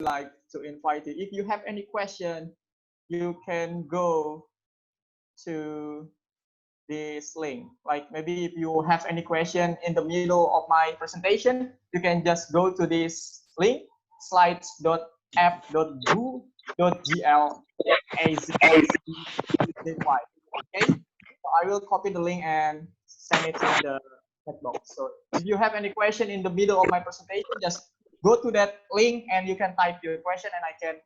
like to invite you. If you have any question, you can go to this link. Like maybe if you have any question in the middle of my presentation, you can just go to this link, slides.app.goo.gl/AZY. Okay, so I will copy the link and send it in the chat box. So if you have any question in the middle of my presentation, just go to that link and you can type your question and I can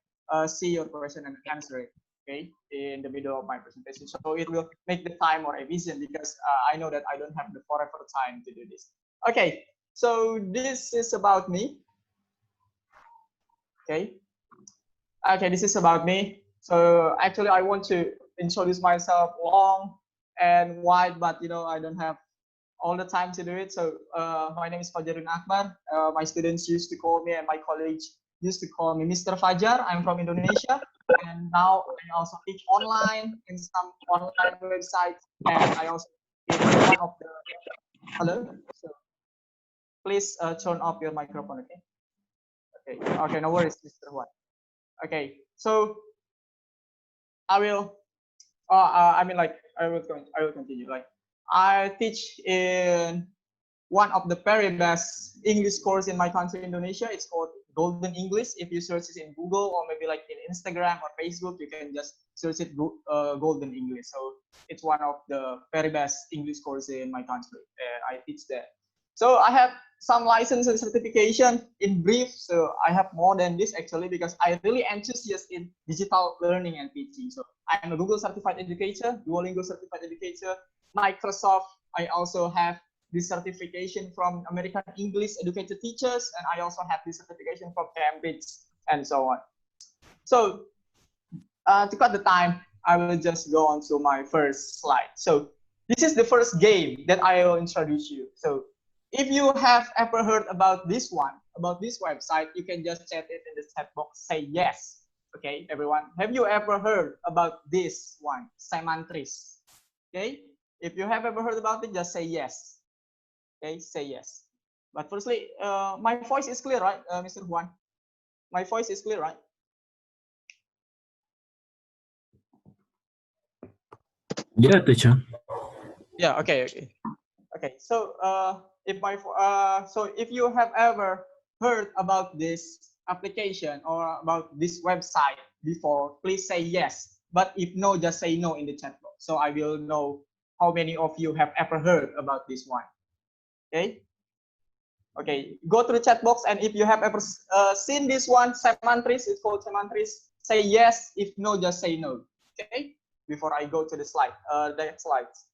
see your question and answer it. Okay, in the middle of my presentation, so it will make the time more efficient because I know that I don't have the forever time to do this. Okay, so this is about me. Okay, this is about me. So actually I want to introduce myself long and wide, but I don't have all the time to do it. So my name is Fajarudin Akbar. My students used to call me and my colleagues used to call me Mr. Fajar. I'm from Indonesia. And now I also teach online in some online websites. And I also in one of the, hello? So please turn off your microphone, okay? Okay, no worries, Mr. Juan. Okay, so I will, I will continue. Like I teach in one of the very best English course in my country, Indonesia. It's called Golden English. If you search it in Google or maybe like in Instagram or Facebook, you can just search it Golden English. So it's one of the very best English course in my country. I teach there. So I have some license and certification in brief. So I have more than this actually because I really enthusiastic in digital learning and teaching. So I'm a Google certified educator, Duolingo certified educator, Microsoft. I also have this certification from American English Educator Teachers, and I also have this certification from Cambridge and so on. So to cut the time, I will just go on to my first slide. So this is the first game that I will introduce you. So if you have ever heard about this one, about this website, you can just chat it in the chat box, say yes. Okay, everyone, have you ever heard about this one, Semantris? Okay, if you have ever heard about it, just say yes. Okay, say yes. But firstly, my voice is clear, right, Mr. Juan? My voice is clear, right? Yeah, teacher. Yeah. Okay. So if you have ever heard about this application or about this website before, please say yes. But if no, just say no in the chat box, so I will know how many of you have ever heard about this one. Okay. Okay, go to the chat box, and if you have ever seen this one, Semantris, it's called Semantris, say yes. If no, just say no. Okay, before I go to the slide, the next slides.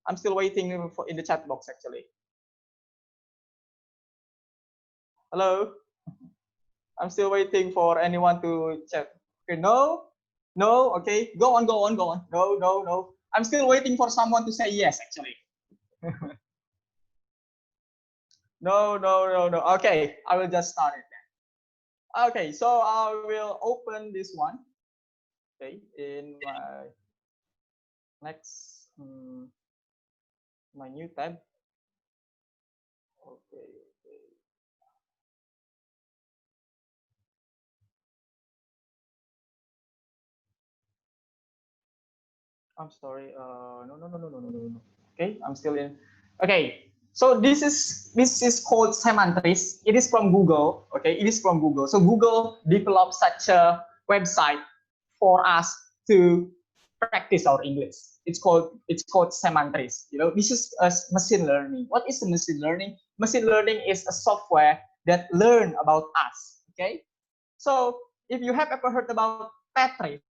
I'm still waiting for in the chat box actually. Hello, I'm still waiting for anyone to chat. Okay, no, no. Okay, go on. No. I'm still waiting for someone to say yes actually. No. Okay, I will just start it then. Okay, so I will open this one. Okay, in my next my new tab. Okay. I'm sorry. No. Okay, I'm still in. Okay, so this is called Semantris. It is from Google. Okay, it is from Google. So Google developed such a website for us to practice our English. It's called Semantris. This is a machine learning. What is machine learning? Machine learning is a software that learn about us. Okay, so if you have ever heard about Tetris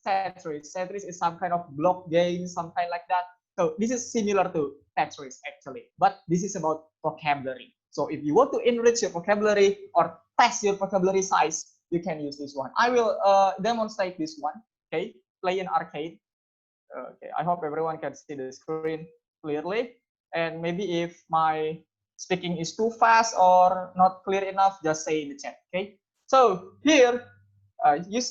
is some kind of block game, something like that. So this is similar to Tetris actually, but this is about vocabulary. So if you want to enrich your vocabulary or test your vocabulary size, you can use this one. I will demonstrate this one. Okay, play in arcade. Okay, I hope everyone can see the screen clearly. And maybe if my speaking is too fast or not clear enough, just say in the chat. Okay. So here, you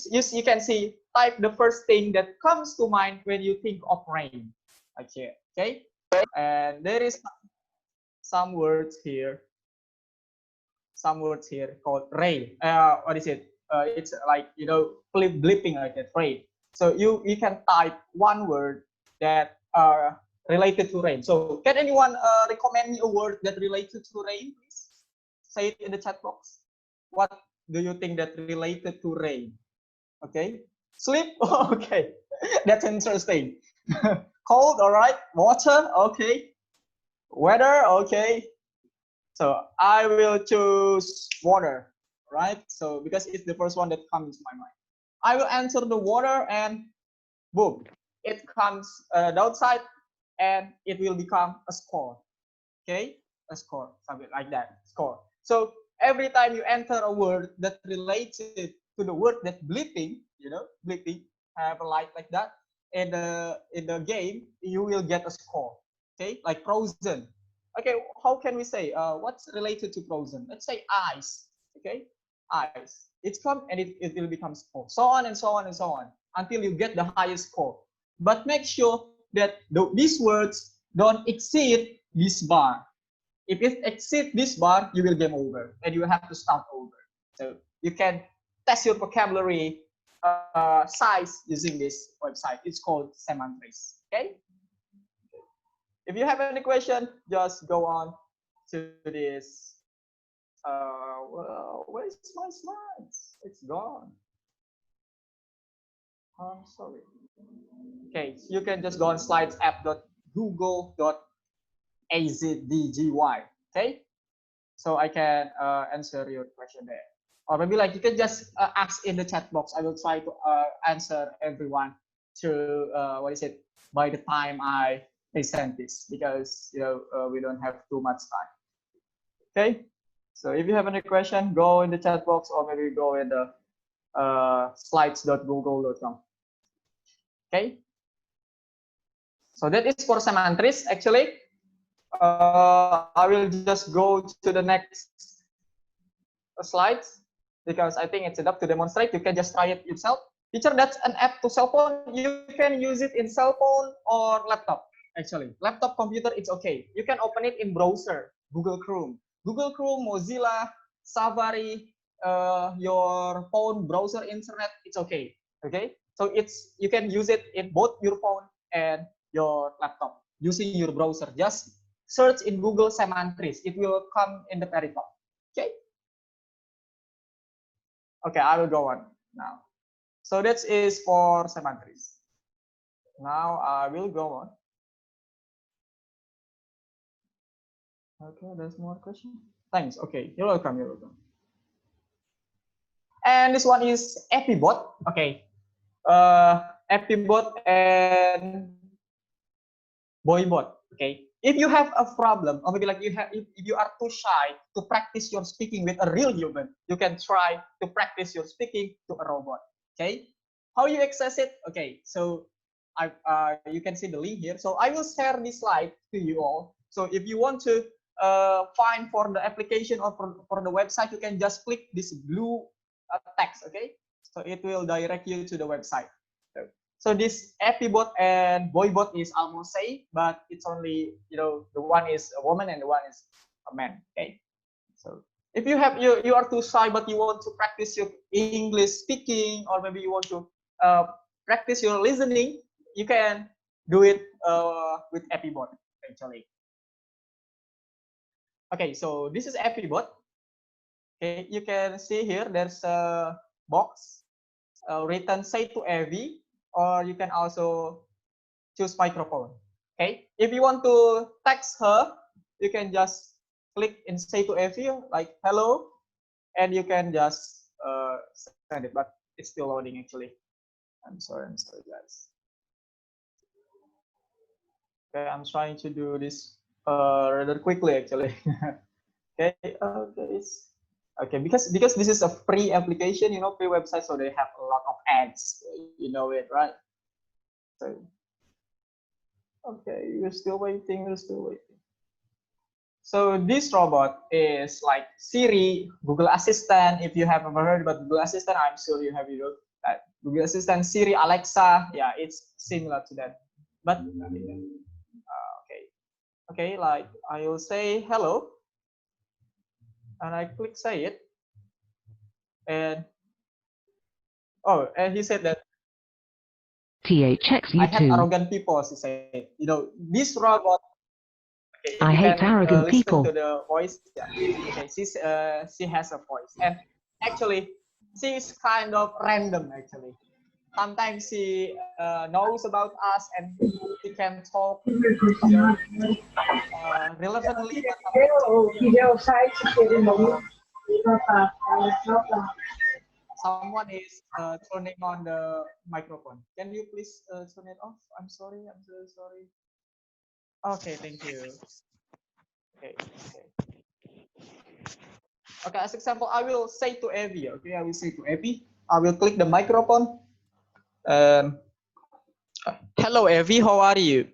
can see, type the first thing that comes to mind when you think of rain. Okay. And there is some words here. some words here called rain. What is it? It's like, you know, blipping like that, rain. So you can type one word that related to rain. So can anyone recommend me a word that related to rain, please? Say it in the chat box. What do you think that related to rain? Okay, sleep. Okay, that's interesting. Cold, all right. Water, okay. Weather, okay. So I will choose water, right? So because it's the first one that comes to my mind. I will answer the water, and boom, it comes outside, and it will become a score. Okay, a score, something like that, score. So every time you enter a word that related to the word that bleeping, you know, bleeping, have a light like that, in the game, you will get a score. Okay, like frozen. Okay, how can we say what's related to frozen? Let's say ice. Okay, ice. It's come and it will become score. So on and so on and so on until you get the highest score. But make sure that these words don't exceed this bar. If it exceeds this bar, you will game over and you will have to start over. So you can test your vocabulary size using this website. It's called Semantris. Okay. If you have any question, just go on to this. Well, where's my slides? It's gone. I'm sorry. Okay, so you can just go on slidesapp.google.azdgy. Okay, so I can answer your question there. Or maybe like you can just ask in the chat box. I will try to answer everyone to what is it, by the time I present this, because you know we don't have too much time. Okay, so if you have any question, go in the chat box or maybe go in the slides.google.com. Okay, so that is for Semantris. Actually, I will just go to the next slides because I think it's enough to demonstrate. You can just try it yourself. Teacher, that's an app to cell phone. You can use it in cell phone or laptop. Actually, laptop, computer, it's okay. You can open it in browser, Google Chrome, Mozilla, Safari, your phone browser, internet. It's okay. Okay, so you can use it in both your phone and your laptop using your browser. Just search in Google Semantris. It will come in the very top. Okay. Okay, I will go on now. So that is for Semantris. Now I will go on. Okay, there's more question. Thanks. Okay, you're welcome. You're welcome. And this one is Epibot. Okay, Epibot and Boybot. Okay, if you have a problem, or maybe like if you are too shy to practice your speaking with a real human, you can try to practice your speaking to a robot. Okay, how you access it? Okay, so you can see the link here. So I will share this slide to you all. So if you want to find for the application or for the website, you can just click this blue text. Okay, so it will direct you to the website. So this Epibot and Boybot is almost same, but it's only, you know, the one is a woman and the one is a man. Okay, so if you have you are too shy but you want to practice your English speaking, or maybe you want to practice your listening, you can do it with Epibot actually. Okay, so this is Epibot. Okay, you can see here there's a box written "Say to Evie," or you can also choose microphone. Okay, if you want to text her, you can just click in "Say to Evie" like "Hello," and you can just send it. But it's still loading actually. I'm sorry guys. Okay, I'm trying to do this rather quickly actually. Okay, okay, because this is a free application, you know, free website, so they have a lot of ads. You know it, right? So okay, we're still waiting. So this robot is like Siri, Google Assistant. If you have ever heard about Google Assistant, I'm sure you have, you know, that Google Assistant, Siri, Alexa. Yeah, it's similar to that. But okay, like I will say hello. and I click say it, and oh, and he said that THX I hate U2. arrogant people. He said, you know, this robot. Okay, if I you hate can arrogant listen people. to the voice, yeah. Okay, she has a voice, and actually, she's kind of random. Actually, sometimes she knows about us, and she can talk, you know, relevantly. But someone is turning on the microphone. Can you please turn it off? I'm sorry. I'm so sorry. Okay, thank you. Okay, okay. Okay, as example, I will say to Evie. Okay, I will say to Evie. I will click the microphone. Hello, Evie. How are you?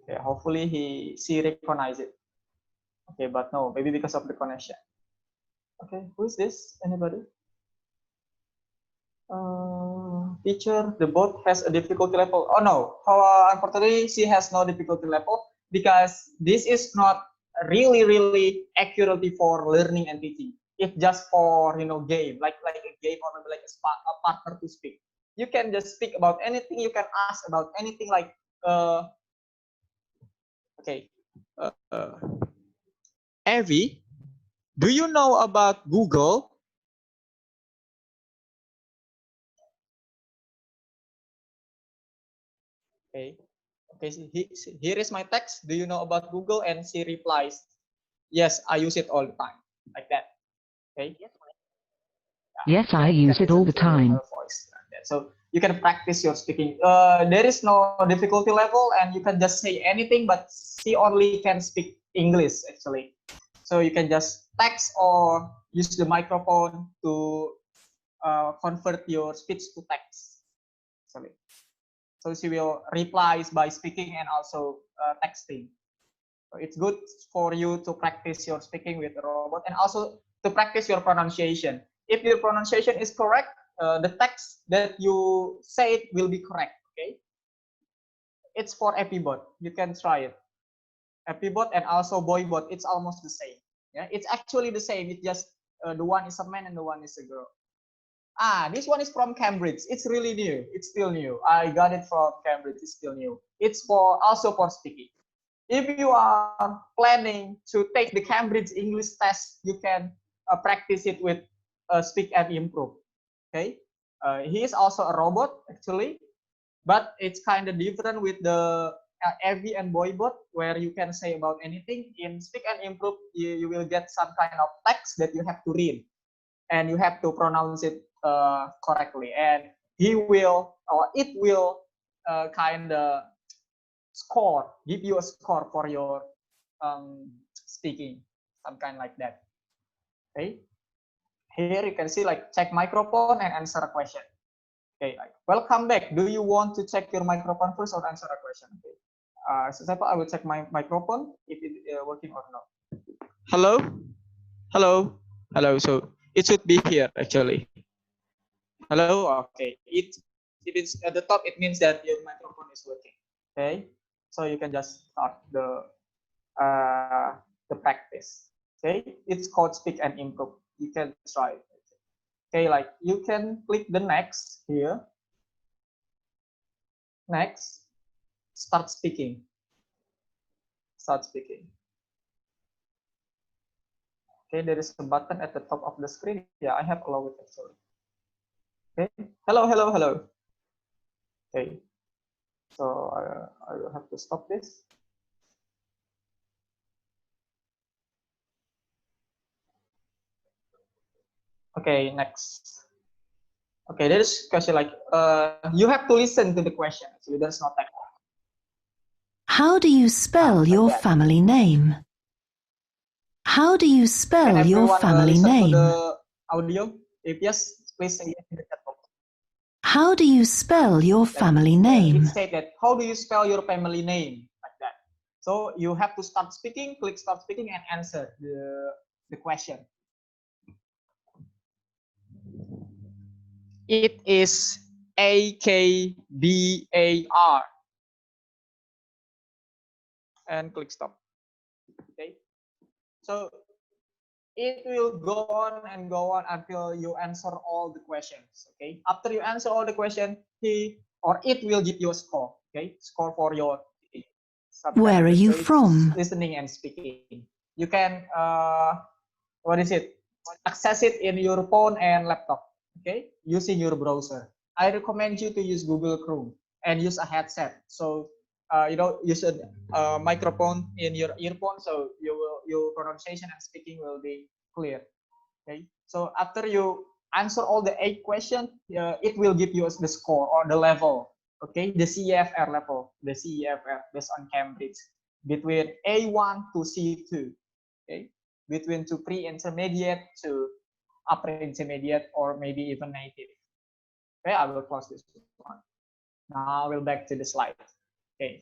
Okay, hopefully she recognize it. Okay, but no, maybe because of the connection. Okay, who is this? Anybody? Teacher, the bot has a difficulty level. Oh no, unfortunately, she has no difficulty level because this is not really accurately for learning and teaching. It's just for game, like a game or maybe like a partner to speak. You can just speak about anything. You can ask about anything. Like okay, Evie, do you know about Google? Okay. Okay, here is my text. Do you know about Google? And she replies, yes, I use it all the time. Like that. Okay. Yes, I You use can it all the listen to time. her voice. Like that. So you can practice your speaking. There is no difficulty level, and you can just say anything, but she only can speak English actually. So you can just text or use the microphone to convert your speech to text. Actually. So she will reply by speaking and also texting. So it's good for you to practice your speaking with a robot and also to practice your pronunciation. If your pronunciation is correct, the text that you say will be correct. Okay, it's for Epibot. You can try it. Epibot and also Boybot. It's almost the same. Yeah, it's actually the same. It's just the one is a man and the one is a girl. This one is from Cambridge. It's really new. It's still new. I got it from Cambridge. It's still new. It's for also for speaking. If you are planning to take the Cambridge English test, you can practice it with Speak and Improve. Okay, he is also a robot actually, but it's kind of different with the Evie and Boybot, where you can say about anything. In Speak and Improve, you will get some kind of text that you have to read, and you have to pronounce it correctly, and he will or it will kind of give you a score for your speaking, some kind like that. Okay, here you can see like check microphone and answer a question. Okay, like, welcome back. Do you want to check your microphone first or answer a question? Okay, so I will check my microphone if it working or not. Hello, hello, hello. So it should be here actually. Hello, okay. If it's at the top, it means that your microphone is working. Okay, so you can just start the practice. Okay, it's called Speak and Improve. You can try it. Okay, like you can click the next here. Next, start speaking. Start speaking. Okay, there is a button at the top of the screen. Yeah, I have allowed it actually. Okay, hello, hello, hello. Okay, so I will have to stop this. Okay, next. Okay, there is question like you have to listen to the question. Actually, there's no text. How do you spell like your that. family name? How do you Can spell your everyone family listen to name? the audio? If yes, please say yes in the chat box. How do you spell your family It name? said that how do you spell your family name, like that. So you have to start speaking, click start speaking, and answer the question. It is AKBAR. and click stop. Okay, so it will go on and go on until you answer all the questions. Okay, after you answer all the questions, he or it will give you a score. Okay, score for your something Where like are this. you So it's from? listening and speaking. You can what is it? Access it in your phone and laptop. Okay, using your browser. I recommend you to use Google Chrome and use a headset. So use a microphone in your earphone, so your pronunciation and speaking will be clear. Okay, so after you answer all the 8 questions, it will give you the score or the level. Okay, the CEFR level, the CEFR based on Cambridge, between A1 to C2. Okay, between to pre-intermediate to upper intermediate, or maybe even native. Okay, I will close this one. Now we'll back to the slide. Okay.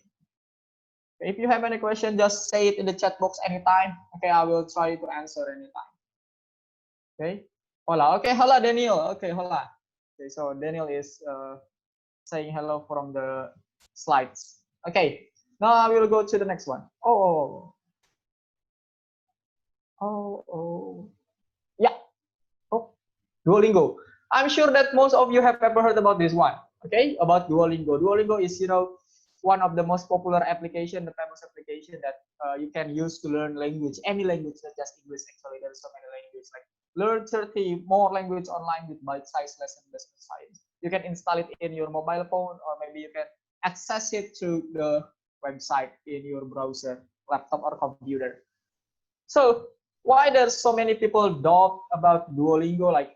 If you have any question, just say it in the chat box anytime. Okay, I will try to answer anytime. Okay. Hola. Okay, hola Daniel. Okay, hola. Okay, so Daniel is saying hello from the slides. Okay, now I will go to the next one. Yeah. Oh, Duolingo. I'm sure that most of you have ever heard about this one. Okay, about Duolingo. Duolingo is, one of the most popular application, the famous application that you can use to learn language, any language, not just English. Actually, there are so many languages. Like learn 30 more language online with bite-sized lesson based on science. You can install it in your mobile phone, or maybe you can access it to the website in your browser, laptop, or computer. So why there's so many people doubt about Duolingo? Like,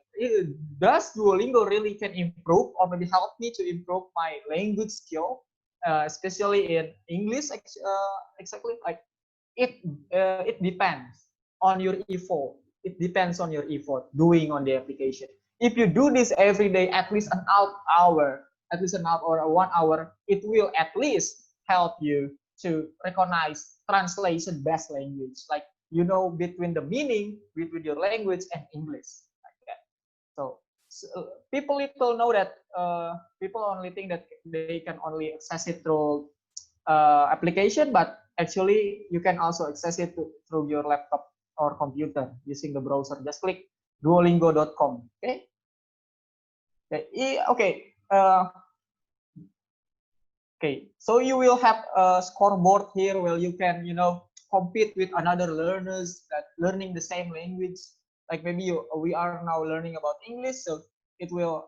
does Duolingo really can improve or maybe help me to improve my language skill, especially in English? Exactly, like it depends on your effort. It depends on your effort doing on the application. If you do this every day, at least an hour, at least an hour or 1 hour, it will at least help you to recognize translation based language, like between the meaning between your language and English, like that. So people little know that people only think that they can only access it through application, but actually you can also access it through your laptop or computer using the browser. Just click duolingo.com. Okay. Okay. Okay, so you will have a scoreboard here where you can, compete with another learners that learning the same language. Like maybe we are now learning about English, so it will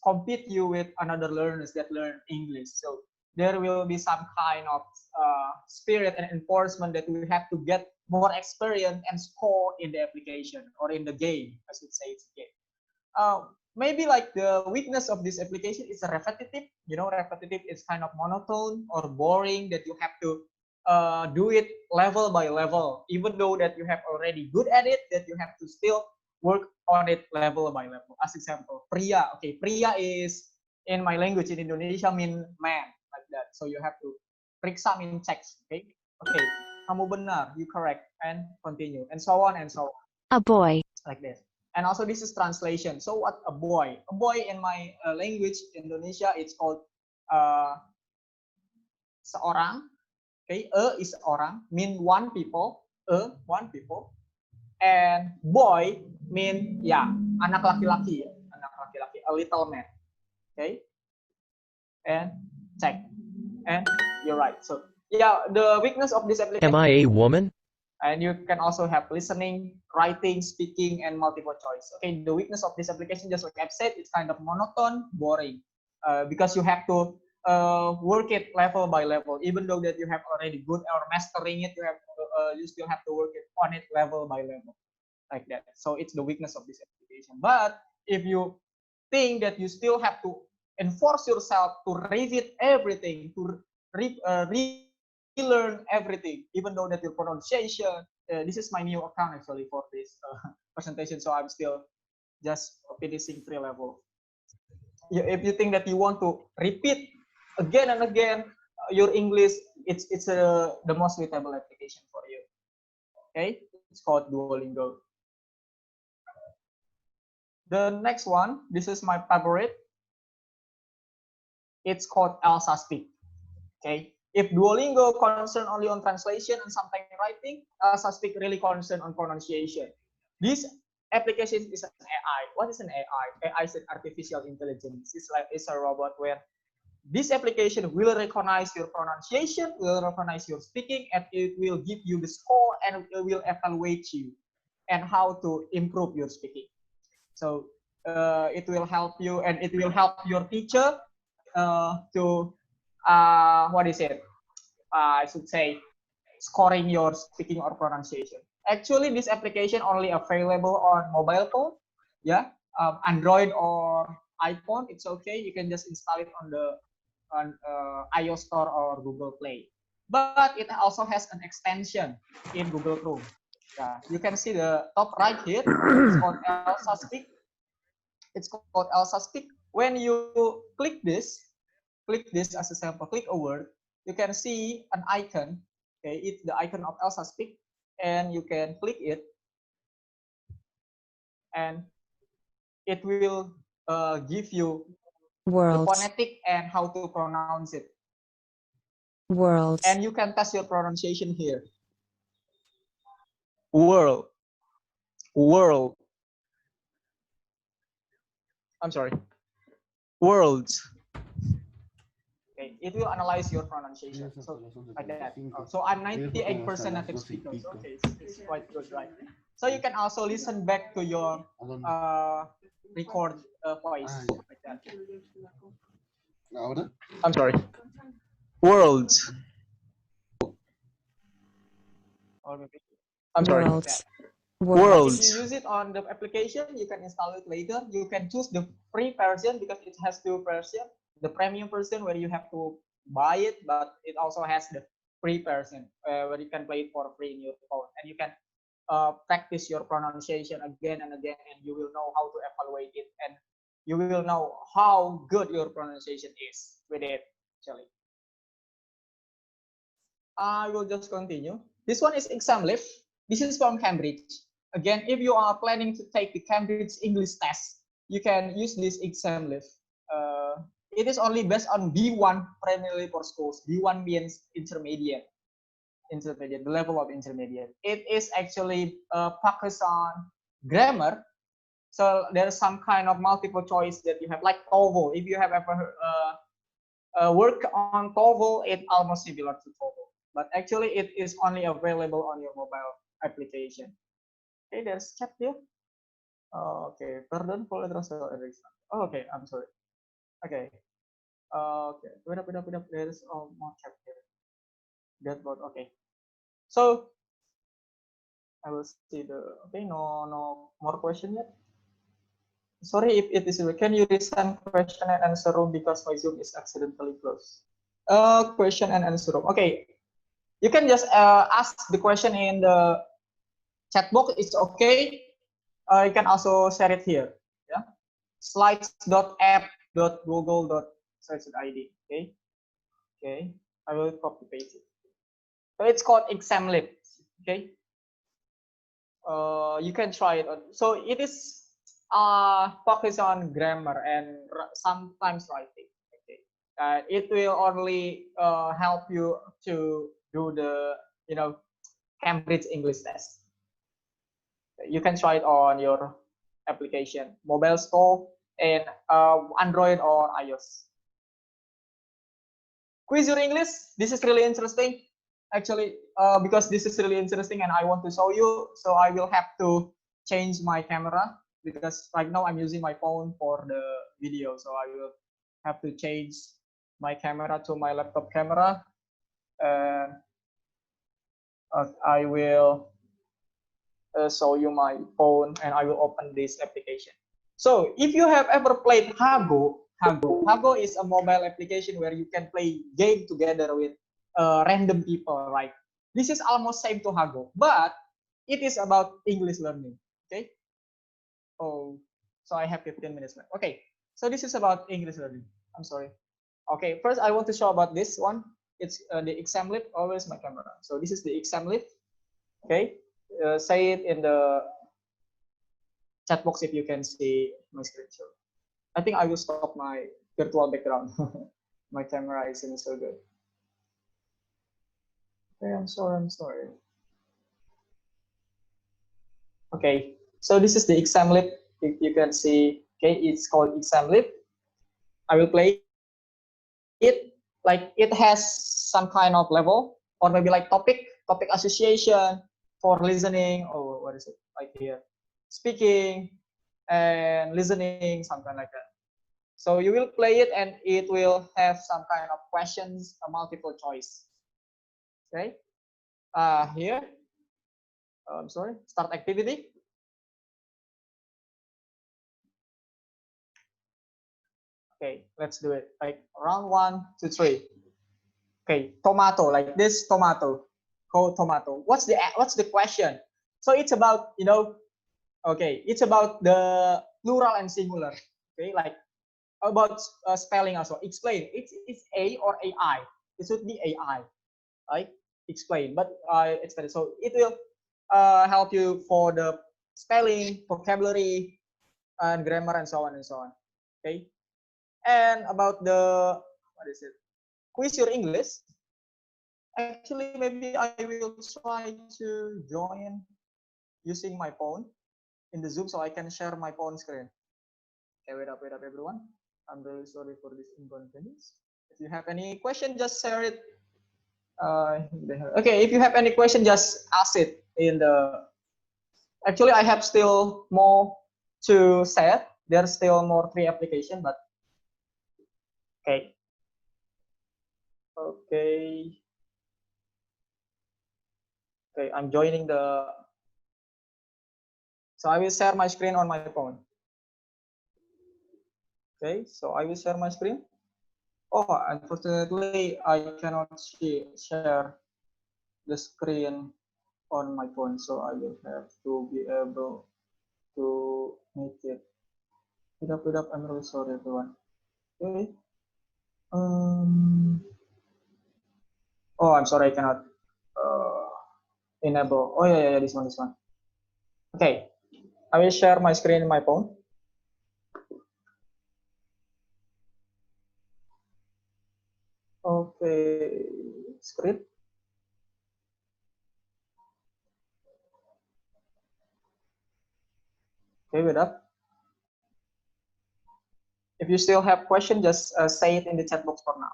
compete you with another learners that learn English. So there will be some kind of spirit and enforcement that we have to get more experience and score in the application or in the game. I should say it's a game. Maybe like the weakness of this application is repetitive. Repetitive is kind of monotone or boring, that you have to do it level by level, even though that you have already good at it, that you have to still work on it level by level. As example, pria. Okay, pria is in my language in Indonesia mean man, like that. So you have to periksa mean checks. Okay, kamu benar, you correct, and continue, and so on and so on. A boy. Like this. And also this is translation. So what a boy? A boy in my language Indonesia, it's called seorang. Okay, is orang, mean one people, one people. And boy mean anak laki-laki, a little man. Okay, and check. And you're right. So the weakness of this application. Am I a woman? And you can also have listening, writing, speaking, and multiple choice. Okay, the weakness of this application, just like I've said, it's kind of monotone, boring, because you have to work it level by level. Even though that you have already good or mastering it, you still have to work it on it level by level, like that. So it's the weakness of this application. But if you think that you still have to enforce yourself to revisit everything, to relearn everything, even though that your pronunciation, this is my new account actually for this presentation, so I'm still just finishing 3 level. If you think that you want to repeat again and again your English, it's the most suitable application for you. Okay, it's called Duolingo. The next one, this is my favorite. It's called Elsa Speak. Okay, If Duolingo concerned only on translation and sometimes writing, Elsa Speak really concerned on pronunciation. This application is an AI. What is an AI? AI is an artificial intelligence. It's a robot where this application will recognize your pronunciation, will recognize your speaking, and it will give you the score and it will evaluate you and how to improve your speaking. So it will help you and it will help your teacher to what is it? I should say scoring your speaking or pronunciation. Actually, this application only available on mobile phone, yeah, Android or iPhone. It's okay. You can just install it on the iOS Store or Google Play. But it also has an extension in Google Chrome. Yeah, you can see the top right here. It's called Elsa Speak. It's called Elsa Speak. When you click this as a sample, click a word, you can see an icon. Okay, it's the icon of Elsa Speak, and you can click it, and it will give you the Worlds. phonetic and how to pronounce it. Worlds. And you can test your pronunciation here. World. World. I'm sorry. Worlds. Okay, it will analyze your pronunciation. So like that. So I'm 98% native speaker. So okay, it's quite good, right? So you can also listen back to your record voice like that. I'm sorry. Worlds. Or maybe I'm sorry. Like Worlds. that. But if you use it on the application, you can install it later. You can choose the free version because it has two versions. The premium version where you have to buy it, but it also has the free version where you can play it for free in your phone, and you can practice your pronunciation again and again, and you will know how to evaluate it, and you will know how good your pronunciation is with it. Actually, I will just continue. This one is ExamLift. This is from Cambridge. Again, if you are planning to take the Cambridge English test, you can use this ExamLift. It is only based on B1 primarily for schools. B1 means intermediate, the level of intermediate. It is actually focused on grammar. So there's some kind of multiple choice that you have, like TOEFL. If you have ever worked on TOEFL, it's almost similar to TOEFL. But actually, it is only available on your mobile application. Okay, there's chat here. Okay, pardon for the oh, okay, I'm sorry. Okay. Okay, there's more chat here. That board, okay. So I will see the okay, no more question yet. Sorry if it is. Can you resend question and answer room because my Zoom is accidentally closed? Question and answer room. Okay, you can just ask the question in the chat box. It's okay. You can also share it here. Yeah, slides.app.google.search.id. Okay, okay. I will copy paste it. So it's called ExamLift. Okay. You can try it on. So it is focus on grammar and sometimes writing. Okay. It will only help you to do the Cambridge English test. You can try it on your application, mobile store, and Android or iOS. Quiz your English. This is really interesting. Actually, because this is really interesting and I want to show you, so I will have to change my camera because right now I'm using my phone for the video, so I will have to change my camera to my laptop camera, and I will show you my phone and I will open this application. So if you have ever played Hago is a mobile application where you can play game together with random people, right? This is almost same to Hago, but it is about English learning. Okay. Oh, so I have 15 minutes left. Okay. So this is about English learning. I'm sorry. Okay. First, I want to show about this one. It's the ExamLift. Always my camera. So this is the ExamLift. Okay. Say it in the chat box if you can see my screen. So I think I will stop my virtual background. My camera isn't so good. Okay, I'm sorry. Okay, so this is the exam lib. You can see, okay, it's called exam lib. I will play it like it has some kind of level, or maybe like topic association for listening, or what is it like here, speaking and listening, something like that. So you will play it and it will have some kind of questions, a multiple choice. Okay, here, sorry, start activity. Okay, let's do it. Like round 1, 2, 3. Okay, tomato, like this tomato. Called tomato. What's the question? So it's about, okay, it's about the plural and singular. Okay, like about spelling also. Explain. It's A or AI. It should be AI, right? Explain. But I explain. So it will help you for the spelling, vocabulary, and grammar, and so on and so on. Okay. And about the, what is it? Quiz your English. Actually, maybe I will try to join using my phone in the Zoom so I can share my phone screen. Okay, wait up, everyone. I'm really sorry for this inconvenience. If you have any question, just share it. Okay, if you have any question, just ask it in the. Actually, I have still more to say. There's still more free application, but okay. Okay. Okay, I'm joining the. So I will share my screen on my phone. Okay, so I will share my screen. Oh, unfortunately, I cannot share the screen on my phone, so I will have to be able to make it. Wait up, I'm really sorry, everyone. Okay. Oh, I'm sorry, I cannot enable. Oh, yeah, this one. Okay, I will share my screen in my phone. Okay, screen. Okay, wait up. If you still have question, just say it in the chat box for now.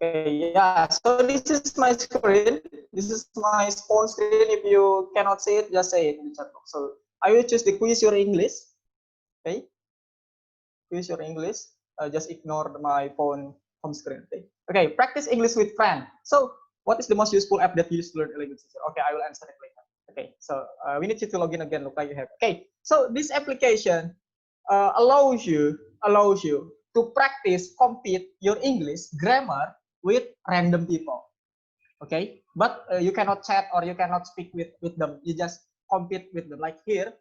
Okay, yeah, so this is my screen. This is my phone screen. If you cannot see it, just say it in the chat box. So I will choose the quiz your English. Okay, quiz your English. Just ignore my phone home screen. Okay, practice English with friend. So what is the most useful app that you use to learn language? Okay, I will answer it later. Okay, so we need you to log in again. Look like you have. Okay, so this application allows you to practice, compete your English grammar with random people. Okay, but you cannot chat or you cannot speak with them. You just compete with them. Like here,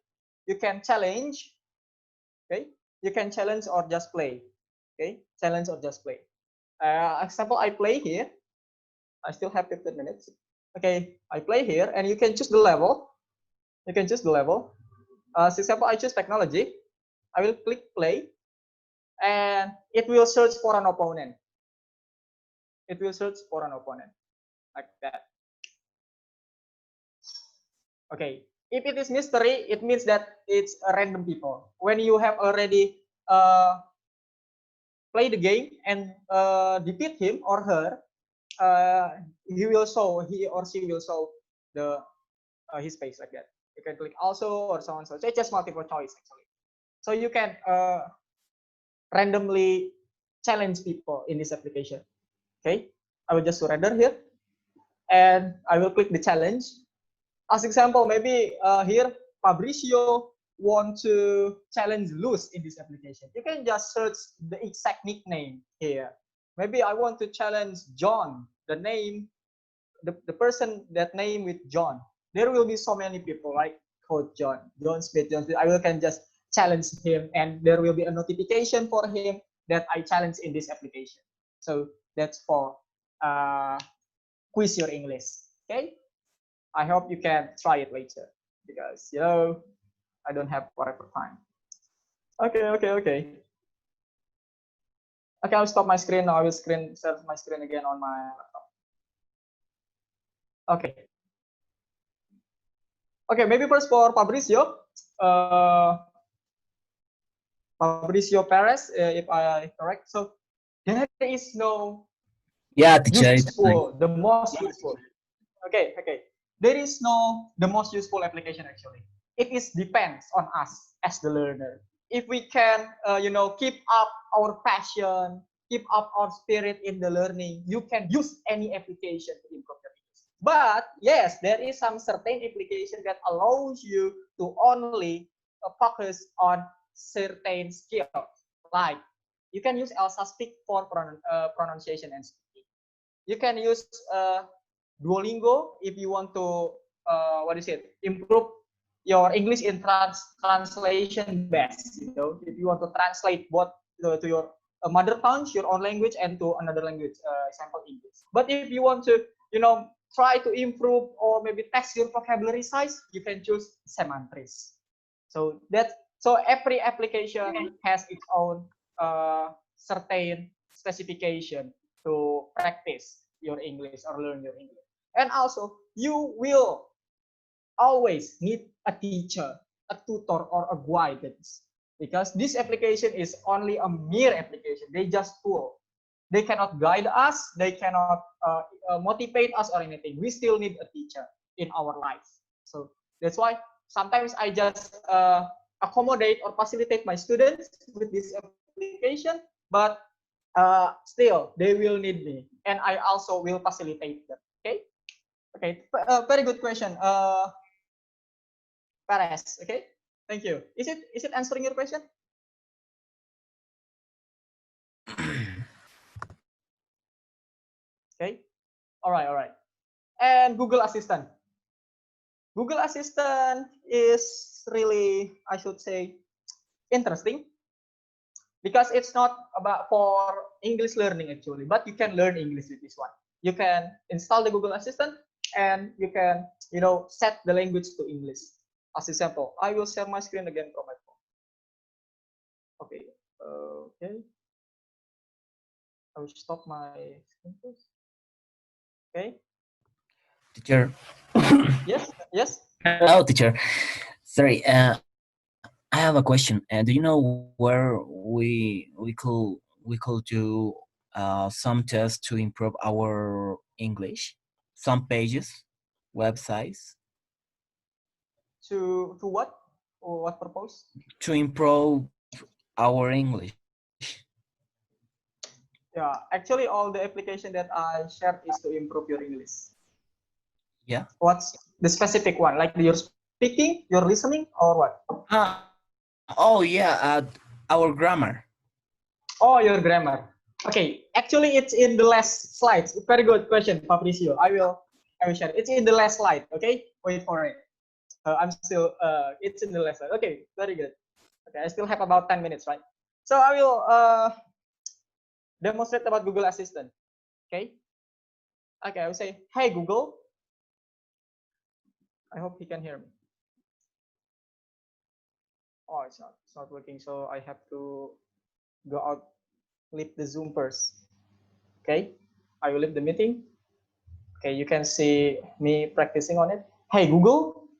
you can challenge. Okay, you can challenge or just play. Okay, challenge or just play. Example, I play here. I still have 15 minutes. Okay, I play here, and you can choose the level. You can choose the level. For example, I choose technology. I will click play, and it will search for an opponent. It will search for an opponent like that. Okay, if it is mystery, it means that it's a random people. When you have already play the game and defeat him or her, he or she will show the his face like that. You can click also or so on. So it's just multiple choice actually. So you can randomly challenge people in this application. Okay, I will just surrender here, and I will click the challenge. As example, maybe here Fabricio want to challenge Luz in this application. You can just search the exact nickname here. Maybe I want to challenge John, the name, the person that name with John. There will be so many people like Coach John, John Smith, John Smith. I will can just challenge him, and there will be a notification for him that I challenge in this application. So that's for quiz your English. Okay. I hope you can try it later because I don't have forever time. Okay. Okay, I'll stop my screen now. I will share my screen again on my laptop. Okay. Okay, maybe first for Fabrizio. Fabrizio Perez, if I correct. So there is no Yeah, teacher, it's fine. useful, the most useful. Okay, okay. There is no the most useful application actually. It is depends on us as the learner. If we can, keep up our passion, keep up our spirit in the learning, you can use any application to improve your English. But yes, there is some certain application that allows you to only focus on certain skills. Like you can use Elsa Speak for pronunciation and speaking. You can use Duolingo if you want to improve your English in translation best. If you want to translate both to your mother tongue, your own language, and to another language, example English. But if you want to try to improve or maybe test your vocabulary size, you can choose Semantris. So every application has its own certain specification to practice your English or learn your English. And also, you will always need a teacher, a tutor, or a guidance, because this application is only a mere application. They just tool. They cannot guide us. They cannot motivate us or anything. We still need a teacher in our life. So that's why sometimes I just accommodate or facilitate my students with this application, but still they will need me, and I also will facilitate them. Okay, very good question, Perez. Okay, thank you. Is it answering your question? Okay, all right. And Google Assistant. Google Assistant is really, I should say, interesting, because it's not about for English learning actually, but you can learn English with this one. You can install the Google Assistant and you can, set the language to English. As example, I will share my screen again from my phone. Okay, okay. I will stop my screen first. Okay. Teacher. Yes. Hello, teacher. Sorry, I have a question. Do you know where we could do some tests to improve our English? Some pages, websites To what? Or what purpose? to improve our English. Yeah, actually, all the application that I shared is to improve your English. Yeah. What's the specific one? Like your speaking, your listening, or what? Oh yeah, our grammar. Oh, your grammar. Okay, actually, it's in the last slides. Very good question, Fabrizio. I will share. It's in the last slide. Okay, wait for it. I'm still. It's in the last slide. Okay, very good. Okay, I still have about 10 minutes, right? So I will demonstrate about Google Assistant. Okay. Okay, I will say, "Hey Google." I hope he can hear me. Oh, it's not working. So I have to go out, leave the Zoom first. Okay, I will leave the meeting. Okay, you can see me practicing on it. Hey Google.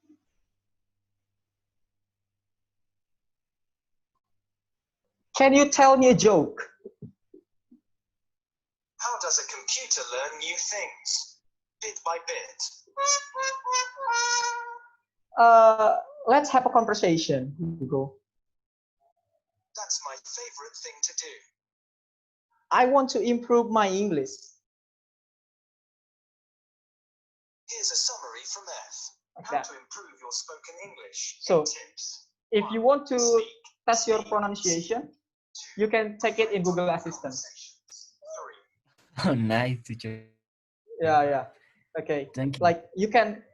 Can you tell me a joke? How does a computer learn new things? Bit by bit. Let's have a conversation, Google. That's my favorite thing to do. I want to improve my English. Here's a summary from F. Like How that. to improve your spoken English. So, tips. if you want to Speak, test your speak, pronunciation, speak. you can check it in Google Assistant. 3. Oh, nice, teacher. Yeah. Okay. Thank you. Like you can.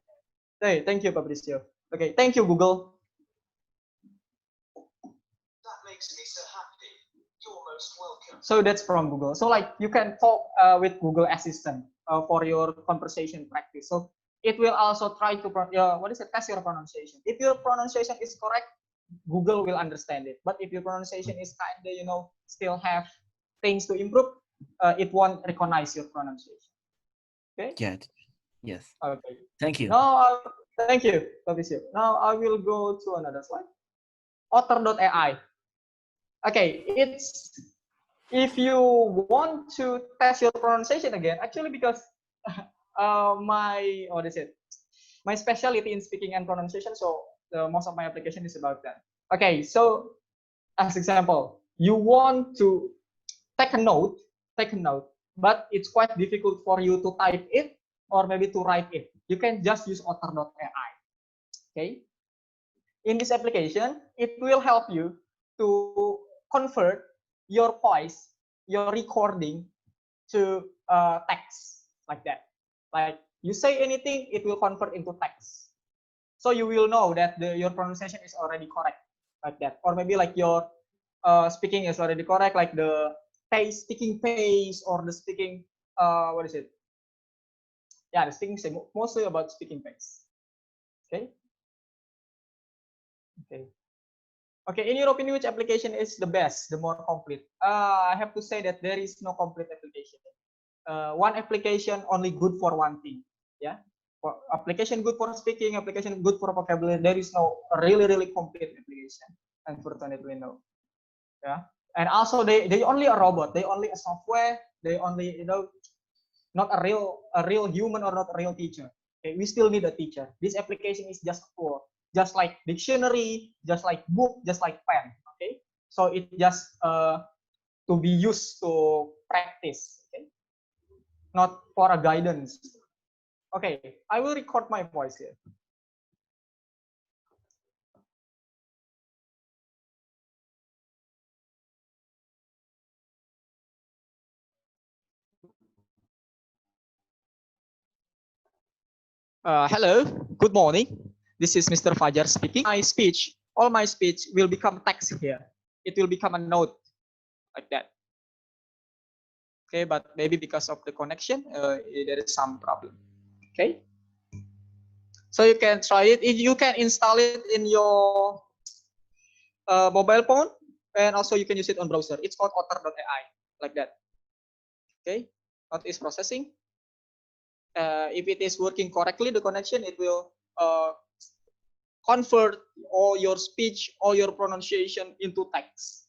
Hey, thank you, Fabrizio. Okay, thank you, Google. That makes me so happy. You're most welcome. So that's from Google. So like you can talk with Google Assistant for your conversation practice. So it will also try to test your pronunciation. If your pronunciation is correct, Google will understand it. But if your pronunciation is kind of still have things to improve, it won't recognize your pronunciation. Okay. Yeah. Yes. Okay. Thank you. Now, thank you, Fabrizio. Now I will go to another slide. Otter.ai. Okay, it's if you want to test your pronunciation again, actually because my what is it? My specialty in speaking and pronunciation, so most of my application is about that. Okay, so as example, you want to take a note, but it's quite difficult for you to type it or maybe to write it. You can just use Otter.ai. Okay, in this application, it will help you to convert your voice, your recording to text like that. Like you say anything, it will convert into text. So you will know that your pronunciation is already correct like that. Or maybe like your speaking is already correct, like the pace, speaking pace, or the speaking, what is it? Yeah, the speaking, mostly about speaking pace. Okay. Okay. Okay, in your opinion, which application is the best, the more complete? I have to say that there is no complete application. One application only good for one thing. Yeah, for application good for speaking, application good for vocabulary. There is no really complete application. Unfortunately, no. Yeah, and also they only a robot. They only a software. They only not a real human or not a real teacher. Okay, we still need a teacher. This application is just a tool, just like dictionary, just like book, just like pen. Okay, so it just to be used to practice. Okay, not for a guidance. Okay, I will record my voice here. Hello, good morning. This is Mr. Fajar speaking. All my speech will become text here. It will become a note like that. Okay, but maybe because of the connection, there is some problem. Okay, so you can try it. You can install it in your mobile phone, and also you can use it on browser. It's called Otter.ai, like that. Okay, what is processing? If it is working correctly, the connection, it will convert all your speech, all your pronunciation into text,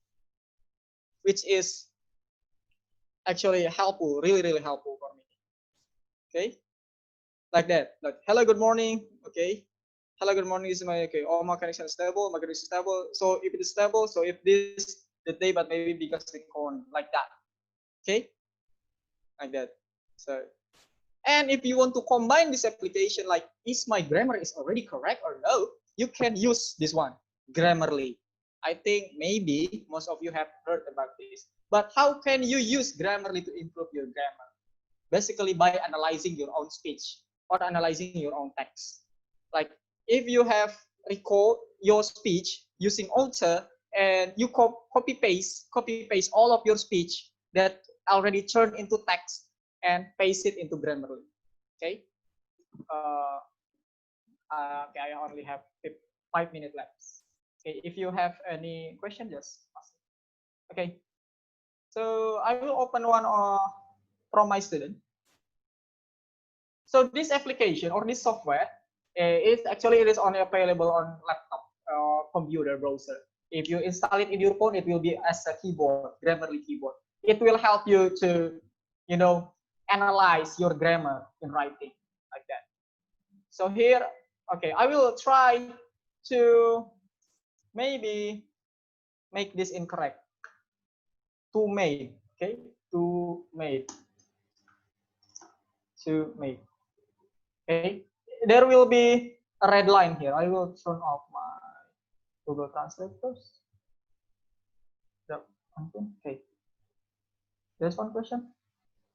which is actually helpful, really helpful for me. Okay, like that. Like hello, good morning. Okay, hello, good morning. Is my okay? All my connection is stable. My connection is stable. So if it is stable, so if this the day, but maybe because the con like that. Okay, like that. So. And if you want to combine this application, like is my grammar is already correct or no, you can use this one, Grammarly. I think maybe most of you have heard about this. But how can you use Grammarly to improve your grammar? Basically by analyzing your own speech or analyzing your own text. Like if you have record your speech using Otter and you copy paste all of your speech that already turned into text and paste it into Grammarly. Okay. Okay, I only have 5 minutes left. Okay, if you have any question, just ask. Okay. So I will open one from my student. So this application or this software is actually it is only available on laptop or computer browser. If you install it in your phone, it will be as a keyboard, Grammarly keyboard. It will help you to, analyze your grammar in writing like that. So here, okay, I will try to maybe make this incorrect. To made, okay, to made. Okay, there will be a red line here. I will turn off my Google Translate first. Okay, there's one question.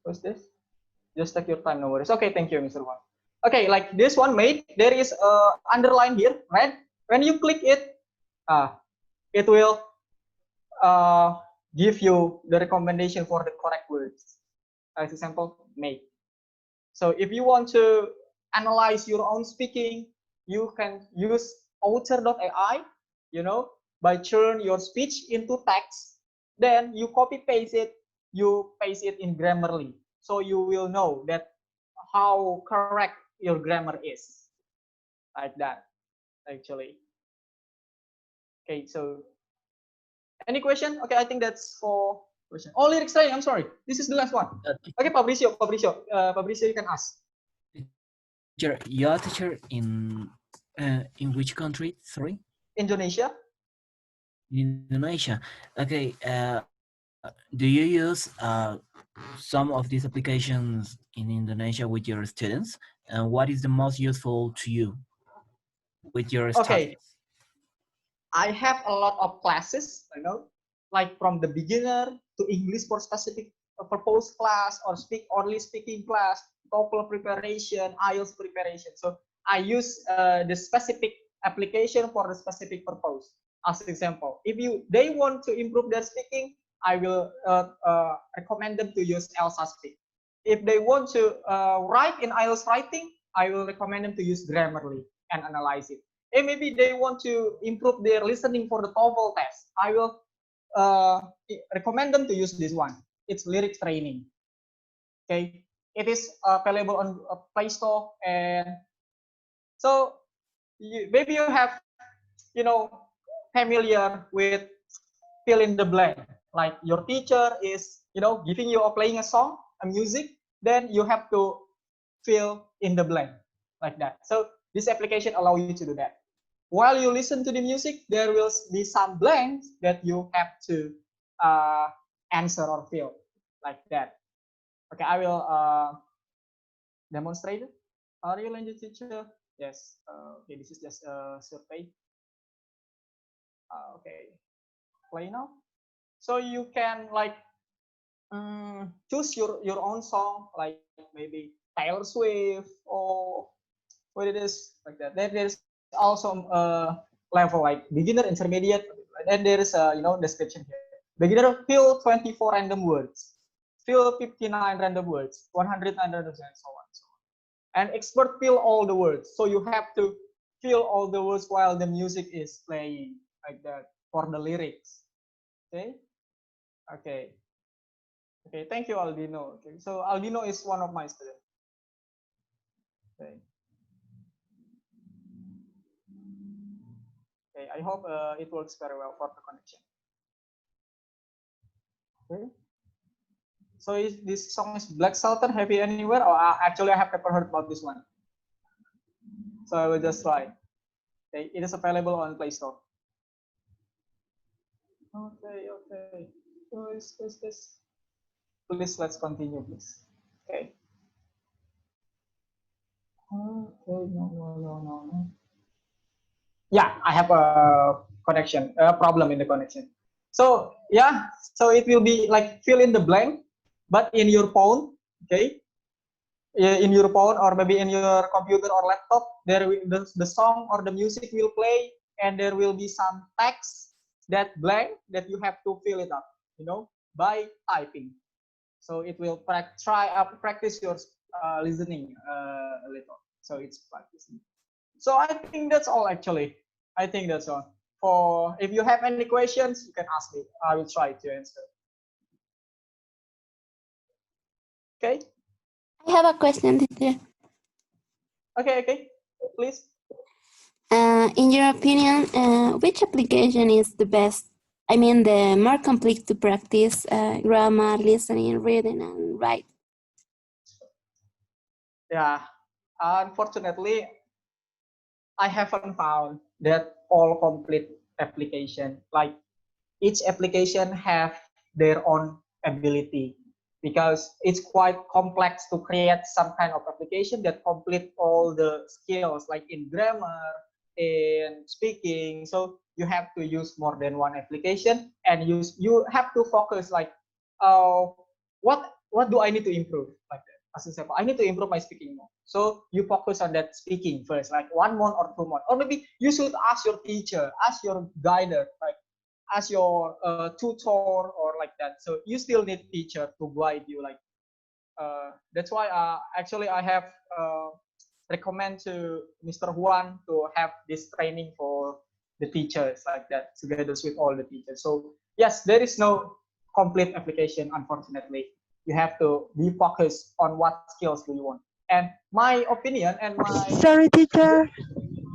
What's this? Just take your time, no worries. Okay, thank you, Mr. Wang. Okay, like this one made, there is a underline here, red. When you click it, it will give you the recommendation for the correct words. As example, made. So if you want to analyze your own speaking, you can use Otter.ai, by turn your speech into text. Then you copy paste it, you paste it in Grammarly. So you will know that how correct your grammar is, like that, actually. Okay, so any question? Okay, I think that's for question. Oh, lyrics training. I'm sorry. This is the last one. Okay, Fabricio, you can ask. Teacher, you are teacher in which country? Sorry, Indonesia. Indonesia. Okay. Do you use some of these applications in Indonesia with your students? And what is the most useful to you with your Okay, studies? I have a lot of classes, like from the beginner to English for specific purpose class, or only speaking class, TOEFL preparation, IELTS preparation. So I use the specific application for the specific purpose. As an example, if they want to improve their speaking, I will recommend them to use Elsa Speak. If they want to write in IELTS writing, I will recommend them to use Grammarly and analyze it. And maybe they want to improve their listening for the TOEFL test, I will recommend them to use this one. It's lyrics training. Okay, it is available on Play Store, and so maybe you have, familiar with fill in the blank. Like your teacher is, giving you or playing a song, a music, then you have to fill in the blank like that. So this application allows you to do that. While you listen to the music, there will be some blanks that you have to answer or fill like that. Okay, I will demonstrate it. Are you language teacher? Yes. Okay, this is just a survey. Okay, play now. So you can choose your own song, like maybe Taylor Swift or what it is, like that. Then there's also level like beginner, intermediate, and there is a description here. Beginner, fill 24 random words, fill 59 random words, 100 random words, and so on. And expert, fill all the words. So you have to fill all the words while the music is playing, like that, for the lyrics. Okay. Okay. Okay. Thank you, Aldino. Okay. So Aldino is one of my students. Okay. Okay, I hope it works very well for the connection. Okay. So this song is Black Sultan, Happy Anywhere? Oh, actually, I have never heard about this one. So I will just try. Okay, it is available on Play Store. Okay, okay. Please, let's continue, please. Okay. Okay, no. Yeah, I have a problem in the connection. So yeah, so it will be like fill in the blank, but in your phone, okay, in your phone or maybe in your computer or laptop, the song or the music will play, and there will be some text that blank that you have to fill it up, by typing. So it will practice your listening a little. So it's practicing. So I think that's all actually. I think that's all. For if you have any questions, you can ask me. I will try to answer. Okay. I have a question, teacher. Okay. Please. In your opinion, which application is the best? I mean, the more complete to practice grammar, listening, reading, and write. Yeah. Unfortunately, I haven't found that all complete application. Like each application have their own ability, because it's quite complex to create some kind of application that complete all the skills, like in grammar, in speaking. So you have to use more than one application, and you have to focus like, what do I need to improve, like that. As an example, I need to improve my speaking more. So you focus on that speaking first, like 1 month or 2 months, or maybe you should ask your teacher, ask your guider, like as your tutor or like that. So you still need teacher to guide you, like that's why actually I have recommend to Mr. Juan to have this training for the teachers, like that, together with all the teachers. So yes, there is no complete application, unfortunately. You have to be focused on what skills do you want. And my opinion and my Sorry, teacher.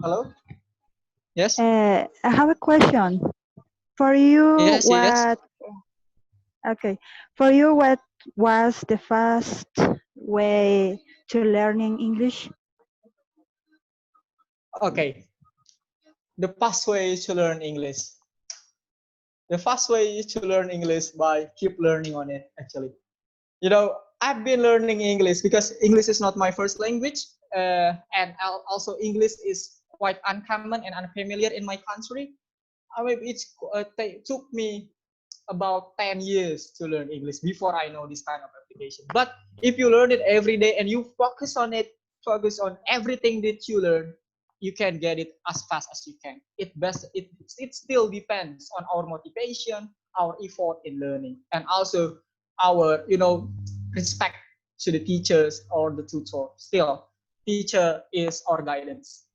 hello. Yes. I have a question. For you, Yes. Yes. what? Okay. For you, what was the fast way to learning English? Okay. The fast way to learn English. The fast way is to learn English by keep learning on it. Actually, you know, I've been learning English because English is not my first language, and also English is quite uncommon and unfamiliar in my country. I mean, took me about 10 years to learn English before I know this kind of application. But if you learn it every day and you focus on it, focus on everything that you learn, you can get it as fast as you can. It still depends on our motivation, our effort in learning, and also our respect to the teachers or the tutor. Still, teacher is our guidance.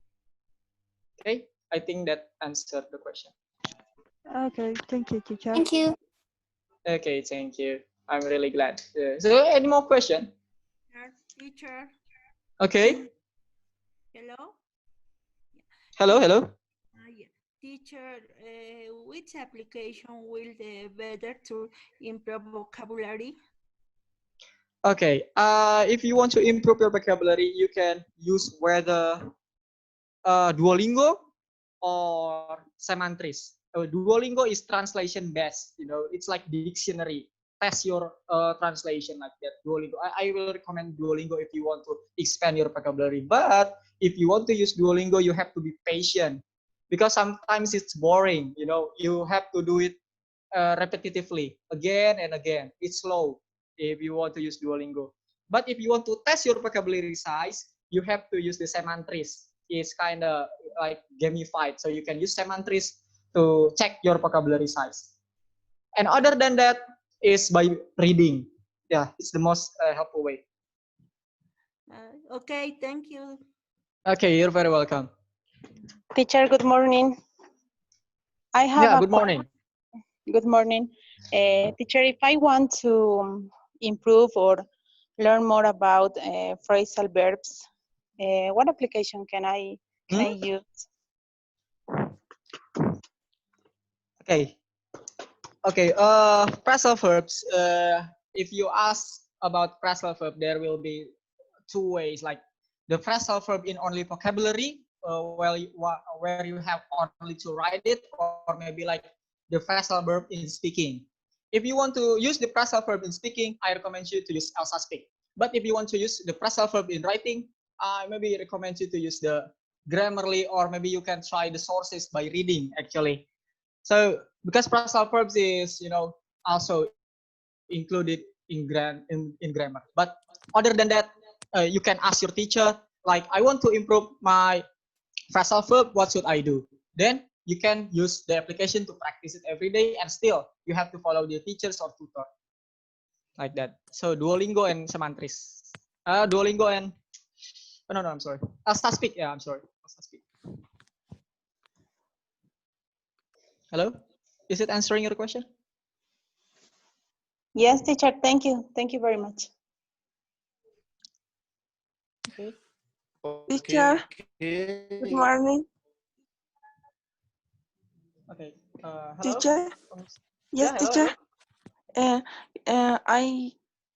Okay, I think that answered the question. Okay, thank you, teacher. Thank you. Okay, thank you. I'm really glad. So, any more question? Teacher, Okay. hello. Hello, hello. Yeah. Teacher, which application will be better to improve vocabulary? Okay. If you want to improve your vocabulary, you can use whether Duolingo or Semantris. Duolingo is translation based. You know, it's like dictionary. Test your translation like that. Duolingo. I will recommend Duolingo if you want to expand your vocabulary. But if you want to use Duolingo, you have to be patient because sometimes it's boring. You know, you have to do it repetitively again and again. It's slow if you want to use Duolingo. But if you want to test your vocabulary size, you have to use the Semantris. It's kind of like gamified, so you can use Semantris to check your vocabulary size. And other than that is by reading. Yeah, it's the most helpful way. Okay, thank you. Okay, you're very welcome. Teacher, good morning. I have Yeah, a good morning. Good morning. Teacher, if I want to improve or learn more about phrasal verbs, what application can I use? Okay. Okay. Phrasal verbs. If you ask about phrasal verb, there will be two ways. Like the phrasal verb in only vocabulary, where you have only to write it, or maybe like the phrasal verb in speaking. If you want to use the phrasal verb in speaking, I recommend you to use Elsa Speak. But if you want to use the phrasal verb in writing, I maybe recommend you to use the Grammarly, or maybe you can try the sources by reading actually. So because phrasal verbs is also included in grammar. But other than that, you can ask your teacher like, I want to improve my phrasal verb. What should I do? Then you can use the application to practice it every day, and still you have to follow the teachers or tutor like that. So Duolingo and Semantris. Duolingo and no, I'm sorry. Elsa Speak. Yeah, I'm sorry. Elsa Speak. Hello? Is it answering your question? Yes, teacher. Thank you. Thank you very much. Okay. Teacher, good morning. Okay. Hello? Teacher? Yes, Yeah, teacher. hello. I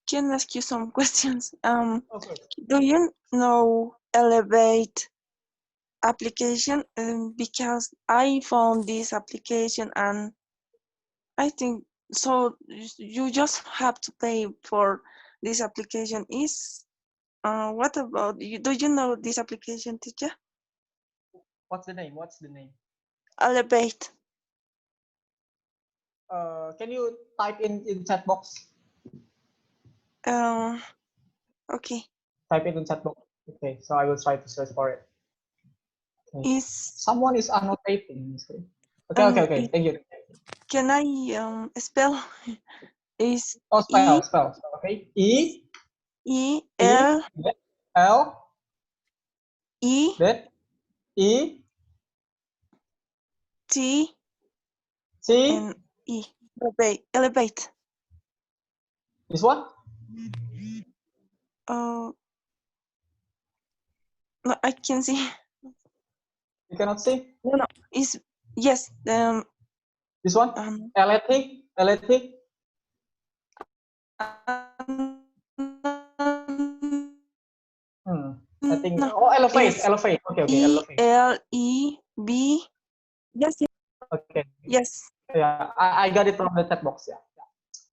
can ask you some questions. Okay. Do you know Elevate application? Because I found this application and I think so. You just have to pay for this application. What about you? Do you know this application, teacher? What's the name? What's the name? Elevate. Can you type in chat box? Okay. Type it in chat box. Okay, so I will try to search for it. Okay. Someone is annotating. Okay. Thank you. Can I spell? Is spell. Okay. L E T and E. Elevate. This one? No, I can see. You cannot see? No, no. It's yes. This one? Electric? Electric? I think, No, oh, elevate, it's elevate. Okay, okay, elevate. ELEB. Yes. Okay. Yes. Yeah, I got it from the chat box. Yeah.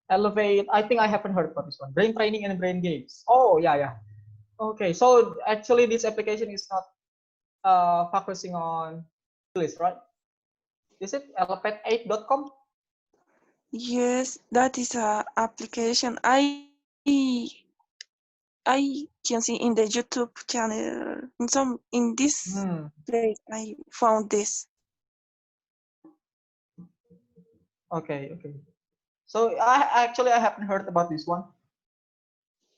Elevate. I think I haven't heard about this one. Brain training and brain games. Oh, yeah, yeah. Okay, so actually this application is not focusing on English, right? Is it elevate8.com? Yes, that is a application. I can see in the YouTube channel. In this place, I found this. Okay, okay. So I haven't heard about this one.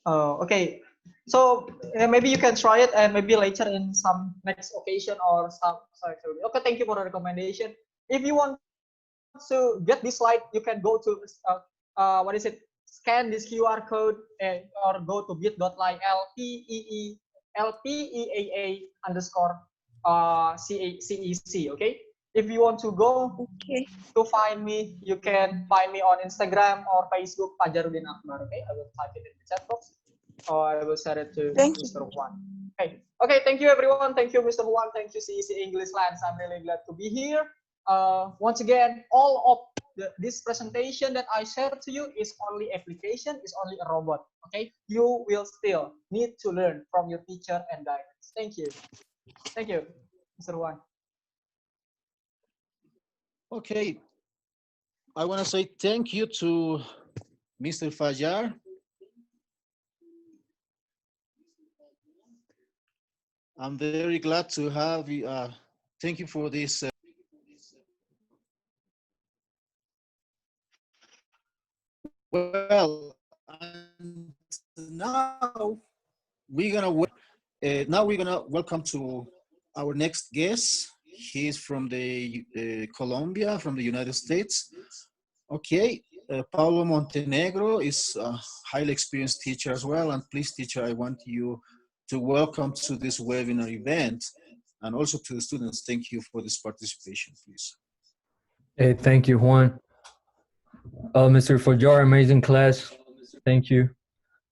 Okay. So maybe you can try it, and maybe later in some next occasion or some. Sorry. Okay, thank you for the recommendation. If you want to get this slide, you can go to what is it? Scan this QR code and or go to bit.ly LPEAA underscore CEC. Okay. If you want to go to find me, you can find me on Instagram or Facebook, Fajarudin Akbar. Okay, I will type it in the chat box, or I will share it to Mr. Juan. Okay, okay. Thank you, everyone. Thank you, Mr. Juan. Thank you, CEC English Lands. I'm really glad to be here. Once again, all of this presentation that I shared to you is only application, is only a robot. Okay, you will still need to learn from your teacher and guidance. Thank you. Thank you, Mr. Juan. Okay, I want to say thank you to Mr. Fajar. I'm very glad to have you. Thank you for this. Well, and now we're gonna welcome to our next guest. He's from the Colombia, from the United States. Okay, Paulo Montenegro is a highly experienced teacher as well. And please, teacher, I want you to welcome to this webinar event, and also to the students. Thank you for this participation, please. Hey, thank you, Juan. Mr. Fajar, amazing class. Thank you.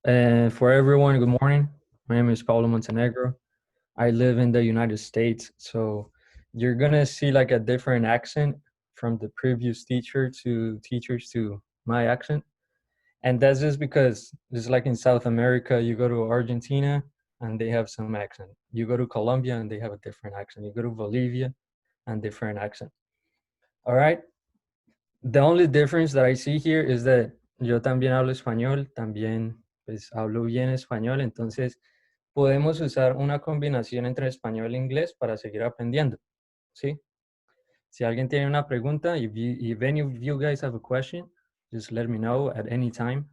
And for everyone, good morning. My name is Paulo Montenegro. I live in the United States, so you're gonna see like a different accent from the previous teachers to my accent. And that's just because just like in South America, you go to Argentina and they have some accent. You go to Colombia and they have a different accent. You go to Bolivia and different accent. All right. The only difference that I see here is that yo también hablo español, también pues hablo bien español, entonces podemos usar una combinación entre español e inglés para seguir aprendiendo, ¿sí? Si alguien tiene una pregunta, if any of you guys have a question, just let me know at any time.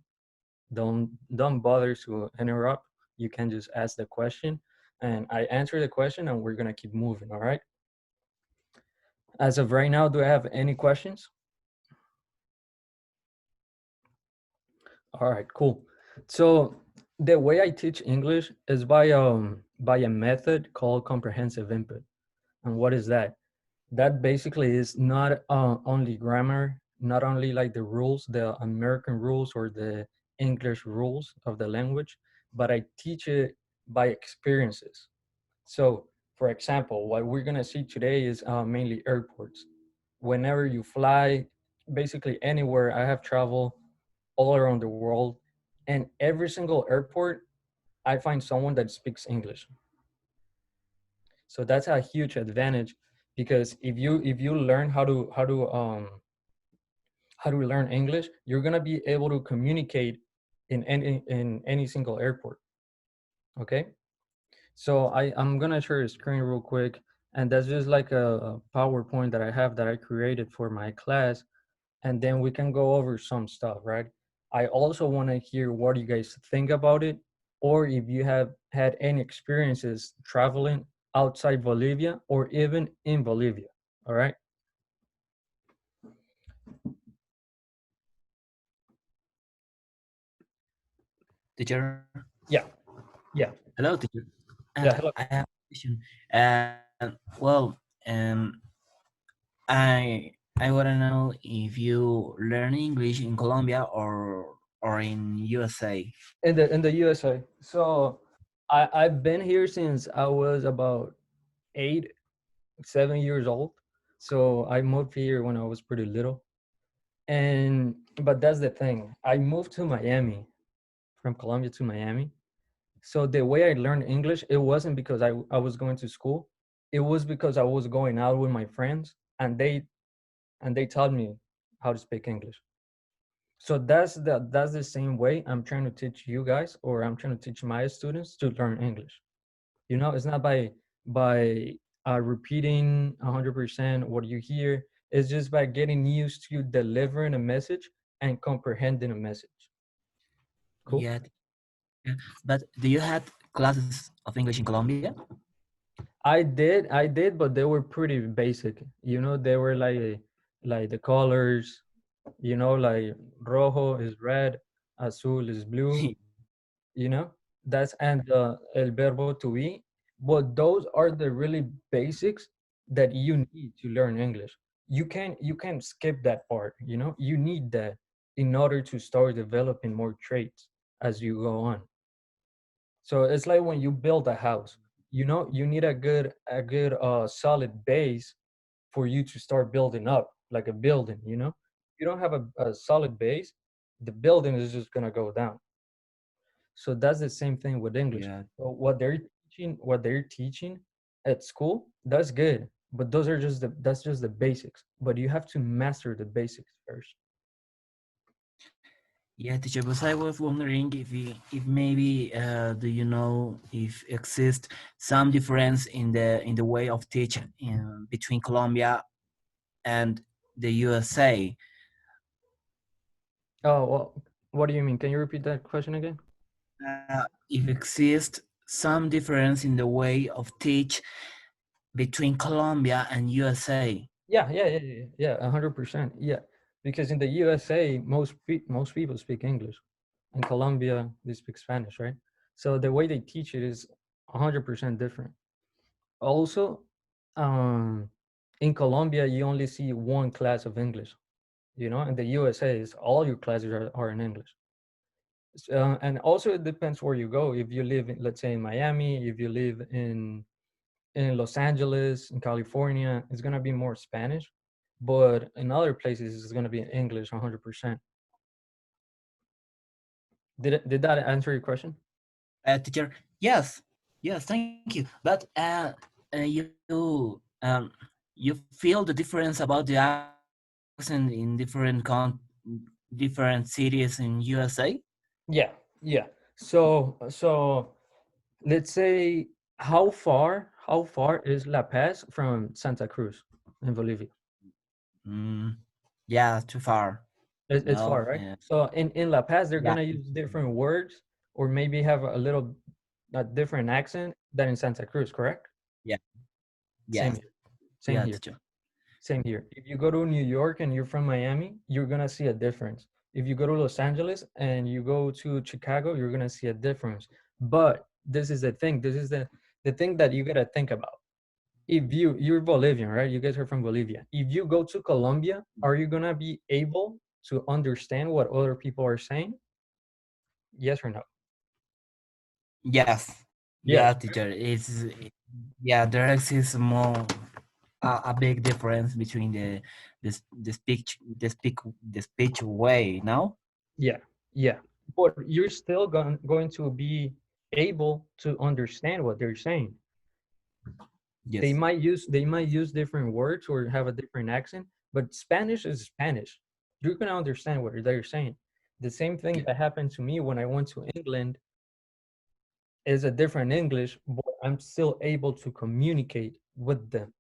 Don't bother to interrupt. You can just ask the question and I answer the question and we're gonna keep moving, all right? As of right now, do I have any questions? All right, cool. So the way I teach English is by a method called comprehensive input. And what is that? That basically is not only grammar, not only like the rules, the American rules or the English rules of the language, but I teach it by experiences. So for example, what we're gonna see today is mainly airports. Whenever you fly, basically anywhere, I have traveled all around the world, and every single airport, I find someone that speaks English. So that's a huge advantage, because if you learn how to learn English, you're gonna be able to communicate in any single airport. Okay, so I'm gonna share a screen real quick, and that's just like a PowerPoint that I have that I created for my class, and then we can go over some stuff, right? I also want to hear what you guys think about it, or if you have had any experiences traveling outside Bolivia or even in Bolivia, all right? Teacher? Yeah. Hello, teacher. Yeah, hello. I have question. Well, um, I want to know if you learn English in Colombia or in USA. In the USA. So I've been here since I was about 8, 7 years old. So I moved here when I was pretty little. And but that's the thing. I moved to Miami, from Colombia to Miami. So the way I learned English, it wasn't because I was going to school. It was because I was going out with my friends and they taught me how to speak English. So that's the same way I'm trying to teach you guys, or I'm trying to teach my students to learn English. You know, it's not by repeating 100% what you hear. It's just by getting used to delivering a message and comprehending a message. Cool. Yeah. Yeah. But do you had classes of English in Colombia? I did, but they were pretty basic. You know, they were like the colors, you know, like rojo is red, azul is blue, you know. That's and el verbo to be. But those are the really basics that you need to learn English. You can skip that part, you know. You need that in order to start developing more traits as you go on. So it's like when you build a house, you know, you need a good solid base for you to start building up like a building, you know. If you don't have a solid base, the building is just gonna go down. So that's the same thing with English. Yeah. So what they're teaching at school, that's good. But that's just the basics. But you have to master the basics first. Yeah, teacher, but I was wondering if maybe do you know if exist some difference in the way of teaching in between Colombia and the USA? Oh, well, what do you mean? Can you repeat that question again? If exist some difference in the way of teach between Colombia and USA? Yeah, 100%. Yeah, because in the USA, most people speak English. In Colombia, they speak Spanish, right? So the way they teach it is 100% different. Also, um, in Colombia, you only see one class of English. You know, in the USA, is all your classes are in English. And also, it depends where you go. If you live, in, let's say, in Miami, if you live in Los Angeles, in California, it's gonna be more Spanish, but in other places, it's gonna be English 100%. Did that answer your question? Teacher, yes, yes, thank you. But you feel the difference about the accent in different cities in USA? Yeah. So let's say how far is La Paz from Santa Cruz in Bolivia? Yeah, too far. It's far, No, right? So in La Paz, they're yeah, gonna use different words or maybe have a different accent than in Santa Cruz, correct? yeah, Same yes, here. Same yeah, here. teacher. Same here. If you go to New York and you're from Miami, you're gonna see a difference. If you go to Los Angeles and you go to Chicago, you're gonna see a difference. But this is the thing. This is the thing that you gotta think about. If you're Bolivian, right? You guys are from Bolivia. If you go to Colombia, are you gonna be able to understand what other people are saying? Yes or no? Yes, Yes. yeah, teacher. It's yeah, there exists more a big difference between the speech way. Now, Yeah. Yeah. But you're still going to be able to understand what they're saying. They yes, might use different words or have a different accent, but Spanish is Spanish. You're gonna understand what they're saying. The same thing yeah, that happened to me when I went to England is a different English, but I'm still able to communicate with them.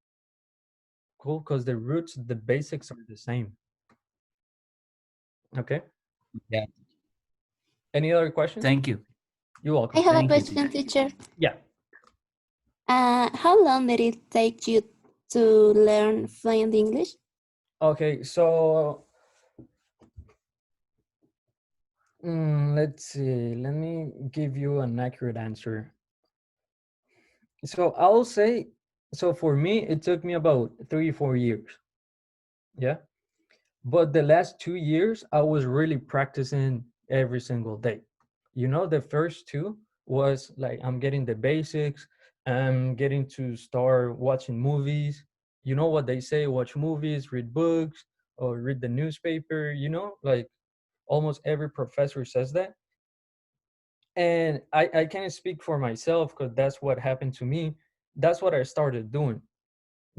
Cool, because the roots, the basics are the same. Okay. yeah. Any other questions? Thank you, You're I welcome. have a thank you, teacher. question, teacher. Yeah. How long did it take you to learn fluent English? Okay, so let's see. Let me give you an accurate answer. So I'll say, so for me, it took me about 3 or 4 years. Yeah. But the last 2 years, I was really practicing every single day. You know, the first two was like I'm getting the basics, I'm getting to start watching movies. You know what they say, watch movies, read books, or read the newspaper, you know, like almost every professor says that. And I can't speak for myself because that's what happened to me. That's what I started doing.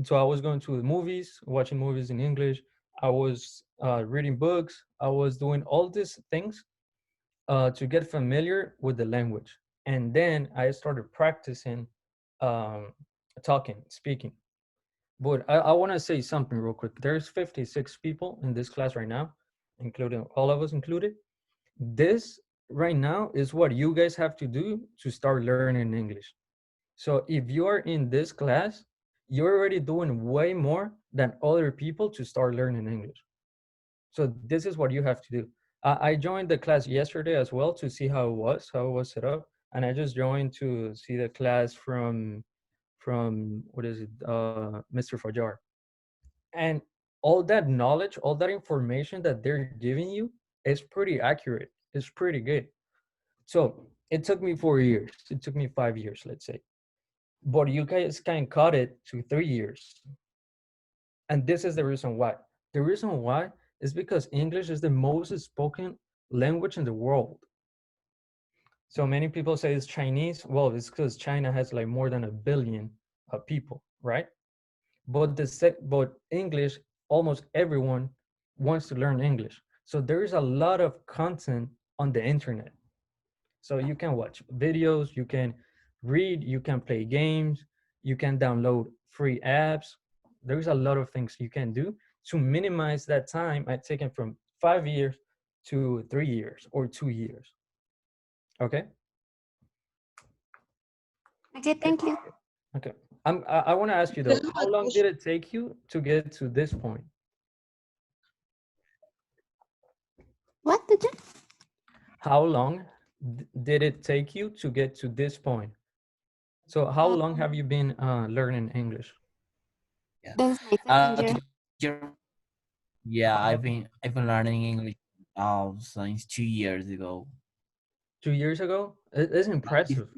So I was going to the movies, watching movies in English. I was reading books. I was doing all these things to get familiar with the language. And then I started practicing um, talking, speaking. But I want to say something real quick. There's 56 people in this class right now, including all of us included. This right now is what you guys have to do to start learning English. So if you are in this class, you're already doing way more than other people to start learning English. So this is what you have to do. I joined the class yesterday as well to see how it was set up. And I just joined to see the class from what is it, Mr. Fajar. And all that knowledge, all that information that they're giving you is pretty accurate. It's pretty good. So it took me 4 years. It took me 5 years, let's say. But you guys can cut it to 3 years. And this is the reason why. The reason why is because English is the most spoken language in the world. So many people say it's Chinese. Well, it's because China has like more than 1 billion people, right? But English, almost everyone wants to learn English. So there is a lot of content on the internet. So you can watch videos, you can read, you can play games, you can download free apps. There's a lot of things you can do to minimize that time I taken from 5 years to 3 years or 2 years. Okay? Okay, thank you. Okay. I want to ask you though, how long did it take you to get to this point? What did you? How long did it take you to get to this point? So how long have you been learning English? This is my second year. Teacher, yeah, I've been learning English since 2 years ago. 2 years ago? It's impressive.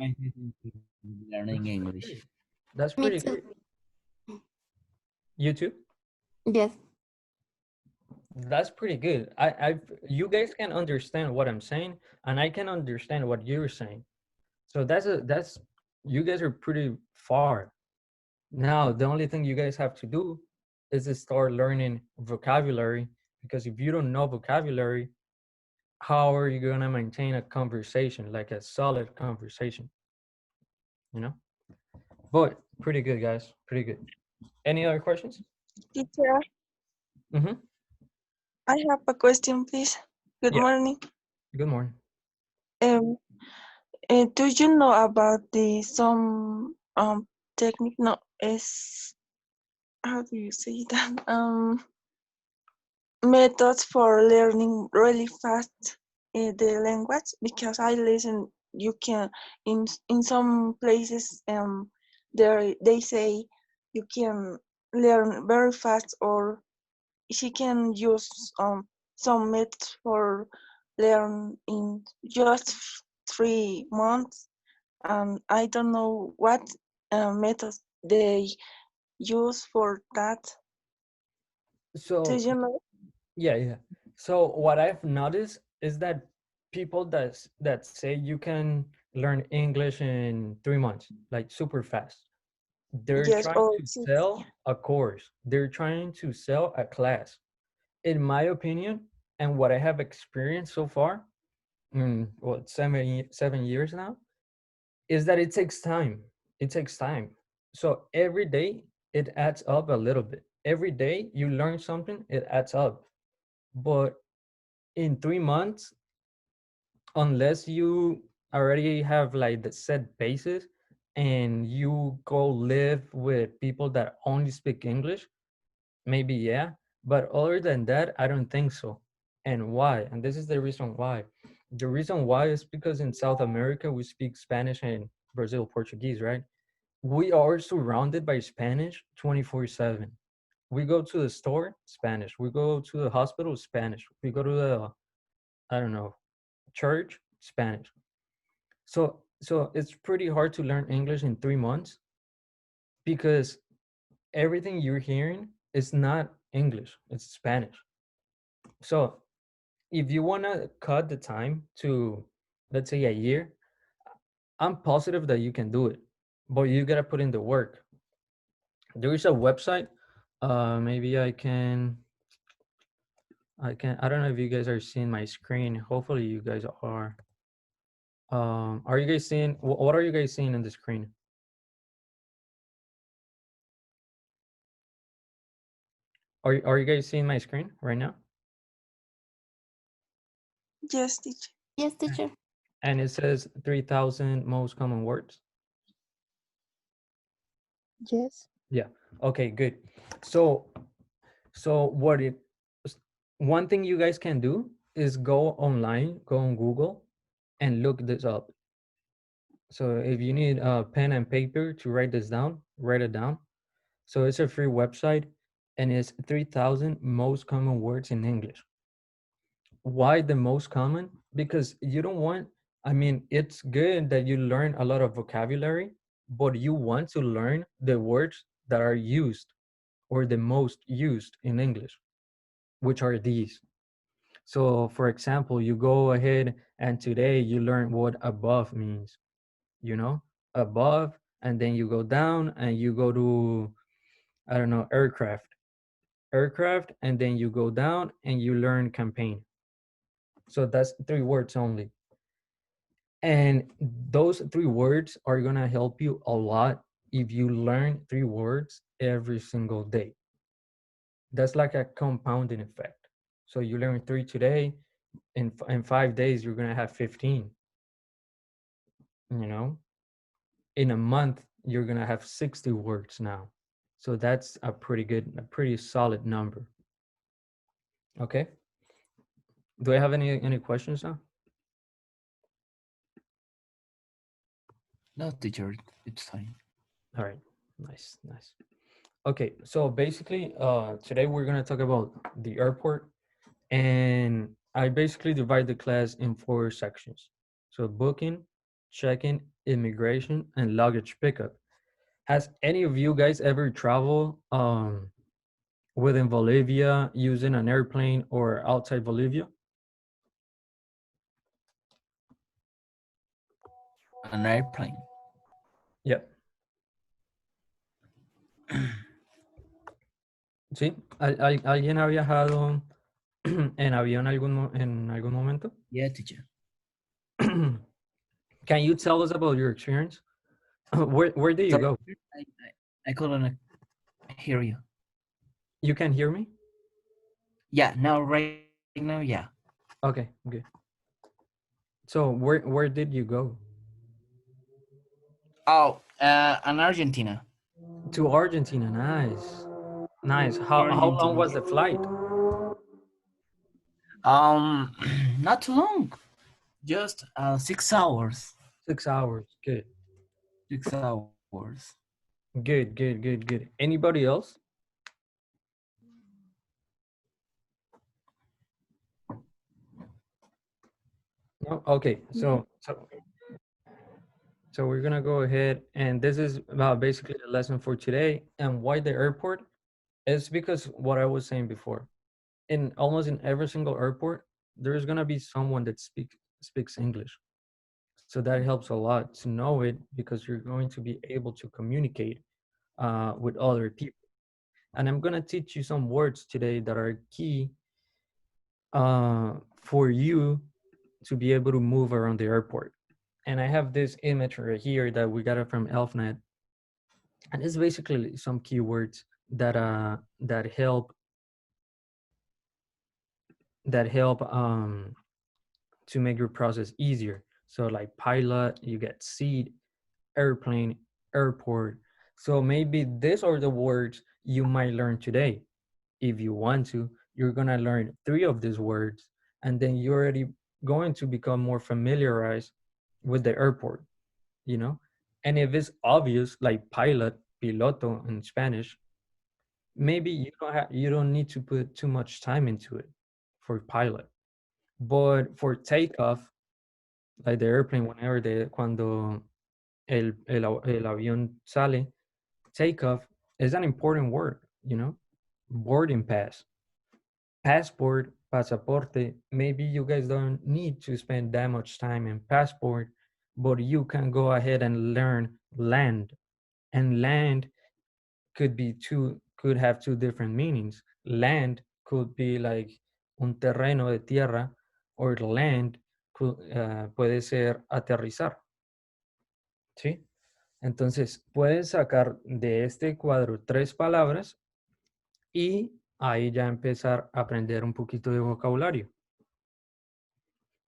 Learning English. That's Me pretty too. good. You too? Yes. That's pretty good. You guys can understand what I'm saying, and I can understand what you're saying. So that's you guys are pretty far. Now the only thing you guys have to do is to start learning vocabulary, because if you don't know vocabulary, how are you gonna maintain a conversation, like a solid conversation? You know? But pretty good, guys. Pretty good. Any other questions? Teacher, Mm-hmm. I have a question, please. Good Yeah. morning. Good morning. Do you know about the some technique? No, is how do you say that? Methods for learning really fast the language, because I listen. You can in some places there they say you can learn very fast, or she can use some methods for learn in just 3 months. And I don't know what methods they use for that. Do So you know? yeah. So what I've noticed is that people that say you can learn English in 3 months, like super fast, they're Yes, trying or to 6. sell a course. They're trying to sell a class. In my opinion, and what I have experienced so far, what 7 years now, is that it takes time. It takes time. So every day it adds up a little bit. Every day you learn something, it adds up. But in 3 months, unless you already have like the set basis and you go live with people that only speak English, maybe yeah. But other than that, I don't think so. And why? And this is the reason why. The reason why is because in South America we speak Spanish and Brazil Portuguese, right? we are surrounded by Spanish 24/7. We go to the store, Spanish. We go to the hospital, Spanish. We go to the, I don't know, church, Spanish. So it's pretty hard to learn English in 3 months because everything you're hearing is not English, it's Spanish. So if you want to cut the time to, let's say, a year, I'm positive that you can do it, but you got to put in the work. There is a website. Maybe I don't know if you guys are seeing my screen. Hopefully you guys are. Are you guys seeing, what are you guys seeing on the screen? Are you guys seeing my screen right now? Yes, teacher. Yes, teacher. And it says 3,000 most common words. Yes. Yeah. Okay, good. So one thing you guys can do is go online, go on Google and look this up. So if you need a pen and paper to write this down, write it down. So it's a free website and it's 3,000 most common words in English. Why the most common? Because you don't want, I mean, it's good that you learn a lot of vocabulary, but you want to learn the words that are used or the most used in English, which are these. So for example, you go ahead and today you learn what above means, you know, above, and then you go down and you go to, I don't know, aircraft, and then you go down and you learn campaign. So that's 3 words only. And those 3 words are gonna help you a lot if you learn 3 words every single day. That's like a compounding effect. So you learn 3 today, in 5 days, you're gonna have 15. You know, in a month, you're gonna have 60 words now. So that's a pretty solid number. Okay. Do I have any questions now? No, teacher, it's fine. All right, nice. Okay, so basically, today we're gonna talk about the airport, and I basically divide the class in 4 sections. So booking, check-in, immigration, and luggage pickup. Has any of you guys ever traveled within Bolivia using an airplane or outside Bolivia? An airplane. Yep. ¿Sí? ¿Alguien ha viajado en avión en algún momento? Yeah, teacher. Can you tell us about your experience? Where did you go? I couldn't hear you. You can hear me? Yeah, right now, yeah. Okay, good. So where did you go? Oh, in Argentina. To Argentina, nice. How long was the flight? Not too long. Just 6 hours. 6 hours, good. 6 hours. Good. Anybody else? No? Okay, so we're gonna go ahead, and this is basically the lesson for today. And why the airport? It's because what I was saying before. In almost in every single airport, there's gonna be someone that speaks English. So that helps a lot to know it because you're going to be able to communicate with other people. And I'm gonna teach you some words today that are key for you to be able to move around the airport. And I have this image right here that we got it from ElfNet, and it's basically some keywords that help to make your process easier. So like pilot, you get seat, airplane, airport. So maybe these are the words you might learn today. If you want to, you're gonna learn 3 of these words, and then you're already going to become more familiarized with the airport, you know? And if it's obvious, like pilot, piloto in Spanish, maybe you don't need to put too much time into it for pilot. But for takeoff, like the airplane, cuando el avión sale, takeoff is an important word, you know? Boarding pass, passport, pasaporte. Maybe you guys don't need to spend that much time in passport, but you can go ahead and learn land. And land could have two different meanings. Land could be like un terreno de tierra, or land puede ser aterrizar. ¿Sí? Entonces, pueden sacar de este cuadro 3 palabras y ahí ya empezar a aprender un poquito de vocabulario.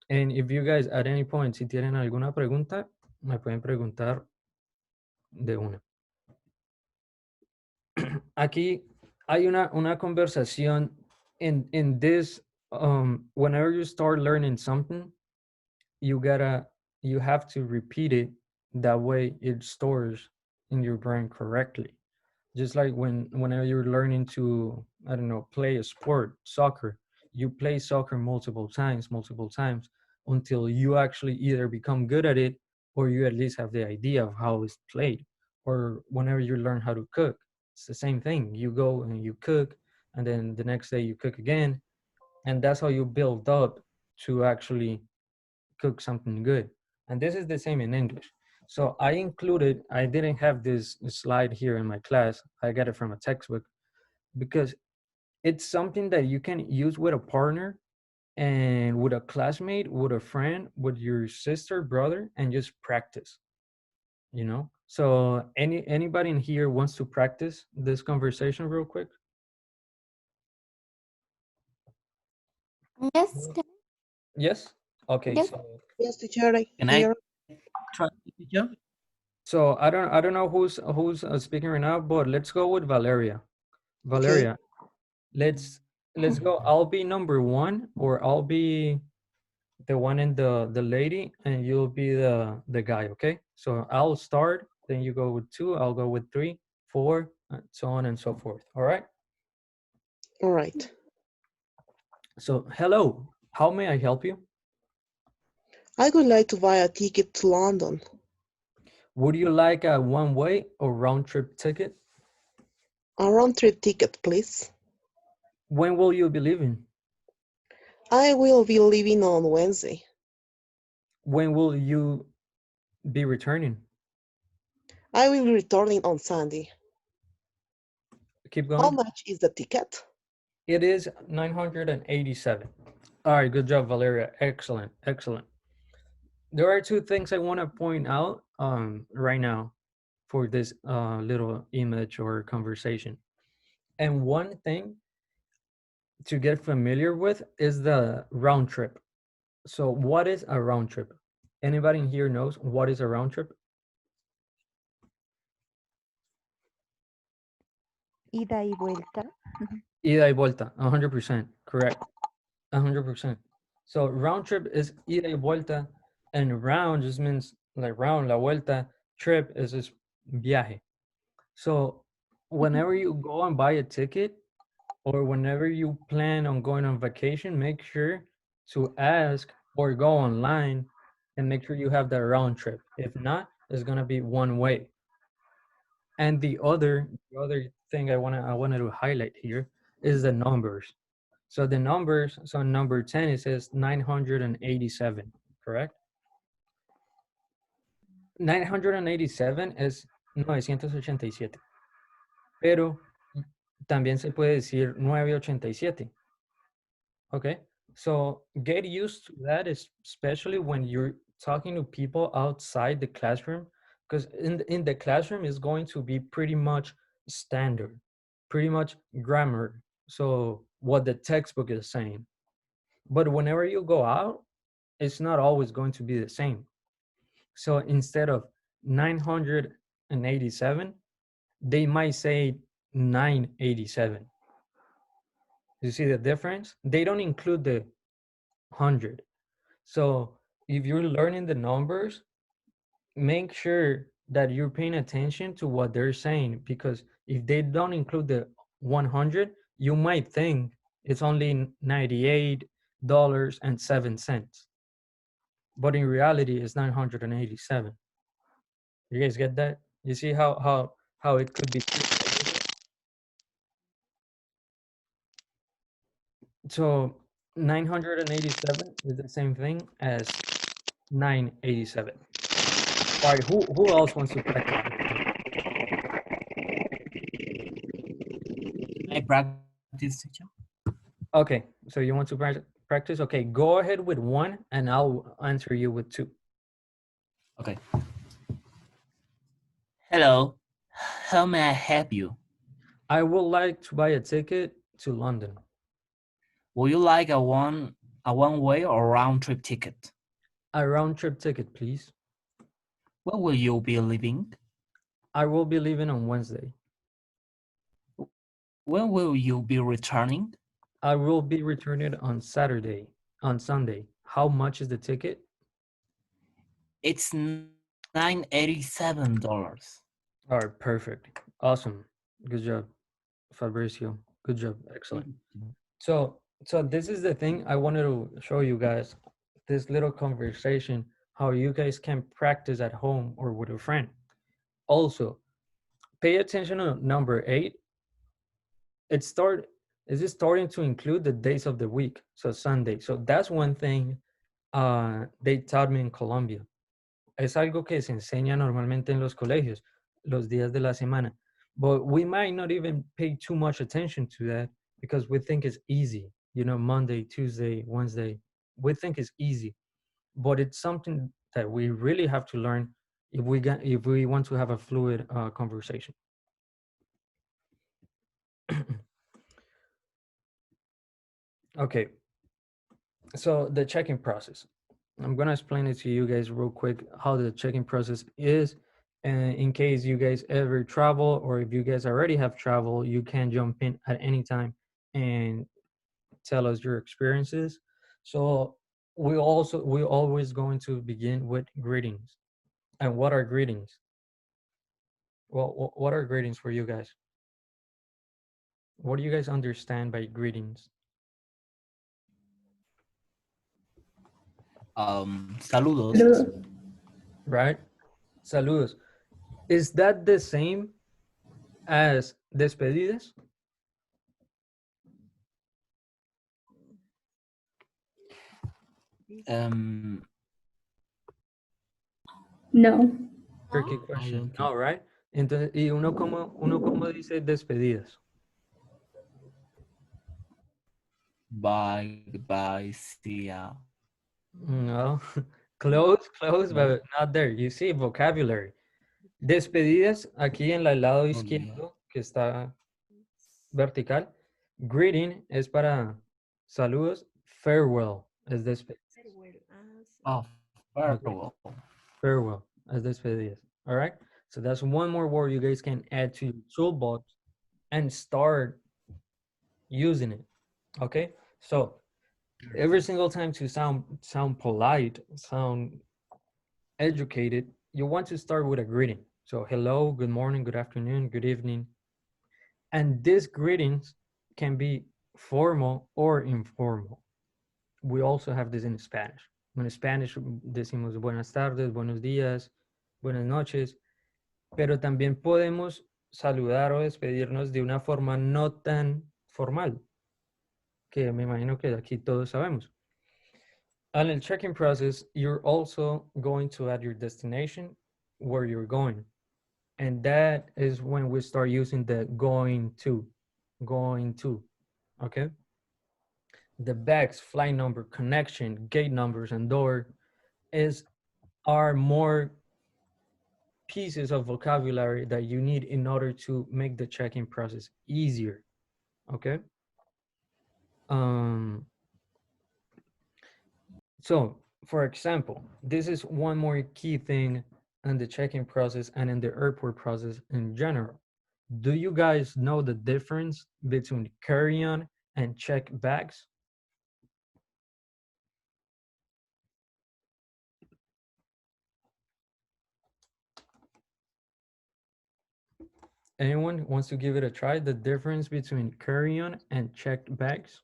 And if you guys at any point, si tienen alguna pregunta, me pueden preguntar de una. Aquí hay una conversación in this, whenever you start learning something, you have to repeat it that way it stores in your brain correctly. Just like whenever you're learning to, I don't know, play a sport, soccer, you play soccer multiple times until you actually either become good at it or you at least have the idea of how it's played. Or whenever you learn how to cook, it's the same thing. You go and you cook, and then the next day you cook again, and that's how you build up to actually cook something good. And this is the same in English. So I didn't have this slide here in my class. I got it from a textbook because it's something that you can use with a partner and with a classmate, with a friend, with your sister, brother, and just practice, you know? So anybody in here wants to practice this conversation real quick? Yes. Yes? Okay, Yes. so Yes, teacher, Can here. I try, teacher? so I don't know who's speaking right now, but let's go with Valeria. Valeria, let's go. I'll be number 1, or I'll be the one and the lady, and you'll be the guy, okay? So I'll start, then you go with 2, I'll go with 3, 4, and so on and so forth. All right? All right. So hello, how may I help you? I would like to buy a ticket to London. Would you like a one-way or round-trip ticket? A round-trip ticket, please. When will you be leaving? I will be leaving on Wednesday. When will you be returning? I will be returning on Sunday. Keep going. How much is the ticket? It is 987. All right, good job, Valeria. Excellent, excellent. There are 2 things I want to point out right now for this little image or conversation. And one thing to get familiar with is the round trip. So what is a round trip? Anybody in here knows what is a round trip? Ida y vuelta. Ida y vuelta, 100%, correct, 100%. So round trip is ida y vuelta, and round just means like round, la vuelta, trip is just viaje. So whenever you go and buy a ticket, or whenever you plan on going on vacation, make sure to ask or go online and make sure you have that round trip. If not, it's gonna be one way. And the other thing I wanted to highlight here is the numbers. So the numbers, so number 10, it says 987, correct? 987 es 987. Pero también se puede decir 987. Okay, so get used to that, especially when you're talking to people outside the classroom, because in the classroom is going to be pretty much standard, pretty much grammar, so what the textbook is saying. But whenever you go out, it's not always going to be the same. So instead of 987, they might say 987. You see the difference? They don't include the 100. So if you're learning the numbers, make sure that you're paying attention to what they're saying, because if they don't include the 100, you might think it's only $98.07, but in reality it's 987. You guys get that? You see how it could be. So 987 is the same thing as 987. All right, who else wants to practice? I practice, teacher. Okay, so you want to practice? Okay, go ahead with one and I'll answer you with two. Okay. Hello, how may I help you? I would like to buy a ticket to London. Would you like a one-way or round-trip ticket? A round-trip ticket, please. When will you be leaving? I will be leaving on Wednesday. When will you be returning? I will be returning on Sunday. How much is the ticket? It's $987. All right, perfect. Awesome. Good job, Fabricio. Good job. Excellent. So this is the thing I wanted to show you guys, this little conversation, how you guys can practice at home or with a friend. Also, pay attention to number 8. Is it starting to include the days of the week? So Sunday. So that's one thing they taught me in Colombia. Es algo que se enseña normalmente en los colegios, los días de la semana. But we might not even pay too much attention to that because we think it's easy. You know, Monday, Tuesday, Wednesday, we think it's easy. But it's something that we really have to learn if we want to have a fluid conversation. Okay, so the check-in process. I'm gonna explain it to you guys real quick how the check-in process is. And in case you guys ever travel, or if you guys already have traveled, you can jump in at any time and tell us your experiences. So we always going to begin with greetings. And what are greetings? Well, what are greetings for you guys? What do you guys understand by greetings? Saludos. Right? Saludos. Is that the same as despedidas? No. Tricky question. No, right? Entonces, ¿y uno cómo dice despedidas? Bye, see ya. No. Close, but not there. You see, vocabulary. Despedidas, aquí en el lado izquierdo, que está vertical. Greeting es para saludos. Farewell es despedidas. Oh, farewell. Farewell as despedidas. All right. So that's one more word you guys can add to your toolbox and start using it. Okay. So every single time to sound polite, sound educated, you want to start with a greeting. So hello, good morning, good afternoon, good evening. And these greetings can be formal or informal. We also have this in Spanish. In Spanish decimos buenas tardes, buenos días, buenas noches, pero también podemos saludar o despedirnos de una forma no tan formal, que me imagino que aquí todos sabemos. On the check-in process, you're also going to add your destination, where you're going. And that is when we start using the going to, okay? The bags, flight number, connection, gate numbers, and door are more pieces of vocabulary that you need in order to make the check-in process easier, okay? So, for example, this is one more key thing in the check-in process and in the airport process in general. Do you guys know the difference between carry-on and check bags? Anyone wants to give it a try? The difference between carry-on and checked bags?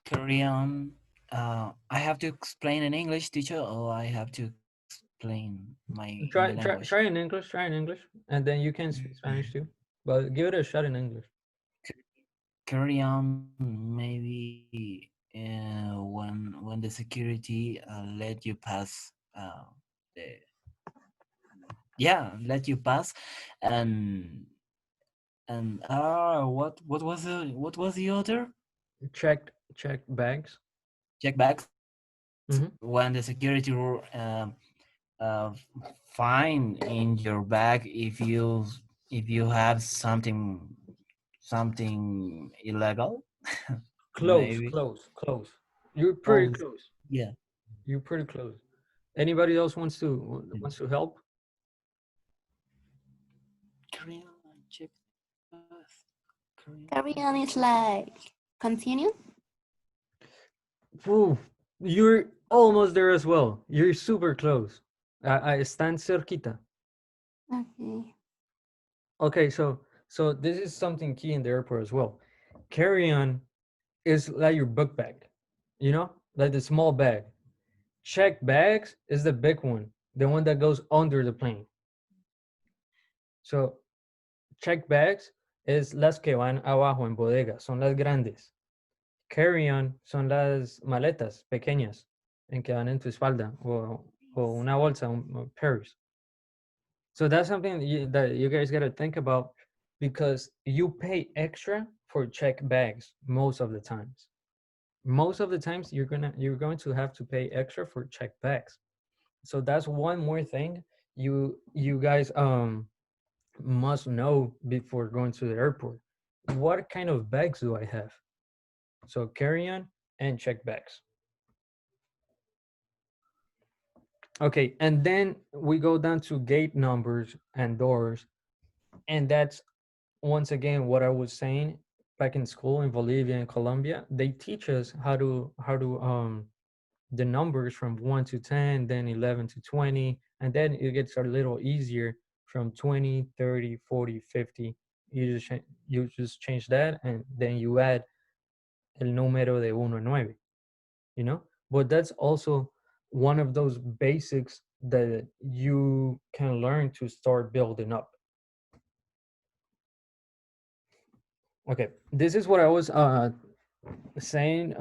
Carry on. I have to explain in English, teacher, or I have to explain my language. Try in English. Try in English, and then you can speak Spanish too. But give it a shot in English. Carry on, maybe when the security let you pass the let you pass, and what was the other? Checked bags. Check bags. Mhm. When the security find in your bag if you have something illegal. Close. Maybe. You're pretty Oh, close. yeah. You're pretty close. Anybody else wants to help? Carry on, check bags. Carry on is like continue. Ooh, you're almost there as well. You're super close. Están cerquita. Okay. Okay, so this is something key in the airport as well. Carry-on is like your book bag, you know, like the small bag. Check bags is the big one, the one that goes under the plane. So check bags es las que van abajo en bodega, son las grandes. Carry-on son las maletas pequeñas en que van en tu espalda o una bolsa, un purse. So that's something that you guys got to think about, because you pay extra for check bags most of the times. Most of the times you're going to have to pay extra for check bags. So that's one more thing you guys must know before going to the airport. What kind of bags do I have? So carry-on and check bags. Okay, and then we go down to gate numbers and doors, and that's once again what I was saying back in school in Bolivia and Colombia. They teach us how to the numbers from 1 to 10, then 11 to 20, and then it gets a little easier from 20, 30, 40, 50. You just change that, and then you add el número de 1 a 9, you know? But that's also one of those basics that you can learn to start building up. Okay, this is what I was saying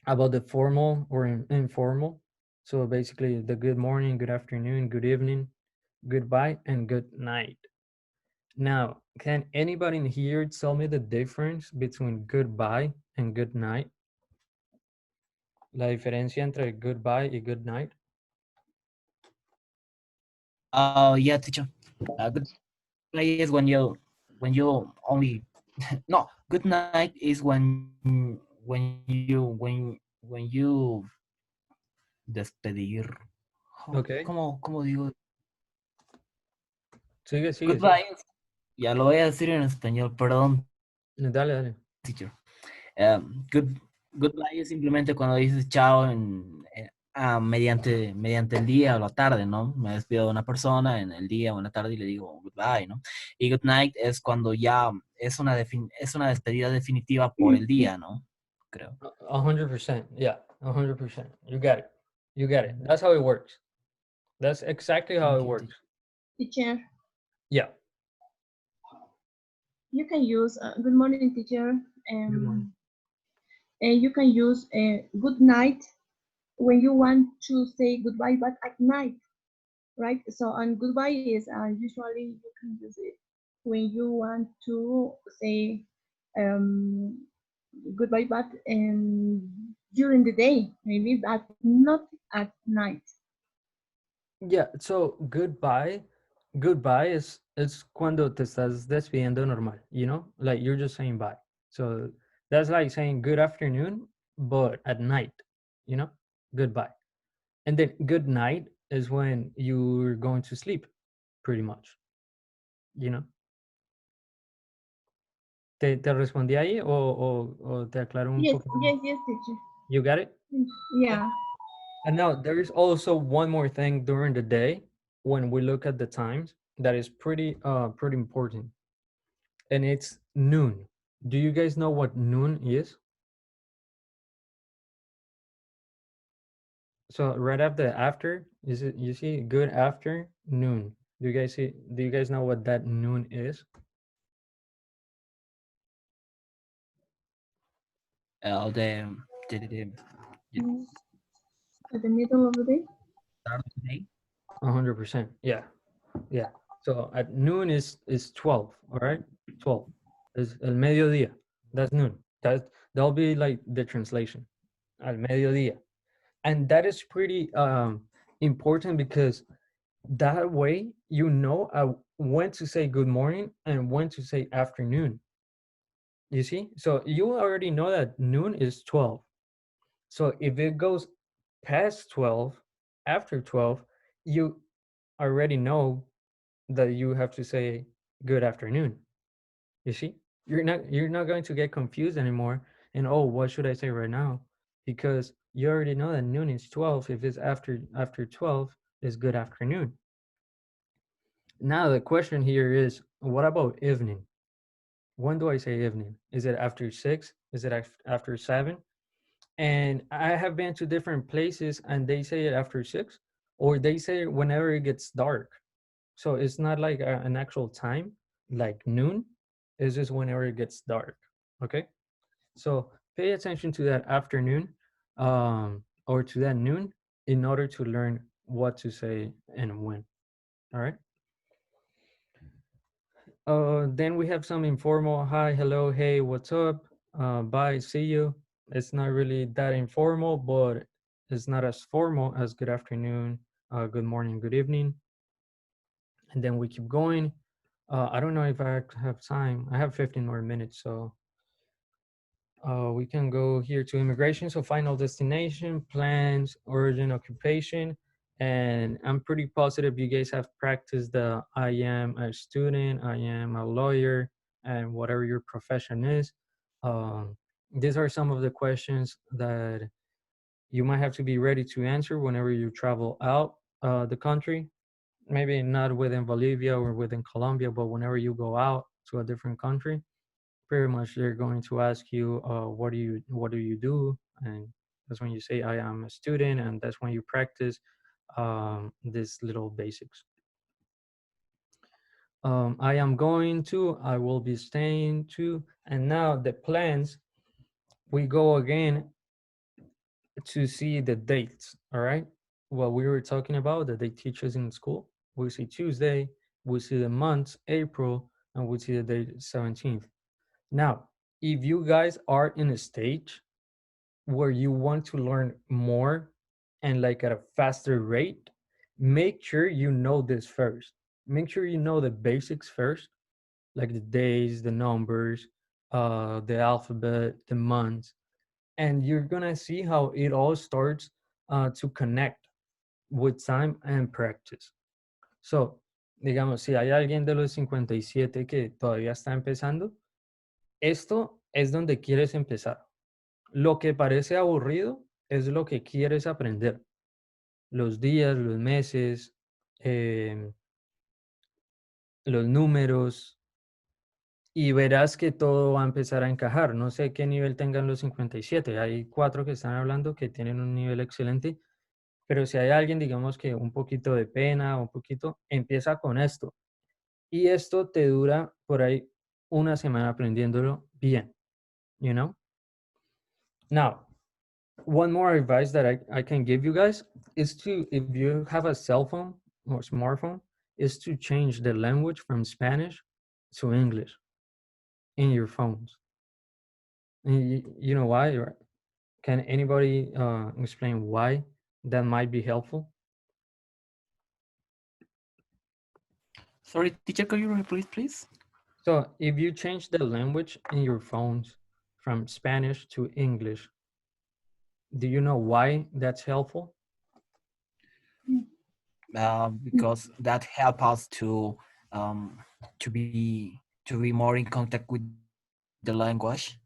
about the formal or informal. So basically the good morning, good afternoon, good evening, goodbye, and good night. Now, can anybody in here tell me the difference between goodbye and good night? La diferencia entre goodbye y good night? Oh, yeah, teacher. Goodbye is when you only no. Good night is when you despedir. Okay. ¿Cómo digo? Sigue. Goodbye. Ya lo voy a decir en español, perdón. Dale. Teacher. Goodbye es simplemente cuando dices chao mediante el día o la tarde, ¿no? Me despido de una persona en el día o en la tarde y le digo goodbye, ¿no? Y good night es cuando ya es una despedida definitiva por el día, ¿no? Creo. 100%. Yeah, 100%. You got it. That's how it works. That's exactly how it works. Teacher, Yeah. you can use good morning, teacher. Good morning. And you can use good night when you want to say goodbye, but at night, right? So, and goodbye is usually you can use it when you want to say goodbye, but during the day, maybe, but not at night. Yeah, so goodbye is cuando te estás despidiendo normal, you know? Like you're just saying bye. So that's like saying good afternoon, but at night, you know? Goodbye. And then good night is when you're going to sleep, pretty much. You know? ¿Te respondí ahí o te aclaro un Yes, poco? yes, teacher. You got it? Yeah. And now there is also one more thing during the day when we look at the times that is pretty important, and it's noon. Do you guys know what noon is? So right after is it, you see good afternoon. Do you guys see, do you guys know what that noon is? The At the middle of the day? start of the day. 100%. Yeah. Yeah. So at noon is 12, all right? 12 is el mediodía. That's noon. That'll be like the translation. Al mediodía. And that is pretty important because that way you know when to say good morning and when to say afternoon. You see? So you already know that noon is 12. So if it goes past 12, after 12, you already know that you have to say good afternoon. You see? You're not going to get confused anymore and oh, what should I say right now? Because you already know that noon is 12. If it's after 12, it's good afternoon. Now the question here is, what about evening? When do I say evening? Is it after 6? Is it after 7? And I have been to different places and they say it after 6, or they say it whenever it gets dark. So it's not like an actual time, like noon. It's just whenever it gets dark. Okay. So pay attention to that afternoon or to that noon in order to learn what to say and when. All right. Then we have some informal hi, hello, hey, what's up? Bye, see you. It's not really that informal, but it's not as formal as good afternoon, good morning, good evening. And then we keep going. I don't know if I have time. I have 15 more minutes, so we can go here to immigration. So final destination, plans, origin, occupation. And I'm pretty positive you guys have practiced the I am a student, I am a lawyer, and whatever your profession is. These are some of the questions that you might have to be ready to answer whenever you travel out the country. Maybe not within Bolivia or within Colombia, but whenever you go out to a different country, pretty much they're going to ask you, what do you do? And that's when you say, I am a student, and that's when you practice these little basics. I am going to, I will be staying to, and now the plans, we go again to see the dates, all right? What we were talking about that they teach us in school. We see Tuesday, we see the months, April, and we see the date 17th. Now, if you guys are in a stage where you want to learn more and like at a faster rate, make sure you know this first. Make sure you know the basics first, like the days, the numbers, the alphabet, the months, and you're gonna see how it all starts to connect with time and practice. So, digamos, si hay alguien de los 57 que todavía está empezando, esto es donde quieres empezar. Lo que parece aburrido es lo que quieres aprender. Los días, los meses, los números, y verás que todo va a empezar a encajar. No sé qué nivel tengan los 57. Hay 4 que están hablando que tienen un nivel excelente, pero si hay alguien, digamos que un poquito de pena, un poquito, empieza con esto. Y esto te dura por ahí una semana aprendiéndolo bien, you know? Now, one more advice that I can give you guys is to, if you have a cell phone or smartphone, is to change the language from Spanish to English in your phones. And you know why? Can anybody explain why that might be helpful? Sorry, teacher, can you repeat, please? So if you change the language in your phones from Spanish to English, do you know why that's helpful? Because that help us to be more in contact with the language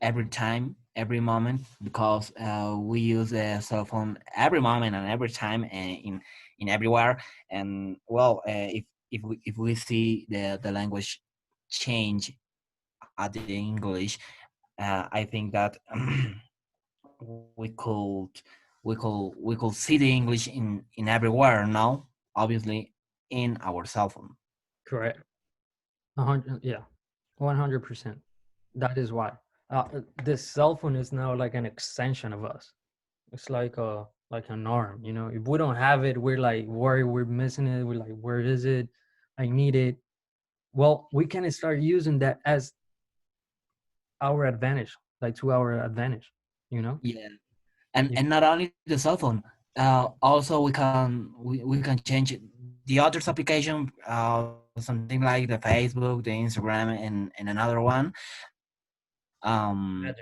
every time every moment because we use a cell phone every moment and every time and in everywhere. And well, if we see the language change at the English, I think that we could we could see the English in everywhere now, obviously in our cell phone. Correct. 100, yeah, 100%. That is why this cell phone is now like an extension of us. It's like an arm, you know. If we don't have it, we're like worried we're missing it. We're like, where is it? I need it. Well, we can start using that as our advantage, like to our advantage, you know. Yeah, and not only the cell phone, also we can change the others application, something like the Facebook, the Instagram, and another one,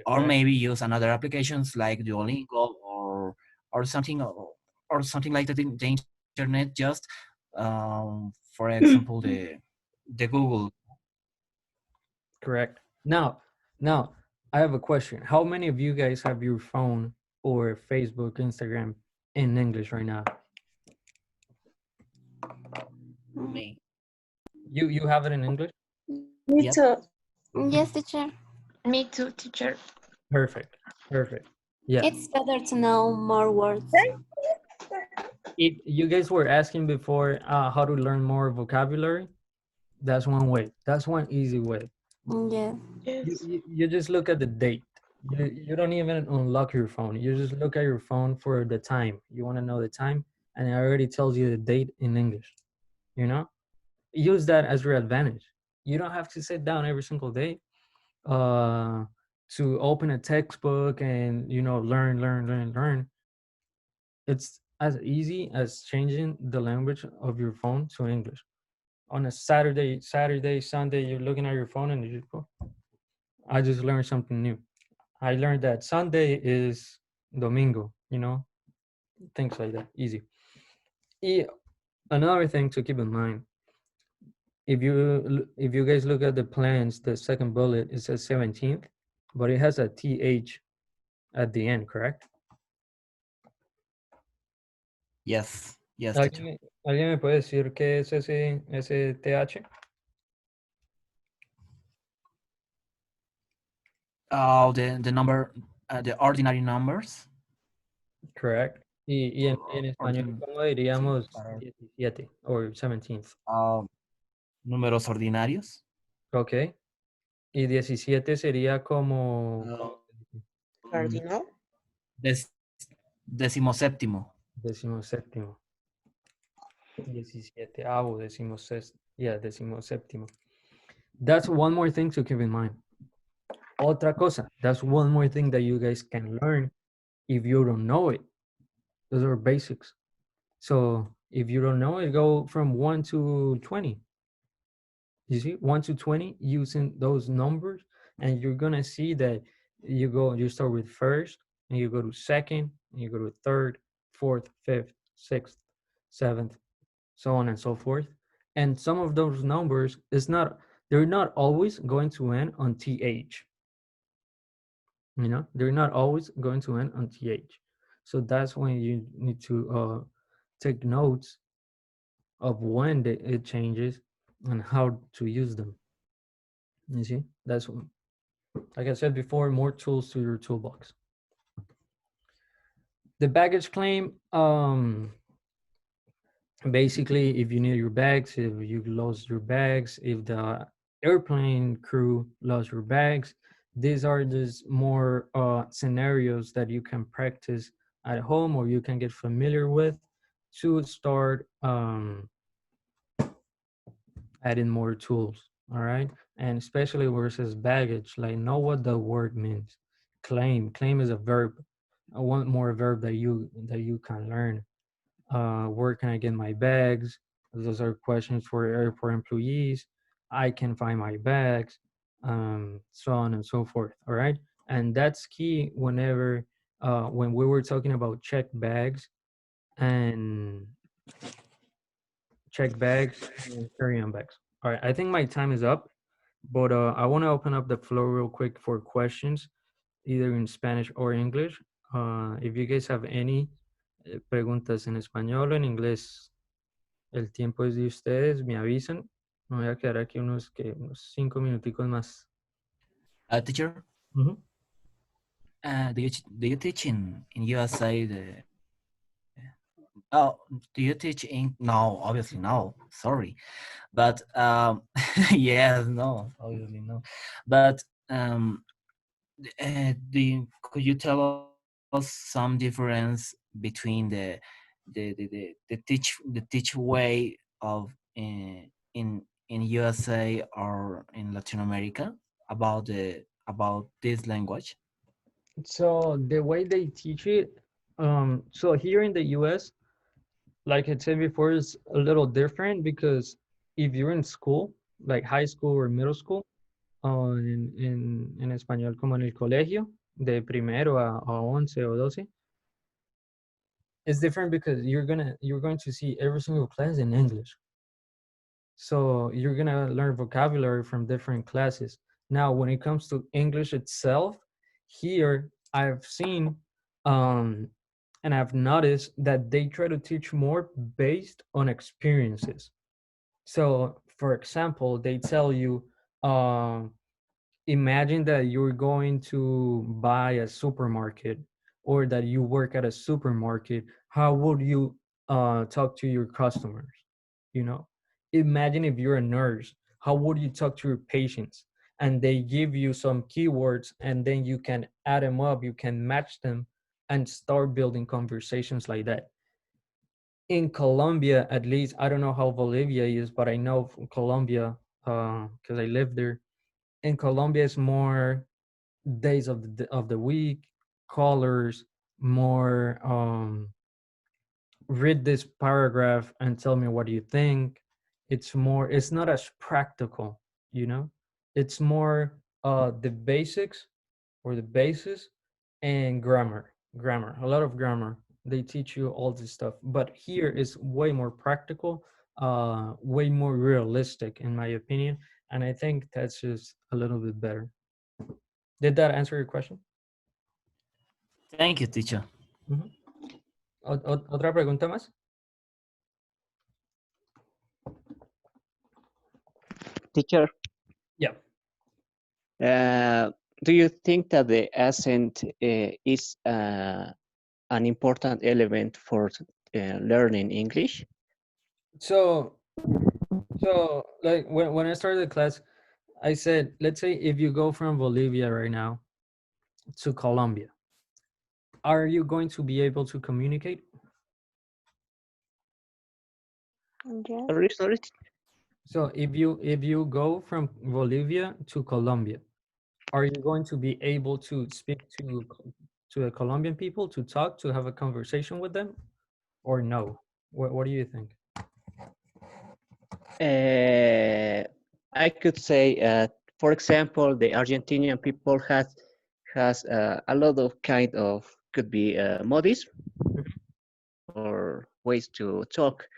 or maybe use another applications like Duolingo or something or something like that in the internet. Just for example, the Google. Correct. Now, I have a question. How many of you guys have your phone or Facebook, Instagram in English right now? Me. You have it in English? Me too. Yes, teacher. Me too, teacher. Perfect. Yeah. It's better to know more words. You guys were asking before how to learn more vocabulary. That's one way. That's one easy way. Yeah. You just look at the date. You don't even unlock your phone. You just look at your phone for the time. You want to know the time, and it already tells you the date in English. You know, use that as your advantage. You don't have to sit down every single day to open a textbook and learn. It's as easy as changing the language of your phone to English. On a Saturday, Sunday, you're looking at your phone and you just go, I just learned something new. I learned that Sunday is Domingo, you know, things like that, easy. Another thing to keep in mind, if you guys look at the plans, the second bullet, it says 17th, but it has a TH at the end, correct? Yes. ¿Alguien me puede decir qué es ese TH? Oh, the number, the ordinary numbers. Correct. Y en español, ¿cómo diríamos 17 or 17th? Números ordinarios. Ok. Y 17 sería como... ¿Cardinal? Decimoséptimo. 17avo, 17º. That's one more thing to keep in mind. Otra cosa, that's one more thing that you guys can learn if you don't know it. Those are basics. So if you don't know it, go from 1 to 20. You see, 1 to 20 using those numbers, and you're gonna see that you start with first, and you go to second, and you go to third, fourth, fifth, sixth, seventh, so on and so forth. And some of those numbers they're not always going to end on TH. You know, they're not always going to end on TH. So that's when you need to take notes of when it changes and how to use them. You see, that's what, like I said before, more tools to your toolbox. The baggage claim, basically, if you need your bags, if you lost your bags, if the airplane crew lost your bags, these are just more scenarios that you can practice at home or you can get familiar with to start adding more tools. All right, and especially versus baggage, like know what the word means. Claim is a verb. One more verb that you can learn. Where can I get my bags? Those are questions for airport employees. I can find my bags, so on and so forth. All right, and that's key whenever when we were talking about checked bags and carry-on bags. All right, I think my time is up, but I want to open up the floor real quick for questions. either in Spanish or English. If you guys have any preguntas en español o en inglés, el tiempo es de ustedes, me avisan. Me voy a quedar aquí unos 5 minuticos más. Teacher, Mhm. do you teach in USA oh, do you teach in no, obviously no, sorry, but yes, no, obviously no, but could you tell us some difference between the teach way of in USA or in Latin America about this language? So the way they teach it, so here in the US, like I said before, is a little different because if you're in school, like high school or middle school, en español como en el colegio, de primero a 11 o 12, it's different because you're going to see every single class in English. So you're gonna learn vocabulary from different classes. Now, when it comes to English itself, here I've seen and I've noticed that they try to teach more based on experiences. So, for example, they tell you, imagine that you're going to buy a supermarket or that you work at a supermarket. How would you talk to your customers? You know, imagine if you're a nurse, how would you talk to your patients? And they give you some keywords and then you can add them up, you can match them and start building conversations like that. In Colombia, at least, I don't know how Bolivia is, but I know from Colombia, because I lived there. In Colombia, it's more days of the week, colors, more read this paragraph and tell me what you think. It's not as practical, you know. It's more the basics or the basis and grammar, a lot of grammar. They teach you all this stuff, but here is way more practical, way more realistic in my opinion, and I think that's just a little bit better. Did that answer your question? Thank you, teacher. Mhm. ¿Otra pregunta más? Teacher, Yeah. do you think that the accent is an important element for learning English? So like when I started the class, I said, let's say if you go from Bolivia right now to Colombia, are you going to be able to communicate? Sorry. So if you go from Bolivia to Colombia, are you going to be able to speak to the Colombian people, to talk, to have a conversation with them, or no? What do you think? I could say, for example, the Argentinian people has a lot of kind of could be modism or ways to talk,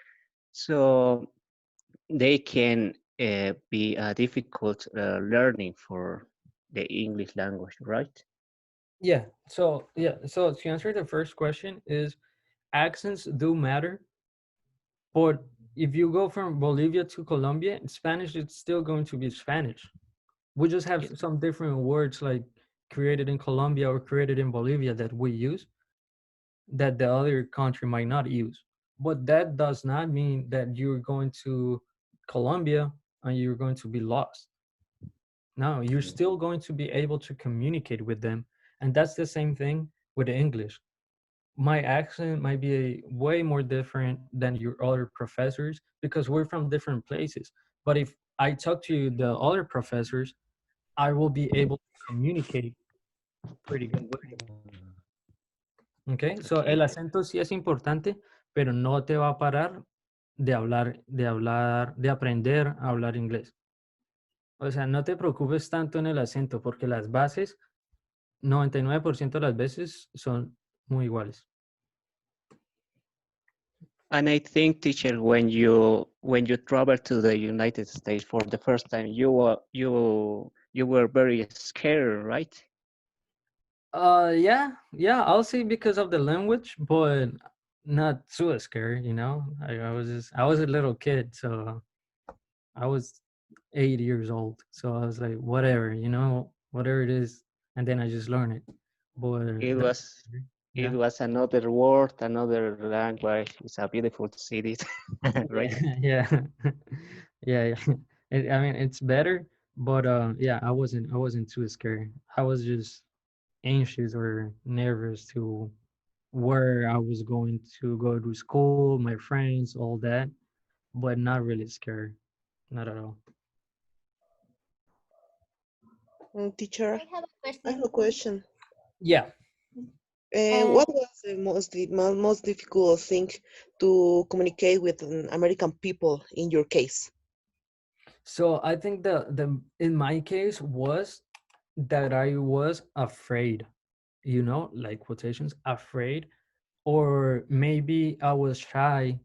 so they can be difficult learning for the English language, right? Yeah. So to answer the first question is accents do matter, but if you go from Bolivia to Colombia, Spanish is still going to be Spanish. We just have some different words like created in Colombia or created in Bolivia that we use that the other country might not use. But that does not mean that you're going to Colombia and you're going to be lost. No, you're still going to be able to communicate with them. And that's the same thing with English. My accent might be way more different than your other professors because we're from different places. But if I talk to the other professors, I will be able to communicate pretty good with them. Okay, so el acento sí es importante, pero no te va a parar de aprender a hablar inglés. O sea, no te preocupes tanto en el acento porque las bases, 99% de las veces son muy iguales. And I think, teacher, when you travel to the United States for the first time, you were very scared, right? Yeah, I'll say because of the language, but not too scared, you know. I was a little kid, so I was 8 years old, so I was like, whatever, you know, whatever it is, and then I just learn it. But It was yeah, another word, another language. It's a beautiful city, right? yeah, yeah, yeah. I mean, it's better, but yeah, I wasn't too scared. I was just anxious or nervous to where I was going to go to school, my friends, all that, but not really scared, not at all. Teacher, I have a I have question. a question. Yeah. Uh, What was the most difficult thing to communicate with American people in your case? So I think the in my case was that I was afraid, you know, like quotations, afraid, or maybe I was shy,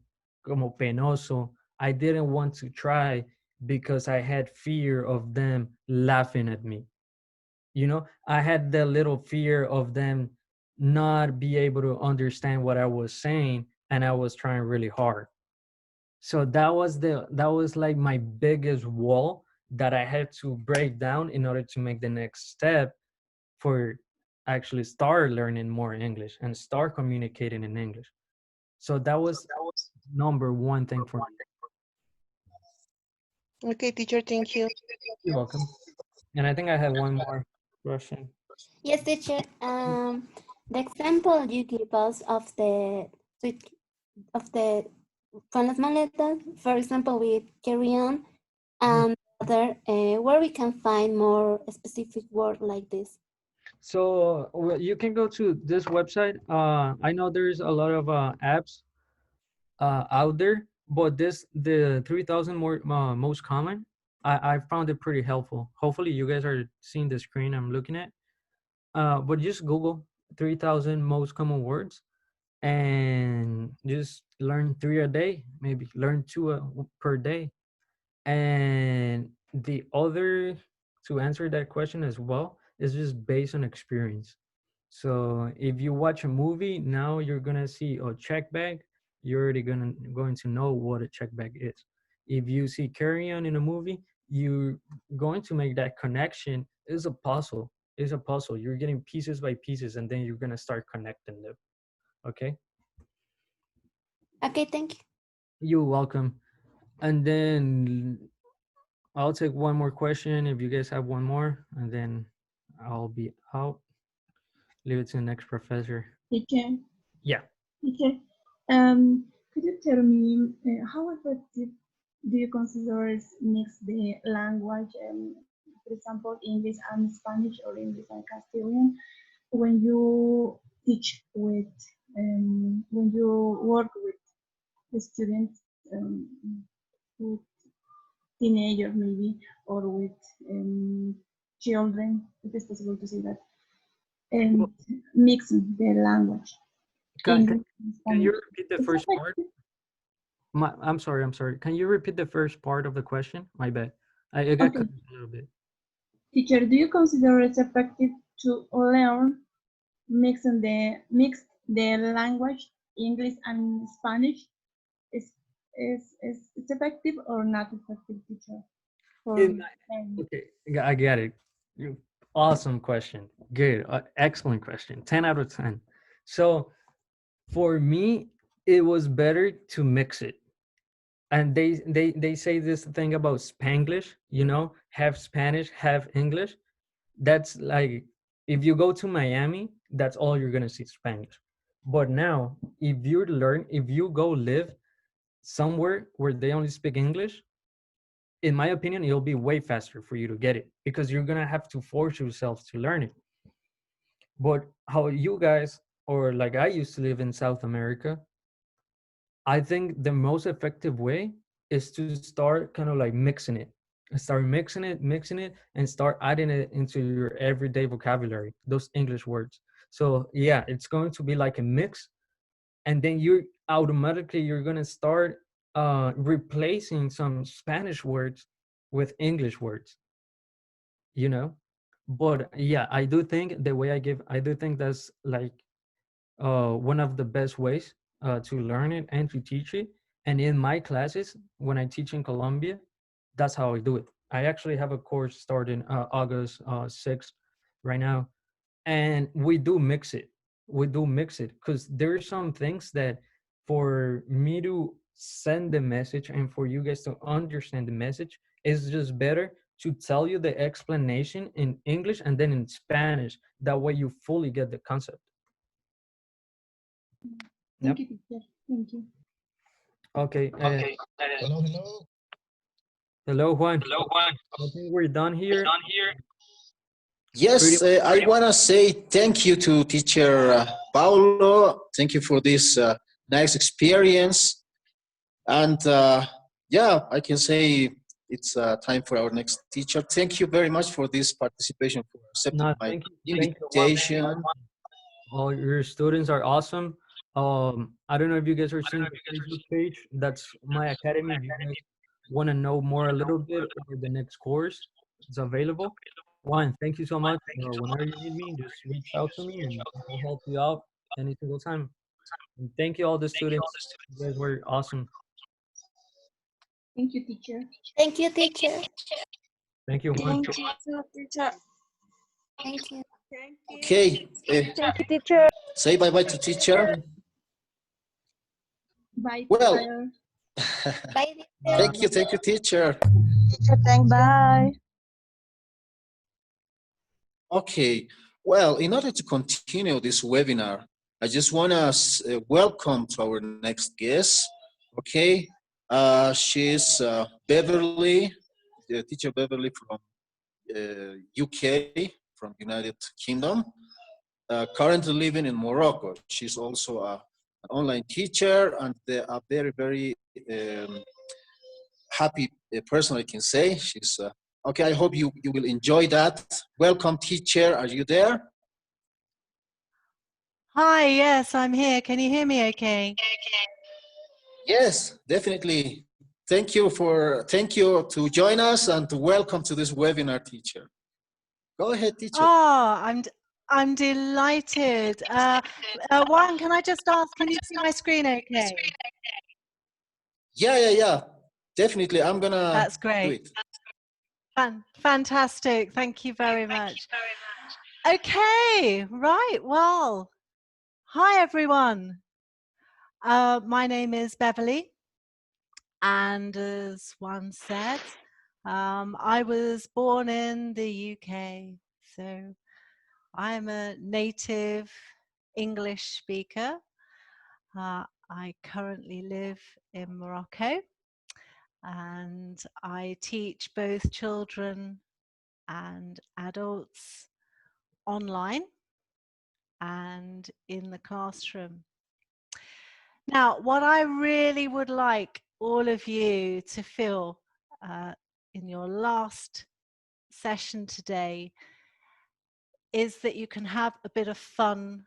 como penoso. I didn't want to try because I had fear of them laughing at me. You know, I had the little fear of them not be able to understand what I was saying, and I was trying really hard. So that was like my biggest wall that I had to break down in order to make the next step for actually start learning more English and start communicating in English. So that was number one thing for me. Okay, teacher, thank you. You're welcome. And I think I have one more question. yes, teacher. The example you give us of the con las maletas, for example, with carry on, and other where we can find more specific word like this. So well, you can go to this website. I know there's a lot of apps out there, but this the 3,000 more most common. I found it pretty helpful. Hopefully, you guys are seeing the screen I'm looking at. But just Google 3,000 most common words and just learn three a day. Maybe learn two per day. And the other to answer that question as well is just based on experience. So if you watch a movie, now you're gonna see a check bag. You're already going to know what a check bag is. If you see carry on in a movie, you're going to make that connection. It's a puzzle. It's a puzzle. You're getting pieces by pieces, and then you're gonna start connecting them. Okay. Okay, thank you. You're welcome. And then I'll take one more question if you guys have one more, and then I'll be out. Leave it to the next professor. Teacher, Yeah. teacher, could you tell me how effective do you consider is mix the language, for example, English and Spanish or English and Castilian, when you teach with, when you work with the students, with teenagers maybe, or with children, if it's possible to say that, and mixing the language, English and Can you Spanish. repeat the It's first effective. part? I'm sorry. I'm sorry. Can you repeat the first part of the question? My bad. I got Okay, cut a little bit. teacher, do you consider it effective to learn mix the language, English and Spanish? Is it's effective or not effective, teacher? For Okay, I get it. Awesome question. Good. Excellent question. 10 out of 10. So for me, it was better to mix it. And they say this thing about Spanglish, you know, half Spanish, half English. That's like if you go to Miami, that's all you're gonna see Spanish. But now, if you go live somewhere where they only speak English, in my opinion, it'll be way faster for you to get it because you're gonna have to force yourself to learn it. But how you guys, or like I used to live in South America, I think the most effective way is to start kind of like mixing it. Start mixing it, and start adding it into your everyday vocabulary, those English words. So yeah, it's going to be like a mix, and then you're gonna start replacing some Spanish words with English words, you know? But yeah, I do think the way I do think that's like one of the best ways to learn it and to teach it. And in my classes, when I teach in Colombia, that's how I do it. I actually have a course starting August 6th right now, and we do mix it. We do mix it because there are some things that for me to send the message and for you guys to understand the message, it's just better to tell you the explanation in English and then in Spanish. That way you fully get the concept. Thank you, teacher. Thank you. Okay. Hello, hello. Hello, Juan. Hello, Juan. I think we're done here. Yes, I want to say thank you to teacher Paulo. Thank you for this nice experience. And yeah, I can say it's time for our next teacher. Thank you very much for this participation, for accepting No, my thank you, Juan. invitation. All your students are awesome. I don't know if you guys are seeing the Facebook page. That's my academy. If you guys want to know more a little bit about the next course, it's available. Juan, thank you so much. Whenever you need me, just reach out to me and I'll help you out any single time. And thank you all the students. You guys were awesome. Thank you, teacher. Thank you, teacher. Thank you, Juan. Thank you, teacher. Thank you. Okay. Thank you, teacher. Say bye-bye to teacher. Bye, Well, teacher. Bye, thank you, teacher. Teacher, thank you. Bye. Okay, well, in order to continue this webinar, I just want to welcome to our next guest. Okay, she's Beverly, teacher Beverly from UK, from United Kingdom, currently living in Morocco. She's also an online teacher and a very, very happy person, I can say. She's okay, I hope you will enjoy that. Welcome, teacher. Are you there? Hi, yes, I'm here. Can you hear me okay? Yes, definitely. Thank you to join us and welcome to this webinar, teacher. Go ahead, teacher. Oh, I'm delighted. Juan, can I just ask, can you see my screen okay? Yeah. Definitely, I'm gonna That's do great. it. Fantastic. Thank you very much. Okay, right. Well, hi, everyone. My name is Beverly. And as Juan said, I was born in the UK. So I'm a native English speaker. I currently live in Morocco. And I teach both children and adults online and in the classroom. Now, what I really would like all of you to feel in your last session today is that you can have a bit of fun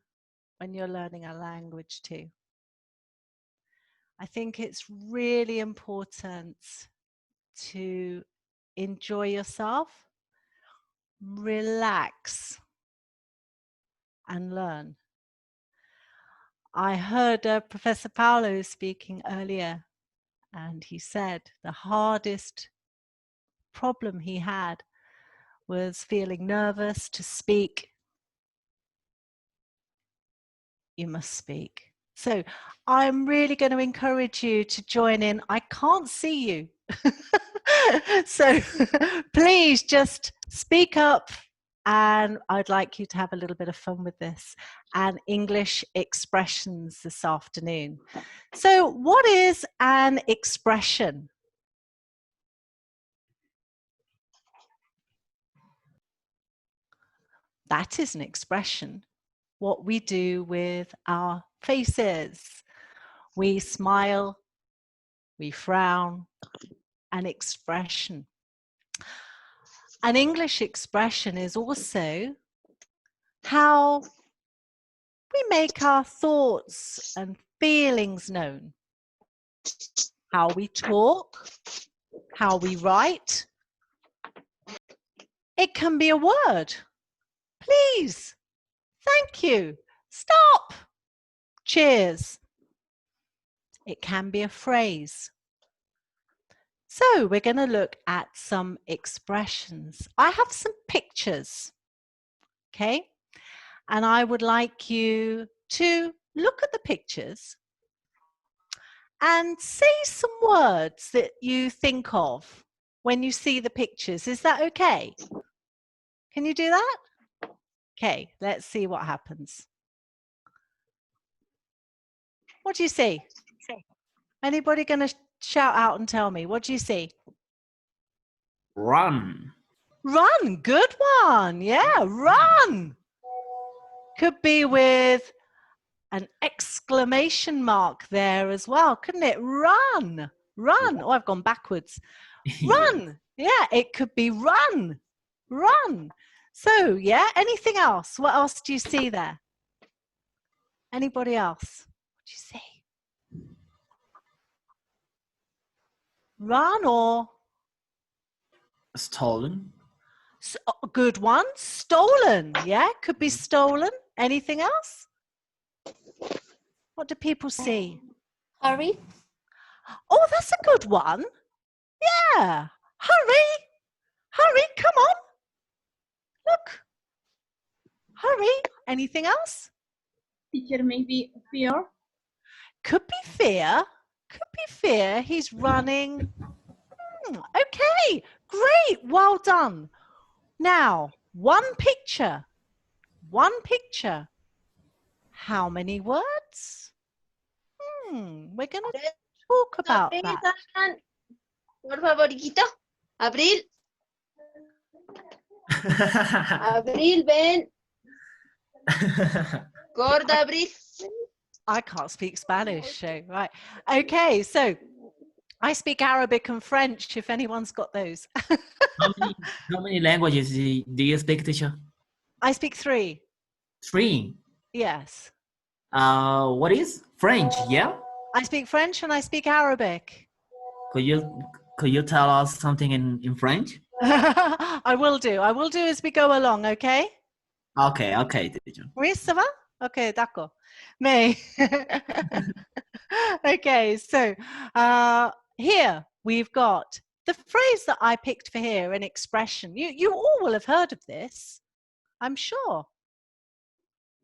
when you're learning a language too. I think it's really important to enjoy yourself, relax, and learn. I heard Professor Paulo speaking earlier, and he said the hardest problem he had was feeling nervous to speak. You must speak. So I'm really going to encourage you to join in. I can't see you. So please just speak up, and I'd like you to have a little bit of fun with this and English expressions this afternoon. So what is an expression? That is an expression. What we do with our faces. We smile, we frown, an expression. An English expression is also how we make our thoughts and feelings known. How we talk, how we write. It can be a word Please. Thank you. Stop. Cheers. It can be a phrase. So we're going to look at some expressions. I have some pictures, okay? And I would like you to look at the pictures and say some words that you think of when you see the pictures. Is that okay? Can you do that? Okay, let's see what happens. What do you see? Anybody going to shout out and tell me? What do you see? Run. Run, good one. Yeah, run. Could be with an exclamation mark there as well, couldn't it? Run, run. Oh, I've gone backwards. Run. Yeah, it could be run, run. So, yeah, anything else? What else do you see there? Anybody else? What do you see? Run or? Stolen. Good one. Stolen. Yeah, could be stolen. Anything else? What do people see? Hurry. Oh, that's a good one. Yeah. Hurry. Hurry, come on. Look. Hurry. Anything else? Teacher, maybe fear. Could be fear. Could be fear. He's running. Okay, great. Well done. Now, one picture. One picture. How many words? We're going to talk about that. Por favor, hijito. Abril. Abril, ven. Gorda, Abril. I can't speak Spanish, so right. Okay, so I speak Arabic and French, if anyone's got those. How many languages do you speak, teacher? I speak 3. 3. Yes. What is French? Yeah. I speak French and I speak Arabic. Could you tell us something in French? I will do. I will do as we go along. Okay. Okay, teacher. Oui, ça va? Okay, d'accord. Mais okay, so here we've got the phrase that I picked for here, an expression. You all will have heard of this, I'm sure.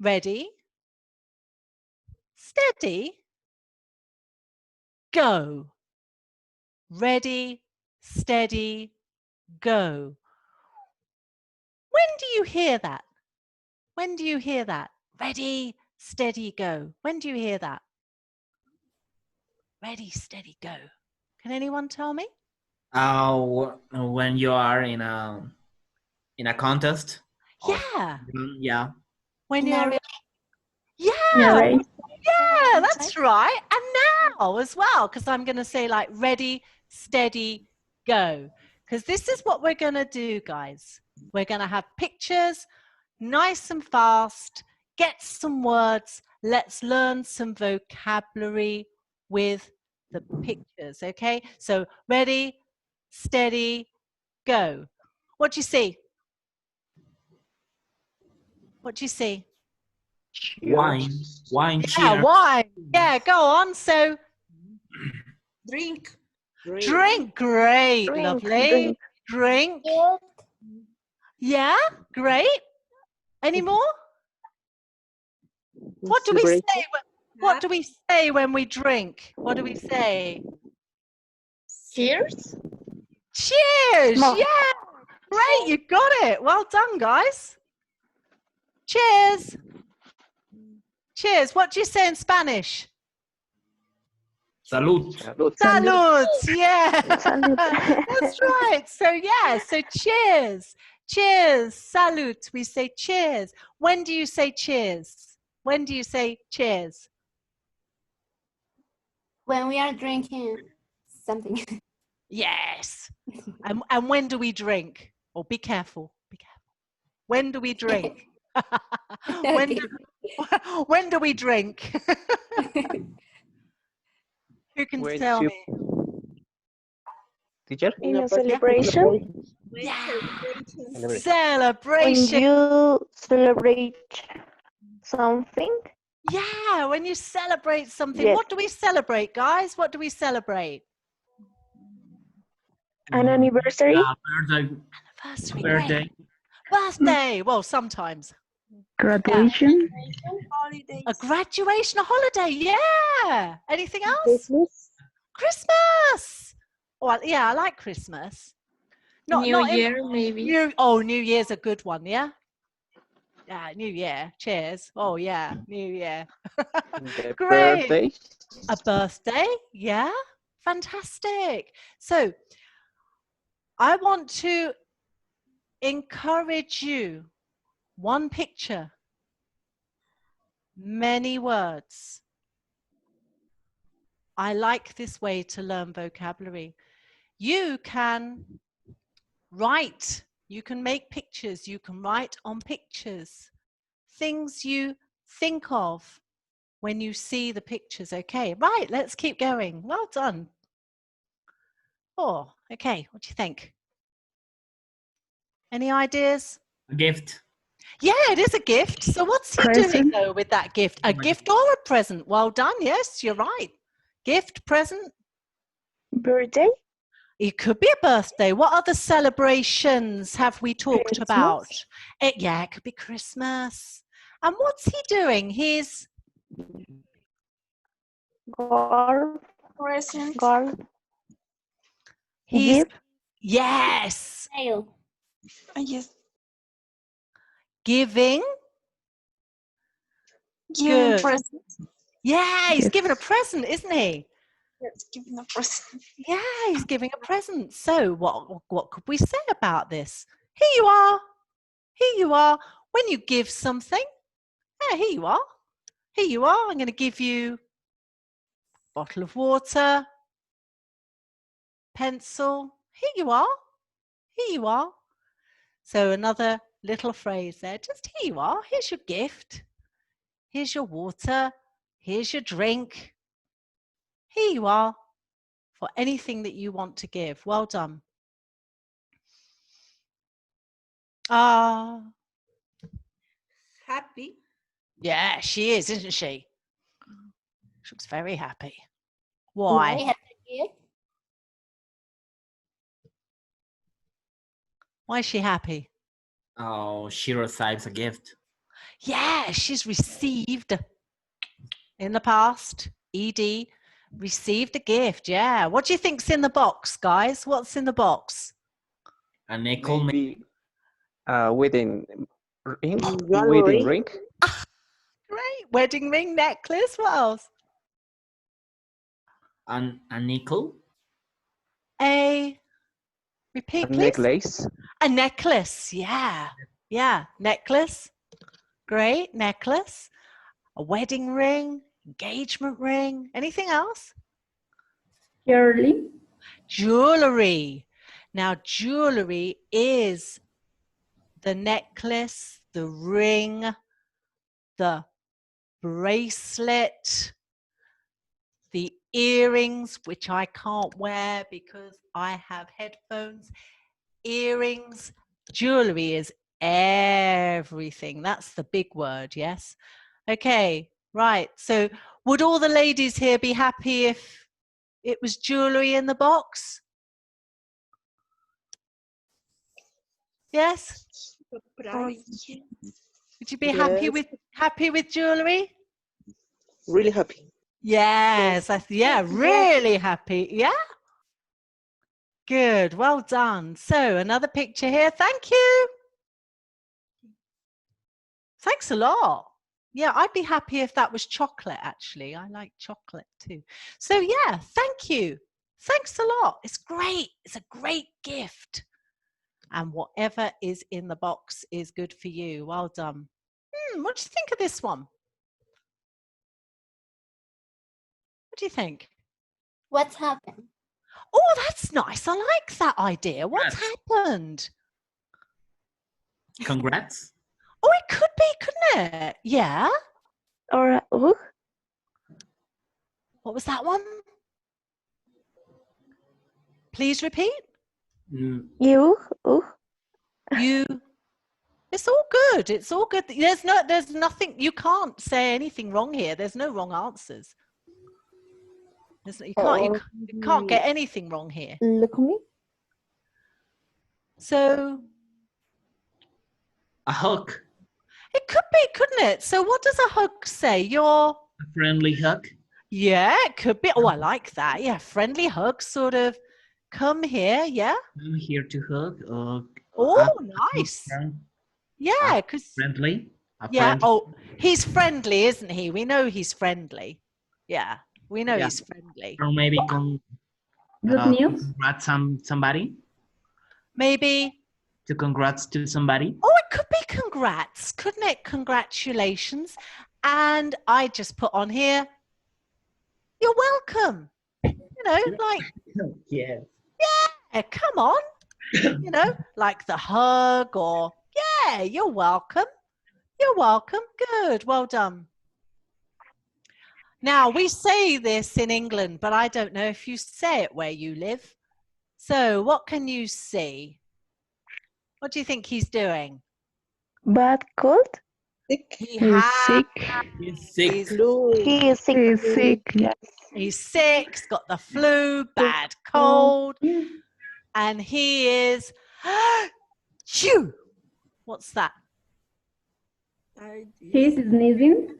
Ready, steady, go. Ready, steady, go. When do you hear that? When do you hear that? Ready, steady, go. When do you hear that? Ready, steady, go. Can anyone tell me? When you are in a contest. Yeah. Yeah. When you're Narrate. yeah, that's right. And now as well, because I'm going to say like ready, steady, go. Because this is what we're going to do, guys. We're going to have pictures, nice and fast, get some words. Let's learn some vocabulary with the pictures, okay? So ready, steady, go. What do you see? What do you see? Wine, Yeah, cheers. wine. Yeah, go on. So Drink. drink. Great, Drink, lovely. Drink. Yeah, great. Any more? What do we say? What do we say when we drink? What do we say? Cheers. Cheers. No. Yeah. Great, you got it. Well done, guys. Cheers. Cheers. What do you say in Spanish? Salud. Salud. Yeah. That's right. So yeah, so cheers. Cheers. Salud. We say cheers. When do you say cheers? When do you say cheers? When we are drinking something. Yes. And when do we drink? Oh, be careful. Be careful. When do we drink? when do we drink? Who can When tell to- me? Teacher? In a celebration. Yeah. When Celebration. you celebrate something, Yeah, when you celebrate something. yes, What do we celebrate, guys? What do we celebrate? an anniversary, Birthday. Anniversary. Birthday. Great. Birthday. Well, sometimes. Graduation. A graduation, a holiday. Yeah. Anything else? Christmas, Christmas. Well, yeah, I like Christmas. New not in- Year, maybe. New Year's a good one, yeah? Yeah, New Year. Cheers. Oh, yeah, New Year. The Great. birthday. A birthday, yeah? Fantastic. So, I want to encourage you. One picture, many words. I like this way to learn vocabulary. You can write, you can make pictures, you can write on pictures, things you think of when you see the pictures. Okay, right, let's keep going. Well done. Oh, okay, what do you think? Any ideas? A gift. Yeah, it is a gift. So what's he doing though with that gift? A gift or a present? Well done. Yes, you're right. Gift, present. birthday, It could be a birthday. What other celebrations have we talked about? It could be Christmas. And what's he doing? He's golf, Present. golf, he's gift, yes. Yes. Giving. Giving Good. present. Yeah, he's giving a present, isn't he? Yes, giving a present. Yeah, he's giving a present. So what could we say about this? Here you are. Here you are. When you give something, yeah, here you are. Here you are. I'm going to give you a bottle of water, pencil. Here you are. Here you are. So another little phrase there. Just here you are. Here's your gift. Here's your water. Here's your drink. Here you are for anything that you want to give. Well done. Happy. Yeah, she is, isn't she? She looks very happy. Why? Why is she happy? Oh, she receives a gift. Yeah, she's received in the past, ED, received a gift. Yeah. What do you think's in the box, guys? What's in the box? A nickel. Maybe wedding ring. jewelry. Wedding ring. Great. Wedding ring, necklace. What else? A nickel. Repeat, A please. necklace. A necklace. Yeah. Yeah. Necklace. Great. Necklace. A wedding ring. Engagement ring. Anything else? Jewelry. Jewelry. Now, jewelry is the necklace, the ring, the bracelet, the earrings, which I can't wear because I have headphones. Earrings, jewelry is everything. That's the big word, yes? Okay, right. So would all the ladies here be happy if it was jewelry in the box? Yes? Oh, yeah. Would you be happy with jewelry? Really happy. Yes, yeah, really happy. Yeah. Good, well done. So another picture here. Thank you. Thanks a lot. Yeah, I'd be happy if that was chocolate, actually. I like chocolate too. So yeah, thank you. Thanks a lot. It's great. It's a great gift. And whatever is in the box is good for you. Well done. What do you think of this one? What do you think? What's happened? Oh, that's nice. I like that idea. What's happened? Congrats. Oh, it could be, couldn't it? Yeah. Or What was that one? Please repeat. Mm, You? You. It's all good. It's all good. There's nothing. You can't say anything wrong here. There's no wrong answers. You can't get anything wrong here. Look at me. So a hug, it could be, couldn't it? So what does a hug say? You're a friendly hug. Yeah, it could be. Oh, I like that. Yeah, friendly hug, sort of. Come here, yeah. I'm here to hug. Oh, nice. Yeah, because friendly. yeah. Oh, he's friendly, isn't he? We know he's friendly. Yeah, we know he's friendly. Or maybe Good news. congrats somebody. Maybe. To congrats to somebody. Oh, it could be congrats, couldn't it? Congratulations. And I just put on here, you're welcome. You know, like. Yes. Yeah, come on. You know, like the hug or, yeah, you're welcome. You're welcome. Good. Well done. Now, we say this in England, but I don't know if you say it where you live. So what can you see? What do you think he's doing? Bad cold? He's sick. He's sick. He is sick. He is sick, yes. He's sick, he's got the flu, bad cold, and he is, Phew! What's that? He's sneezing.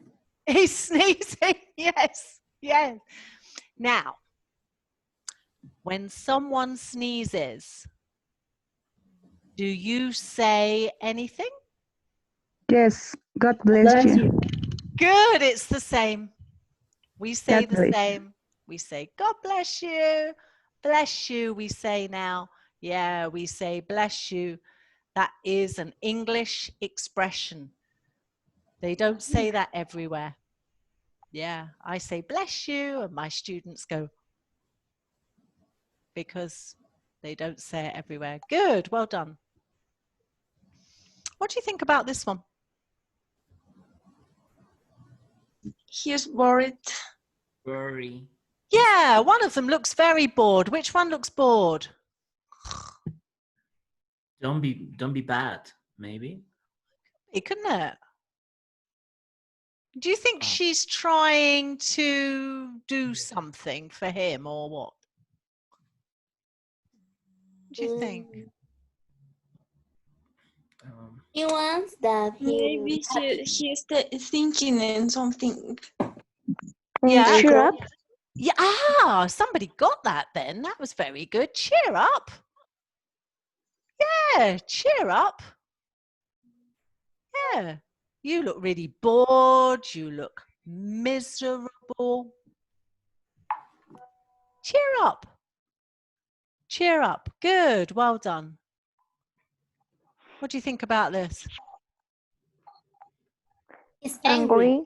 He's sneezing, yes, yes. Now, when someone sneezes, do you say anything? Yes, God bless you. Good, it's the same. We say God the bless you. same. We say, God bless you. Bless you, we say now. Yeah, we say bless you. That is an English expression. They don't say that everywhere. Yeah, I say bless you, and my students go, because they don't say it everywhere. Good, well done. What do you think about this one? He's worried. Worry. Yeah, one of them looks very bored. Which one looks bored? Don't be bad, maybe. It couldn't it? Do you think she's trying to do something for him or what? What do you think? He wants that Maybe he's thinking in something. Yeah. Cheer up. Yeah, somebody got that then. That was very good. Cheer up. Yeah, cheer up. Yeah. You look really bored. You look miserable. Cheer up. Cheer up. Good. Well done. What do you think about this? He's Angry.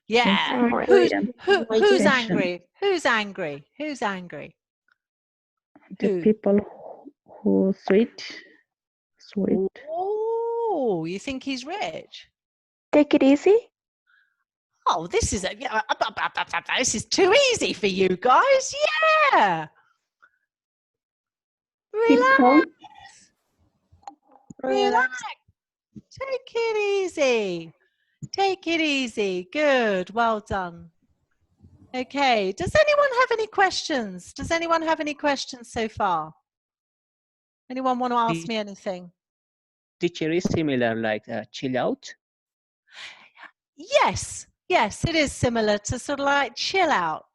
Yeah. Angry. Who's Attention. angry? Who's angry? Who's angry? The people who sweet. Oh, you think he's rich? Take it easy. Oh, this is this is too easy for you guys. Yeah. Relax. Relax. Take it easy. Take it easy. Good. Well done. Okay. Does anyone have any questions? Does anyone have any questions so far? Anyone want to ask me anything? Teacher is similar like chill out. Yes. Yes, it is similar to sort of like chill out.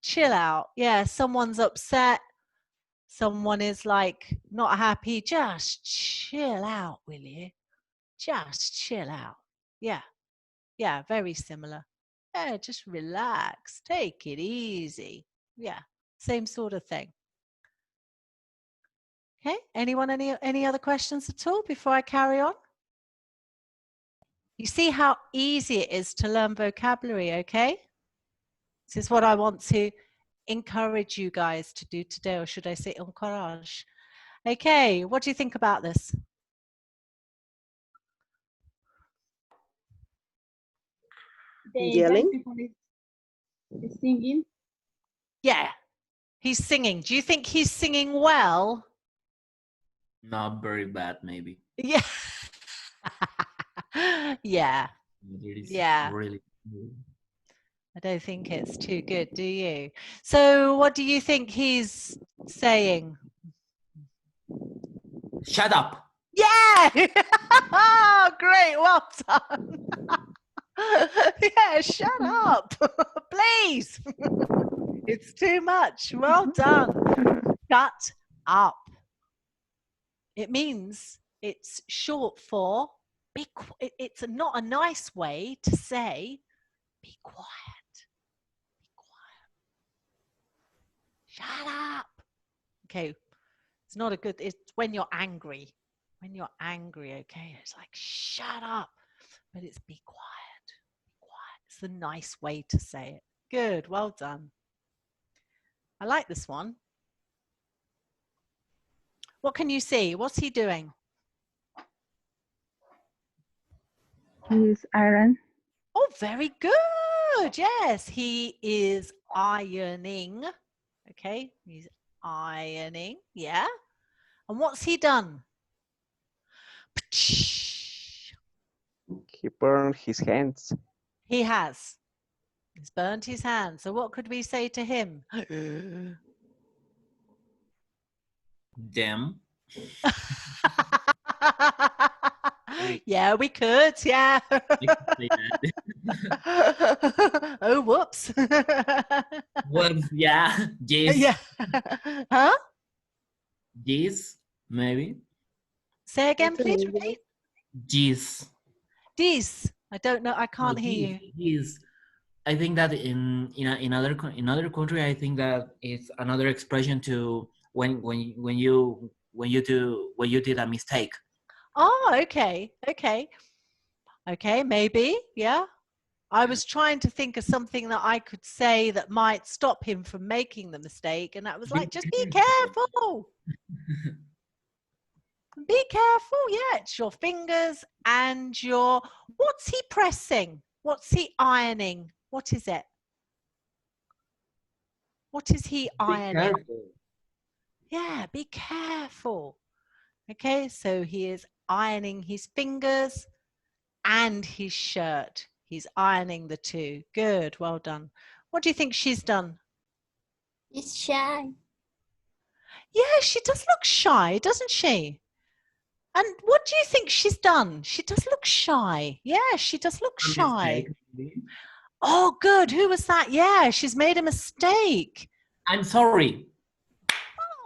Chill out. Yeah, someone's upset. Someone is like not happy. Just chill out, will you? Just chill out. Yeah. Yeah, very similar. Yeah, just relax. Take it easy. Yeah, same sort of thing. Okay, anyone any other questions at all before I carry on? You see how easy it is to learn vocabulary, okay? This is what I want to encourage you guys to do today, or should I say encourage? Okay, what do you think about this? Yelling. Singing. Yeah, he's singing. Do you think he's singing well? Not very bad, maybe. Yeah. Yeah. It is Yeah. really. I don't think it's too good, do you? So what do you think he's saying? Shut up. Yeah. Great. Well done. Yeah, shut up. Please. It's too much. Well done. Shut up. It means it's short for be it's not a nice way to say be quiet. Be quiet. Shut up. Okay. It's not a good, it's when you're angry. When you're angry, okay? It's like shut up. But it's be quiet. Be quiet. It's the nice way to say it. Good. Well done. I like this one. What can you see? What's he doing? He's iron. Oh, very good. Yes, he is ironing. Okay, he's ironing. Yeah. And what's he done? He burned his hands. He has. He's burned his hands. So what could we say to him? Damn. Yeah, we could. Yeah. Oh, whoops. Well, yeah. Yes. Yeah. Huh? Yes, maybe. Say again, please. Repeat. Yes. This. I don't know. I can't hear you. Yes. I think that in other country, I think that it's another expression to when you did a mistake. Oh, okay. Okay. Okay, maybe. Yeah. I was trying to think of something that I could say that might stop him from making the mistake. And I was like, just be careful. Be careful. Yeah, it's your fingers and your, what's he pressing? What's he ironing? What is it? What is he ironing? Yeah, be careful. Okay, so he is ironing his fingers and his shirt. He's ironing the two. Good, well done. What do you think she's done? He's shy. Yeah, she does look shy, doesn't she? And what do you think she's done? She does look shy. Yeah, she does look shy. Oh, good. Who was that? Yeah, she's made a mistake. I'm sorry.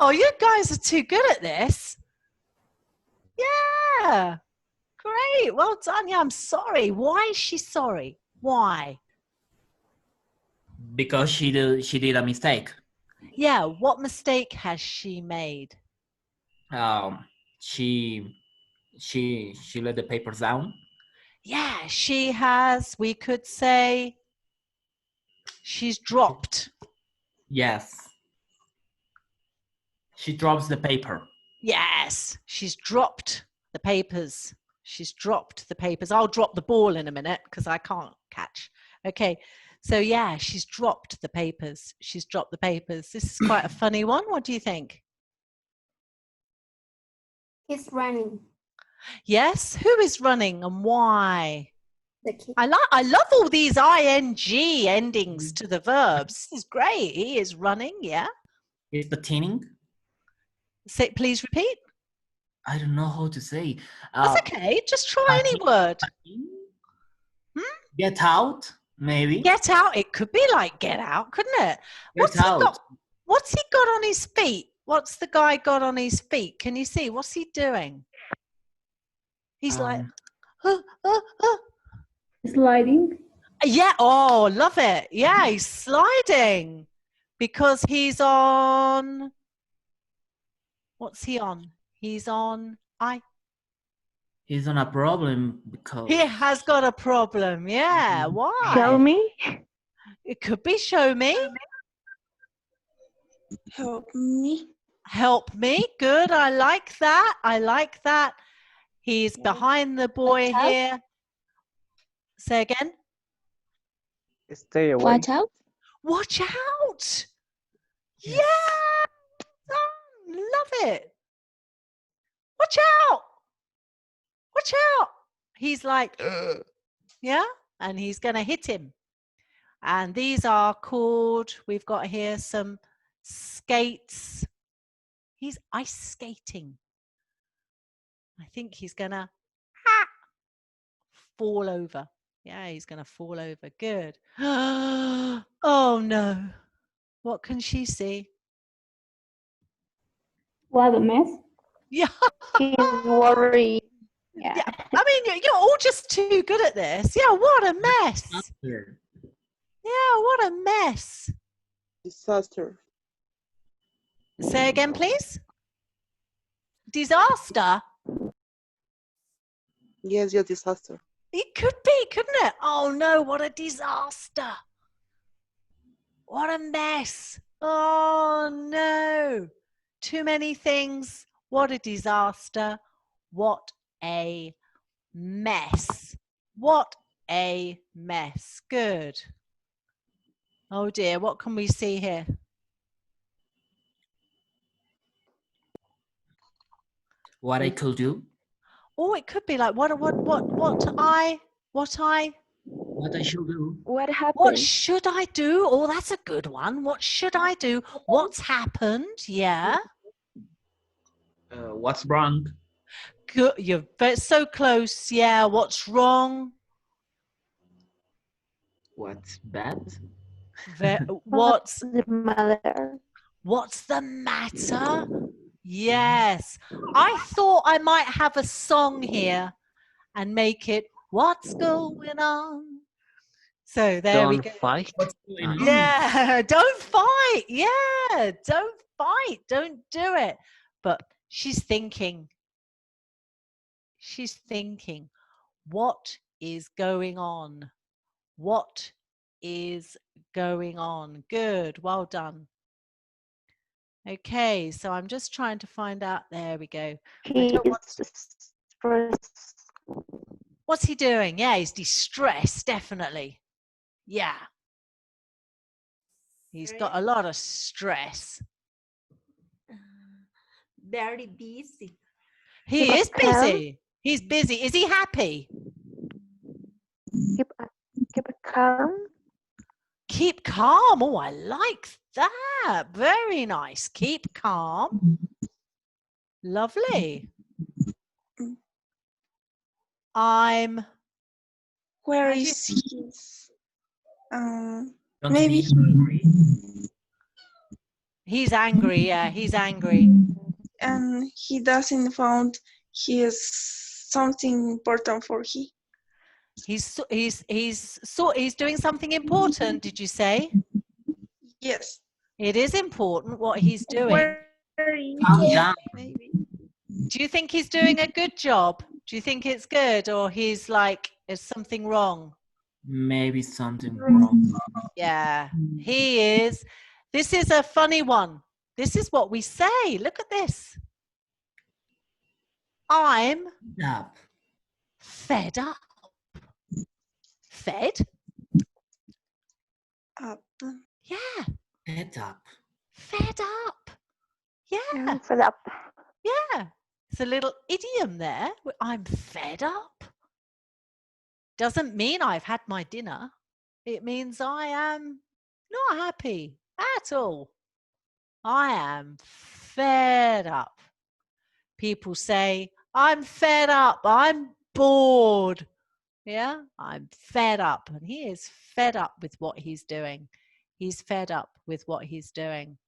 Oh, you guys are too good at this. Yeah. Great. Well done. Yeah, I'm sorry. Why is she sorry? Why? Because she did a mistake. Yeah, what mistake has she made? She let the papers down. Yeah, she has. We could say she's dropped. Yes. She drops the paper. Yes, she's dropped the papers. She's dropped the papers. I'll drop the ball in a minute because I can't catch. Okay, so yeah, she's dropped the papers. She's dropped the papers. This is quite a funny one. What do you think? He's running. Yes, who is running and why? The kid. I love all these ing endings to the verbs. This is great. He is running, yeah. Is pateening? Say, please repeat. I don't know how to say. That's okay. Just try any word. Get out, maybe. Get out. It could be like get out, couldn't it? What's he got on his feet? What's the guy got on his feet? Can you see? What's he doing? He's like, Sliding. yeah. Oh, love it. Yeah, he's sliding because he's on. What's he on? He's on. He's on a problem because he has got a problem. Yeah. Why? Show me. It could be show me. Help me. Help me. Good. I like that. I like that. He's behind the boy here. Say again. Stay away. Watch out. Watch out. Yeah. Love it. watch out, watch out. He's like, ugh. Yeah, and he's going to hit him. And these are called, we've got here some skates. He's ice skating. I think he's going to fall over. Yeah, he's going to fall over. Good. Oh, no. What can she see? What a mess. Yeah. He's worried. Yeah. I mean, you're all just too good at this. Yeah, what a mess. Yeah, what a mess. Disaster. Say again, please. Disaster? Yes, disaster. It could be, couldn't it? Oh no, what a disaster. What a mess. Oh no. Too many things. What a disaster. What a mess. What a mess. Good. Oh dear, what can we see here? What I could do? Oh, it could be like what I should do? What happened? What should I do? Oh, that's a good one. What should I do? What's happened? Yeah. What's wrong? Good. You're so close. Yeah. What's wrong? What's bad? What's the matter? What's the matter? Yes. I thought I might have a song here and make it What's Going On? So there we go. Don't fight. Yeah, don't fight. Yeah, don't fight. Don't do it. But she's thinking. She's thinking, what is going on? What is going on? Good. Well done. Okay, so I'm just trying to find out. There we go. What's he doing? Yeah, he's distressed, definitely. Yeah. He's got a lot of stress. Very busy. He is busy. He's busy. Is he happy? Keep calm. Keep calm. Oh, I like that. Very nice. Keep calm. Lovely. Where is his? Maybe he's angry. Yeah, he's angry. And he doesn't found his something important for he. He's doing something important. Did you say? Yes. It is important what he's doing. Maybe. Do you think he's doing a good job? Do you think it's good, or he's like, is something wrong? Maybe something wrong. Yeah, he is. This is a funny one. This is what we say. Look at this. I'm fed up. Fed? Up. Yeah. Fed up. Fed up. Yeah. Fed up. Yeah. It's a little idiom there. I'm fed up. Doesn't mean I've had my dinner. It means I am not happy at all. I am fed up. People say, I'm fed up. I'm bored. Yeah, I'm fed up. And he is fed up with what he's doing. He's fed up with what he's doing.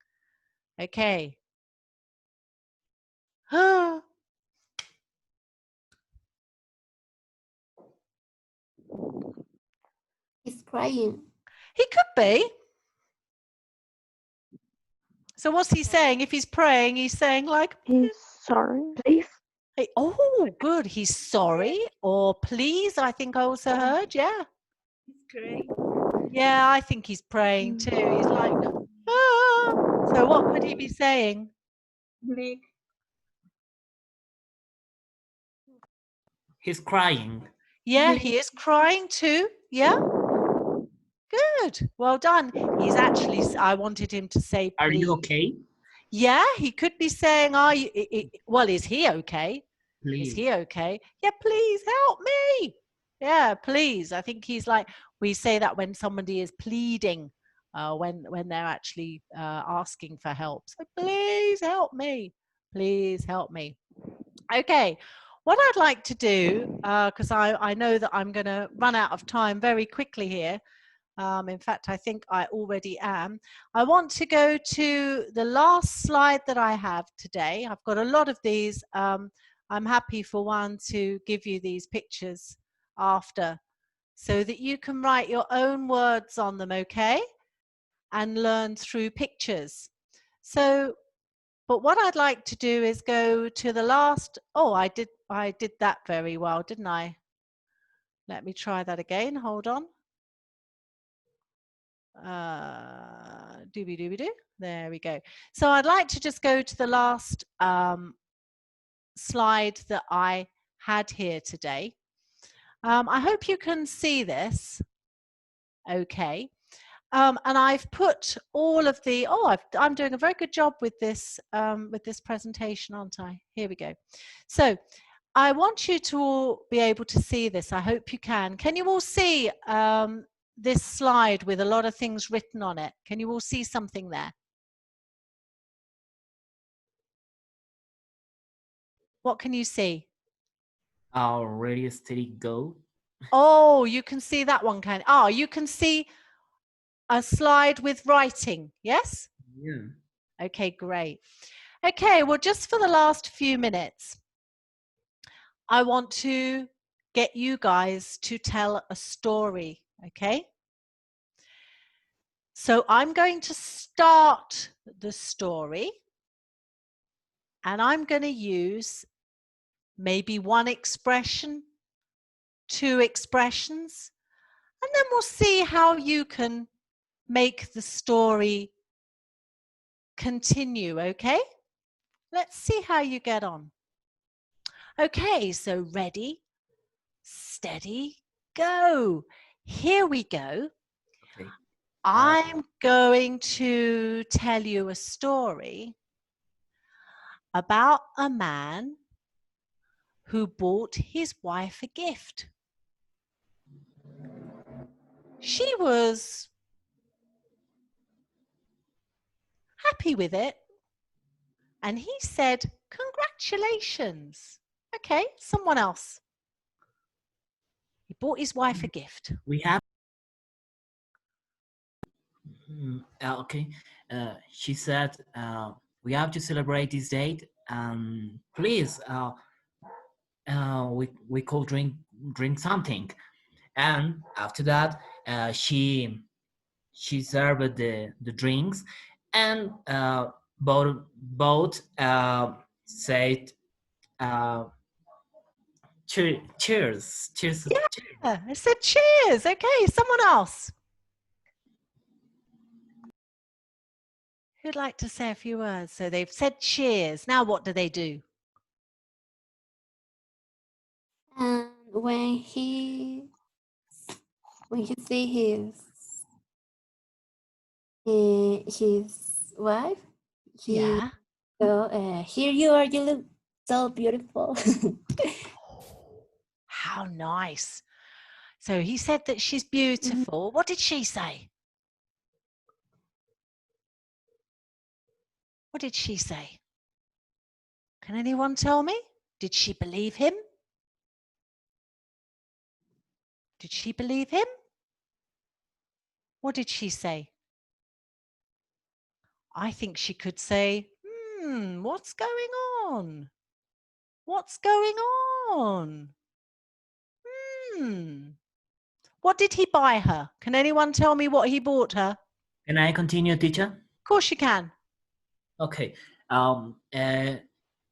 Okay. He's crying. He could be. So what's he saying? If he's praying, he's saying like, he's sorry, please. Hey, oh, good. He's sorry. Or please, I think I also heard. Yeah. He's great. Yeah, I think he's praying too. He's like, ah. So what could he be saying? Nick. He's crying. Yeah, he is crying too. Yeah. Good. Well done. He's actually, I wanted him to say, please. Are you okay? Yeah, he could be saying, are you, well, is he okay? Is he okay? Yeah, please help me. Yeah, please. I think he's like, we say that when somebody is pleading, when they're actually asking for help. So please help me. Please help me. Okay. What I'd like to do, because I know that I'm going to run out of time very quickly here. In fact, I think I already am. I want to go to the last slide that I have today. I've got a lot of these. I'm happy for one to give you these pictures after so that you can write your own words on them, okay? And learn through pictures. So, but what I'd like to do is go to the last, oh, I did that very well, didn't I? Let me try that again, hold on. Doobie-doobie-doo. There we go. So I'd like to just go to the last slide that I had here today. I hope you can see this. Okay. And I've put all of the, I'm doing a very good job with this presentation, aren't I? Here we go. So I want you to all be able to see this. I hope you can. Can you all see this slide with a lot of things written on it? Can you all see something there? What can you see? Ready, steady, go. Oh, you can see that one, can? Oh, you can see a slide with writing, yes? Yeah. Okay, great. Okay, well, just for the last few minutes, I want to get you guys to tell a story, okay? So I'm going to start the story, and I'm going to use maybe one expression, two expressions, and then we'll see how you can make the story continue, okay? Let's see how you get on. Okay, so ready, steady, go. Here we go. Okay. I'm going to tell you a story about a man who bought his wife a gift. She was happy with it, and he said, "Congratulations." Okay, someone else. He bought his wife a gift. We have. Okay. She said, we have to celebrate this date. Please, we could drink something. And after that, she served the drinks, and both said, cheers. Yeah, I said cheers. Okay, someone else. Who'd like to say a few words? So they've said cheers. Now what do they do? And when he see his wife, he Yeah. go, here you are, you look so beautiful. How nice. So he said that she's beautiful. What did she say? What did she say? Can anyone tell me? Did she believe him? Did she believe him? What did she say? I think she could say, what's going on? What's going on? What did he buy her? Can anyone tell me what he bought her? Can I continue, teacher? Of course you can. Okay.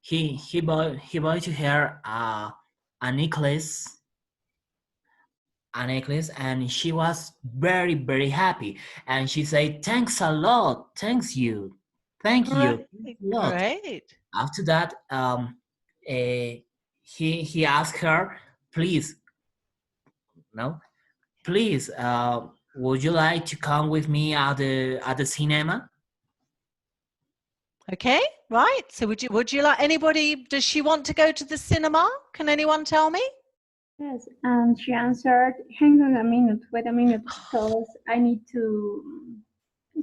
He bought to her a necklace, and she was very, very happy. And she said, "Thanks a lot. Thank you. Thank you. Thanks a lot." Great. After that, he asked her, please, would you like to come with me at the cinema? Okay, right. So would you like anybody? Does she want to go to the cinema? Can anyone tell me? Yes, and she answered, hang on a minute, wait a minute, because I need to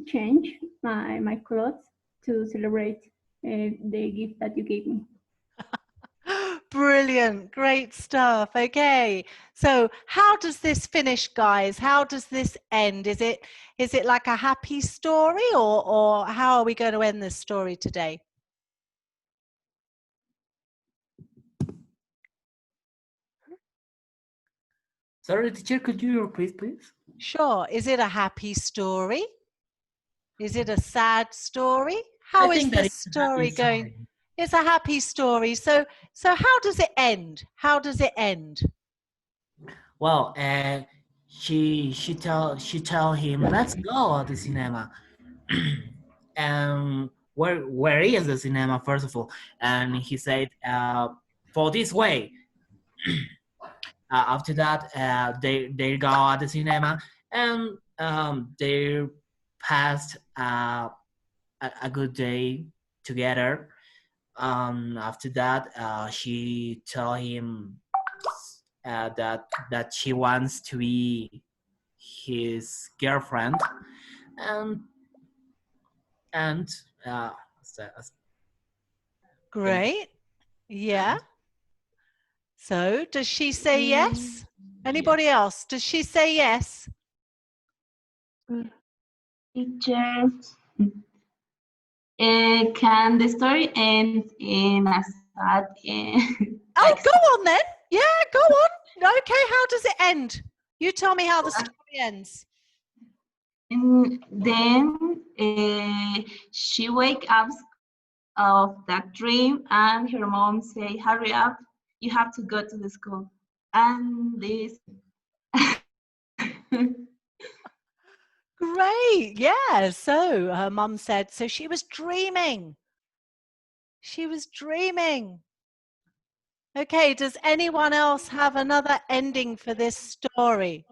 change my clothes to celebrate the gift that you gave me. Brilliant, great stuff. Okay, so how does this finish, guys? How does this end? Is it like a happy story, or how are we going to end this story today? Sorry, teacher, could you repeat, please? Sure. Is it a happy story? Is it a sad story? How is this story going? It's a happy story. So how does it end? How does it end? Well, she tell him, let's go to the cinema. And where is the cinema, first of all? And he said, for this way. After that, they go at the cinema, and they passed a good day together. After that, she tell him that she wants to be his girlfriend, and Great. Yeah. So does she say yes? Anybody else? Does she say yes? Teacher, can the story end in a sad Oh, go on then. Yeah, go on. Okay, how does it end? You tell me how the story ends. And then she wake up of that dream, and her mom say, hurry up, you have to go to the school. And this Great. Yeah. So her mum said, so she was dreaming. She was dreaming. Okay. Does anyone else have another ending for this story?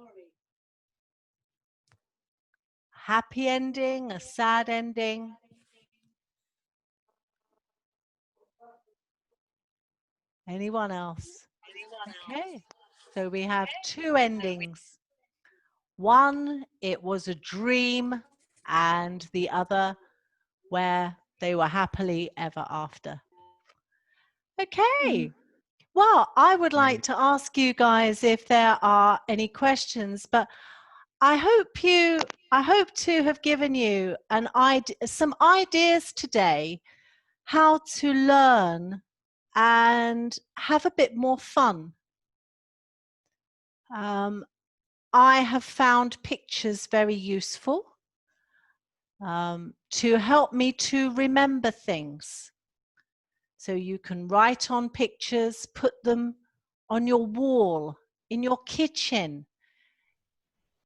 Happy ending, a sad ending? Anyone else? Okay. So we have two endings. One, it was a dream, and the other where they were happily ever after. Okay. Well, I would like to ask you guys if there are any questions, but I hope to have given you some ideas today how to learn and have a bit more fun. I have found pictures very useful to help me to remember things. So you can write on pictures, put them on your wall, in your kitchen,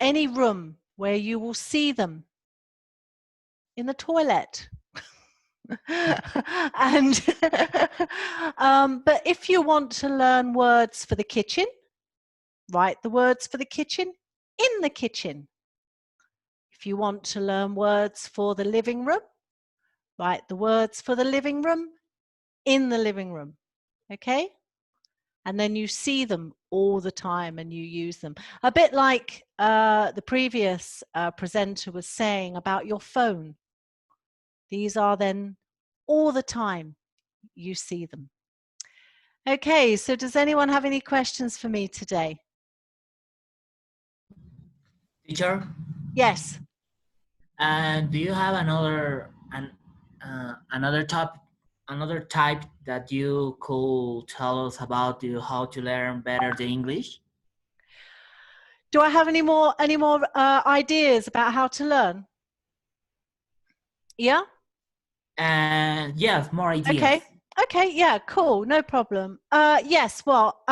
any room where you will see them, in the toilet. And but if you want to learn words for the kitchen, write the words for the kitchen in the kitchen. If you want to learn words for the living room, write the words for the living room in the living room. Okay? And then you see them all the time and you use them. A bit like the previous presenter was saying about your phone. These are then all the time you see them. Okay, so does anyone have any questions for me today? Teacher? Yes. And do you have another type that you could tell us about how to learn better the English? Do I have any more ideas about how to learn? Yeah? And yes, more ideas. Okay, yeah, cool, no problem. Yes, well,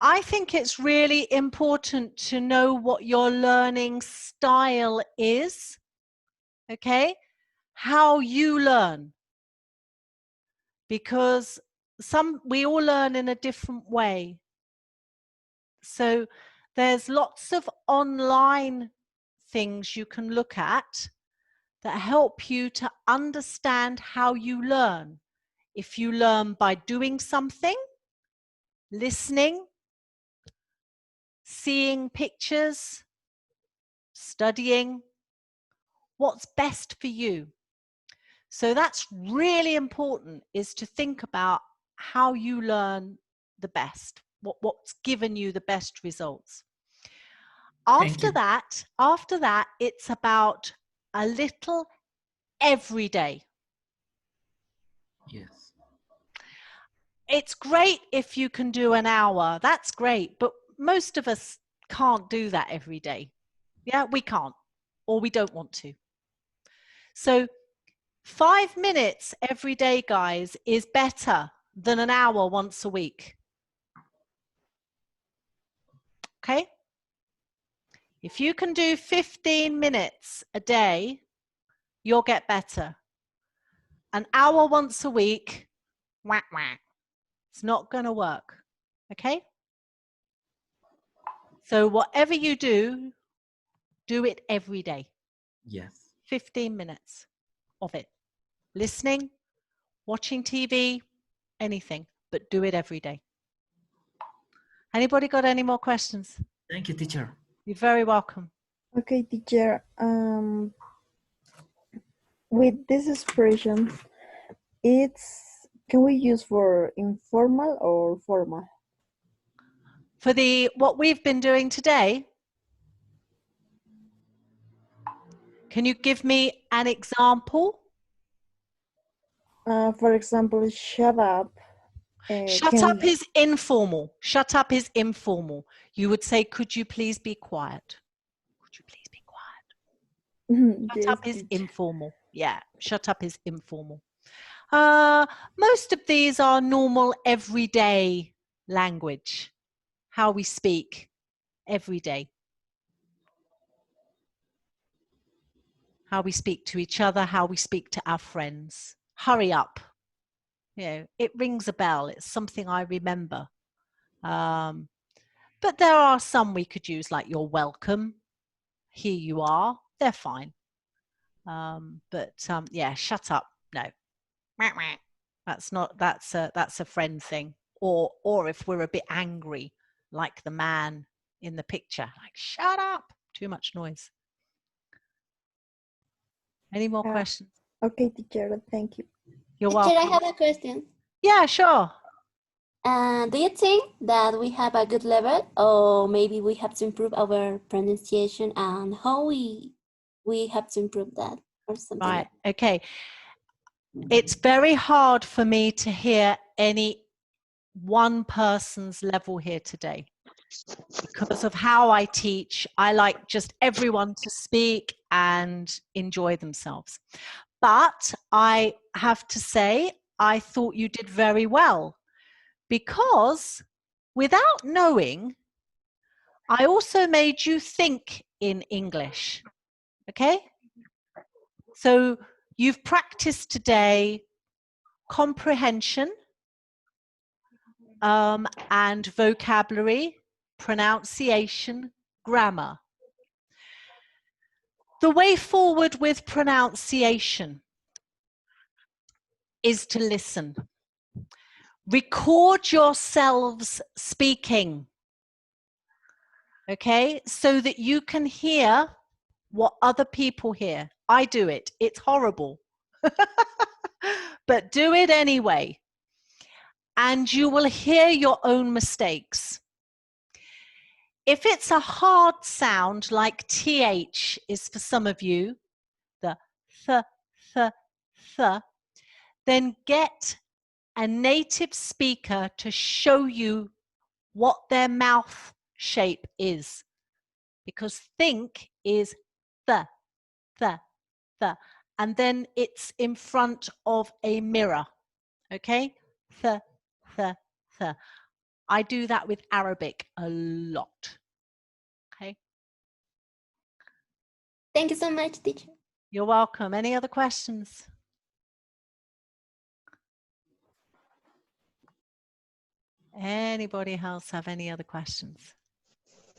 I think it's really important to know what your learning style is, okay? How you learn. Because we all learn in a different way. So there's lots of online things you can look at that help you to understand how you learn. If you learn by doing something, listening, seeing pictures, studying, what's best for you. So that's really important, is to think about how you learn the best, what's given you the best results. After that, it's about a little every day. Yes. It's great if you can do an hour, that's great, but most of us can't do that every day. Yeah, we can't, or we don't want to. So 5 minutes every day, guys, is better than an hour once a week. Okay? If you can do 15 minutes a day, you'll get better. An hour once a week, whack, whack. It's not going to work. Okay? So whatever you do, do it every day. Yes. 15 minutes of it. Listening, watching TV, anything, but do it every day. Anybody got any more questions? Thank you, teacher. You're very welcome. Okay, teacher. With this expression, can we use for informal or formal? For what we've been doing today, can you give me an example? For example, shut up. Shut up is informal. Shut up is informal. You would say, could you please be quiet? Could you please be quiet? Shut up is informal. Yeah, shut up is informal. Most of these are normal everyday language, how we speak every day. How we speak to each other, how we speak to our friends. Hurry up. You know, it rings a bell. It's something I remember. But there are some we could use, like you're welcome. Here you are. They're fine. Yeah, shut up. No. That's not, that's a friend thing. Or if we're a bit angry, like the man in the picture, like shut up. Too much noise. Any more questions? Okay, teacher, thank you. You're Teacher, welcome. I have a question. Yeah, sure. Do you think that we have a good level, or maybe we have to improve our pronunciation, and how we have to improve that, or something? Right. Okay. It's very hard for me to hear any one person's level here today. Because of how I teach, I like just everyone to speak and enjoy themselves. But I have to say, I thought you did very well, because without knowing, I also made you think in English. Okay? So you've practiced today comprehension and vocabulary, pronunciation, grammar. The way forward with pronunciation is to listen. Record yourselves speaking, okay, so that you can hear what other people hear. I do it. It's horrible. But do it anyway. And you will hear your own mistakes. If it's a hard sound like TH is for some of you, the th, then get a native speaker to show you what their mouth shape is. Because think is the, and then it's in front of a mirror, okay? Th. I do that with Arabic a lot, okay? Thank you so much, teacher. You're welcome. Any other questions? Anybody else have any other questions?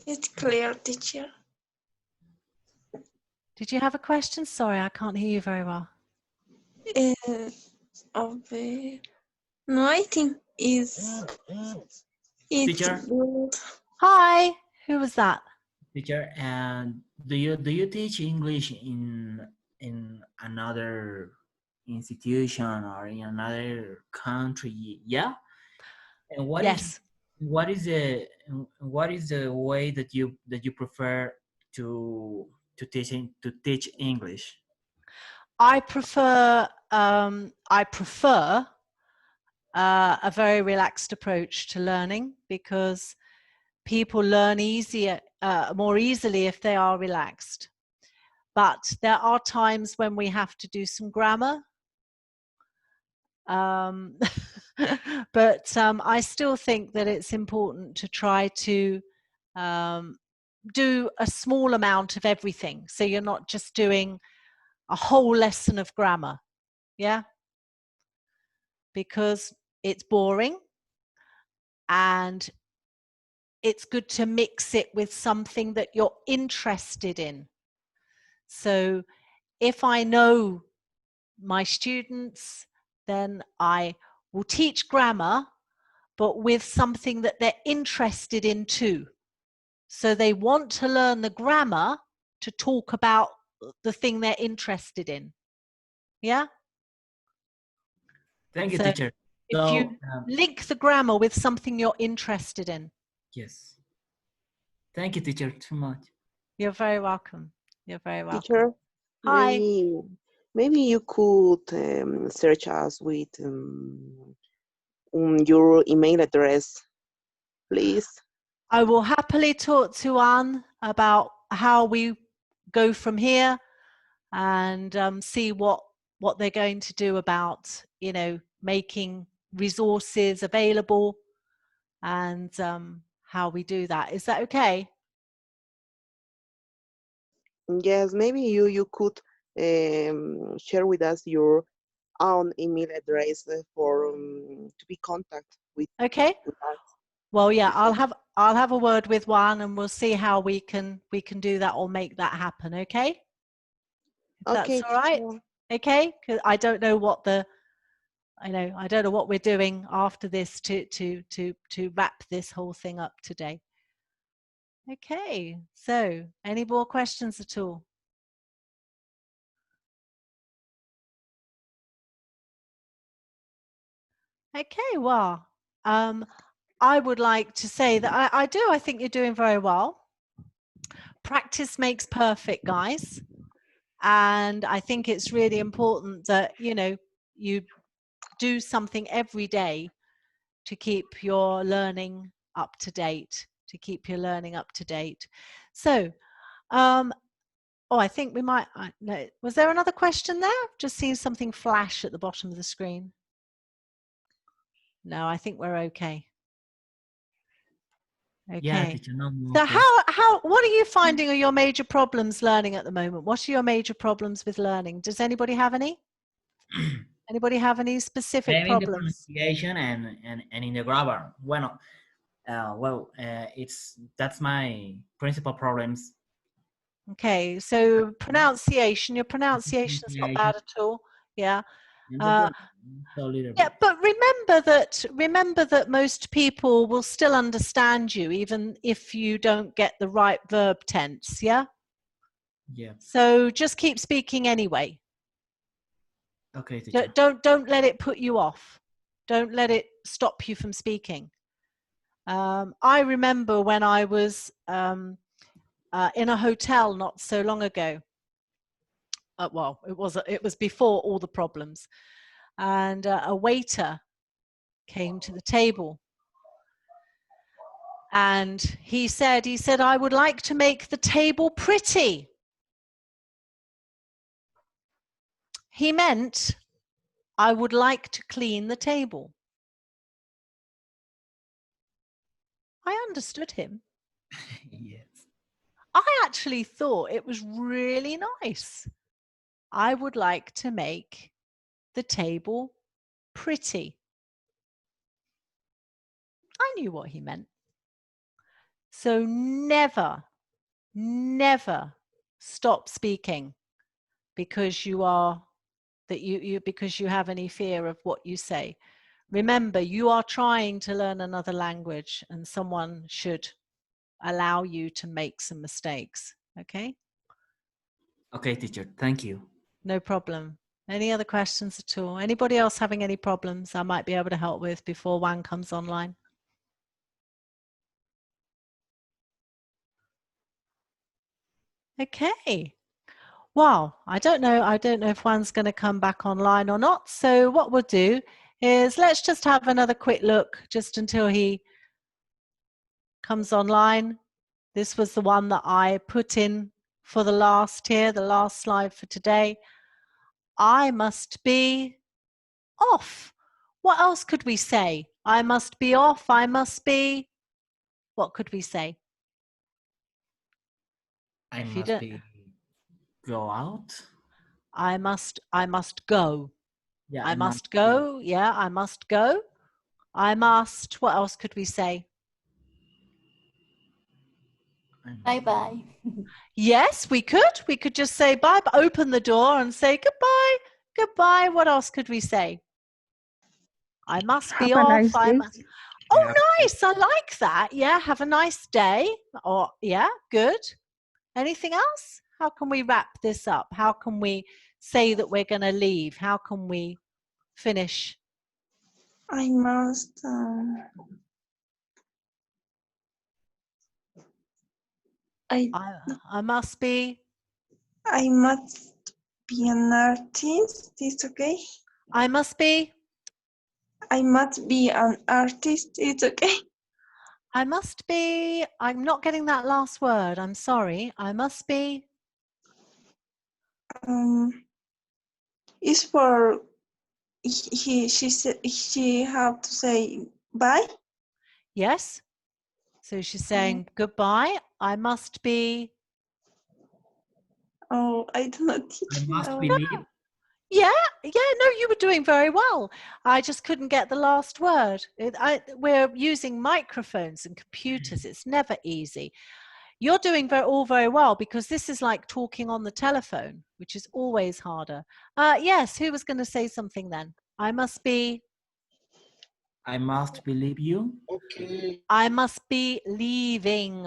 It's clear, teacher. Did you have a question? Sorry, I can't hear you very well. A ver. No, I think it's Teacher, good. Hi, who was that? teacher, and do you teach English in another institution or in another country? Yeah. And Yes. what is the way that you prefer to teach English? I prefer a very relaxed approach to learning, because people learn more easily if they are relaxed. But there are times when we have to do some grammar. But I still think that it's important to try to do a small amount of everything. So you're not just doing a whole lesson of grammar. Yeah. Because it's boring, and it's good to mix it with something that you're interested in. So if I know my students, then I will teach grammar, but with something that they're interested in too. So they want to learn the grammar to talk about the thing they're interested in. Yeah? Thank you, So teacher. if you link the grammar with something you're interested in. Yes. Thank you, teacher, too much. You're very welcome. You're very welcome. Teacher, Hi. maybe you could search us with your email address, please. I will happily talk to Anne about how we go from here, and see what they're going to do about, you know, making resources available, and how we do that. Is that okay? Yes, maybe you could share with us your own email address for to be contact with. Okay. With us. Well, yeah, I'll have a word with Juan, and we'll see how we can do that or make that happen. Okay. If Okay. that's all right. Okay. Because I don't know what I don't know what we're doing after this to wrap this whole thing up today. Okay. So, any more questions at all? Okay, well, I would like to say that I think you're doing very well. Practice makes perfect, guys. And I think it's really important that, you know, you do something every day to keep your learning up to date, So, I think we might, no, was there another question there? Just seen something flash at the bottom of the screen. No, I think we're okay. Okay. Yeah, teacher, no more So questions. what are you finding are your major problems learning at the moment? What are your major problems with learning? Does anybody have any? Anybody have any specific Maybe in the problems? pronunciation and in the grammar. That's my principal problems. Okay, so pronunciation, your pronunciation is not bad at all. Yeah. Yeah, but remember that most people will still understand you even if you don't get the right verb tense, yeah? Yeah. So just keep speaking anyway. Okay, teacher. Don't let it put you off. Don't let it stop you from speaking. I remember when I was in a hotel not so long ago. Well, it was before all the problems, and a waiter came to the table, and he said, "I would like to make the table pretty." He meant, I would like to clean the table. I understood him. Yes. I actually thought it was really nice. I would like to make the table pretty. I knew what he meant. So never stop speaking because you are because you have any fear of what you say. Remember, you are trying to learn another language and someone should allow you to make some mistakes. Okay? Okay, teacher. Thank you. No problem. Any other questions at all? Anybody else having any problems I might be able to help with before Juan comes online? Okay. Well, I don't know if Juan's going to come back online or not. So what we'll do is let's just have another quick look just until he comes online. This was the one that I put in for the last slide for today. I must be off. What else could we say? I must be off. I must be. What could we say? I If you must don't- be go out. I must go. Yeah, I must go. Yeah, I must go. I must. What else could we say? Bye-bye. Yes, we could. We could just say bye, open the door and say goodbye. Goodbye. What else could we say? I must be Have a off. nice I day. must. Oh, nice. I like that. Yeah, have a nice day. Or yeah, good. Anything else? How can we wrap this up? How can we say that we're going to leave? How can we finish? I must. I must be. I must be an artist. It's okay. I must be. I must be an artist. It's okay. I must be. I'm not getting that last word. I'm sorry. I must be. It's for she said she have to say bye. Yes. So she's saying goodbye. I must be. Oh, I don't know. I must be No. leave. Yeah, no, you were doing very well. I just couldn't get the last word. We're using microphones and computers. It's never easy. You're doing all very well because this is like talking on the telephone, which is always harder. Yes, who was going to say something then? I must be. I must believe you. Okay. I must be leaving.